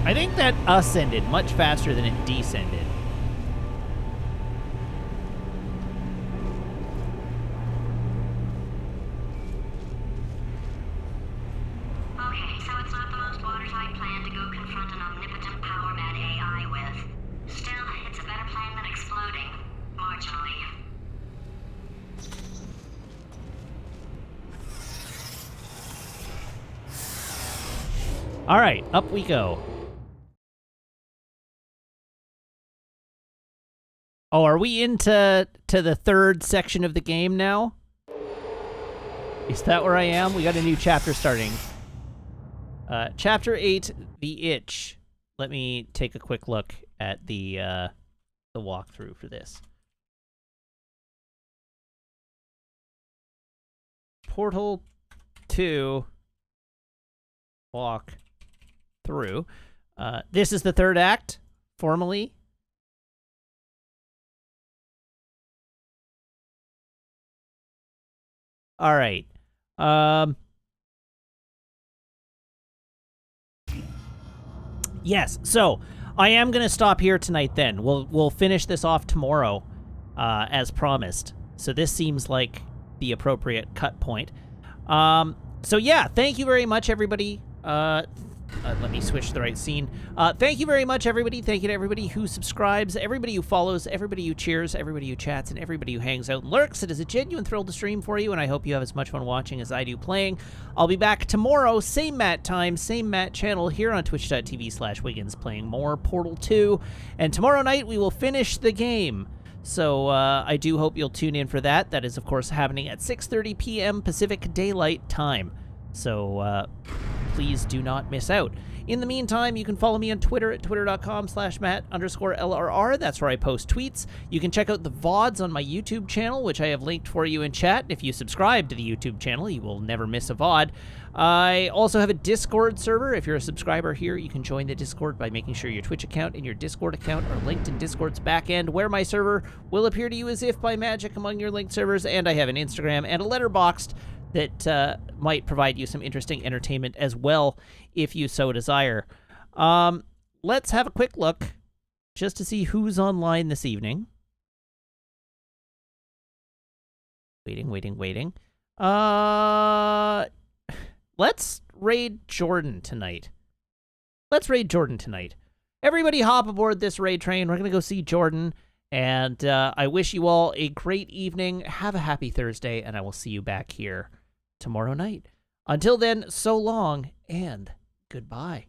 I think that ascended much faster than it descended. Okay, so it's not the most watertight plan to go confront an omnipotent power mad AI with. Still, it's a better plan than exploding. Marginally. All right, up we go. Oh, are we into the third section of the game now? Is that where I am? We got a new chapter starting. Chapter 8, The Itch. Let me take a quick look at the walkthrough for this. Portal 2 walk through. This is the third act, formally. All right. Yes. So I am going to stop here tonight. Then we'll finish this off tomorrow, as promised. So this seems like the appropriate cut point. So yeah, thank you very much, everybody. Let me switch to the right scene. Thank you very much, everybody. Thank you to everybody who subscribes, everybody who follows, everybody who cheers, everybody who chats, and everybody who hangs out and lurks. It is a genuine thrill to stream for you, and I hope you have as much fun watching as I do playing. I'll be back tomorrow, same Matt time, same Matt channel, here on twitch.tv/Wiggins, playing more Portal 2. And tomorrow night, we will finish the game. So I do hope you'll tune in for that. That is, of course, happening at 6:30 p.m. Pacific Daylight Time. So please do not miss out. In the meantime, you can follow me on Twitter at twitter.com/Matt_LRR. That's where I post tweets. You can check out the VODs on my YouTube channel, which I have linked for you in chat. If you subscribe to the YouTube channel, you will never miss a VOD. I also have a Discord server. If you're a subscriber here, you can join the Discord by making sure your Twitch account and your Discord account are linked in Discord's backend, where my server will appear to you as if by magic among your linked servers. And I have an Instagram and a Letterboxd that might provide you some interesting entertainment as well, if you so desire. Let's have a quick look just to see who's online this evening. Waiting. Let's raid Jordan tonight. Everybody hop aboard this raid train. We're going to go see Jordan. And I wish you all a great evening. Have a happy Thursday, and I will see you back here tomorrow night. Until then, so long and goodbye.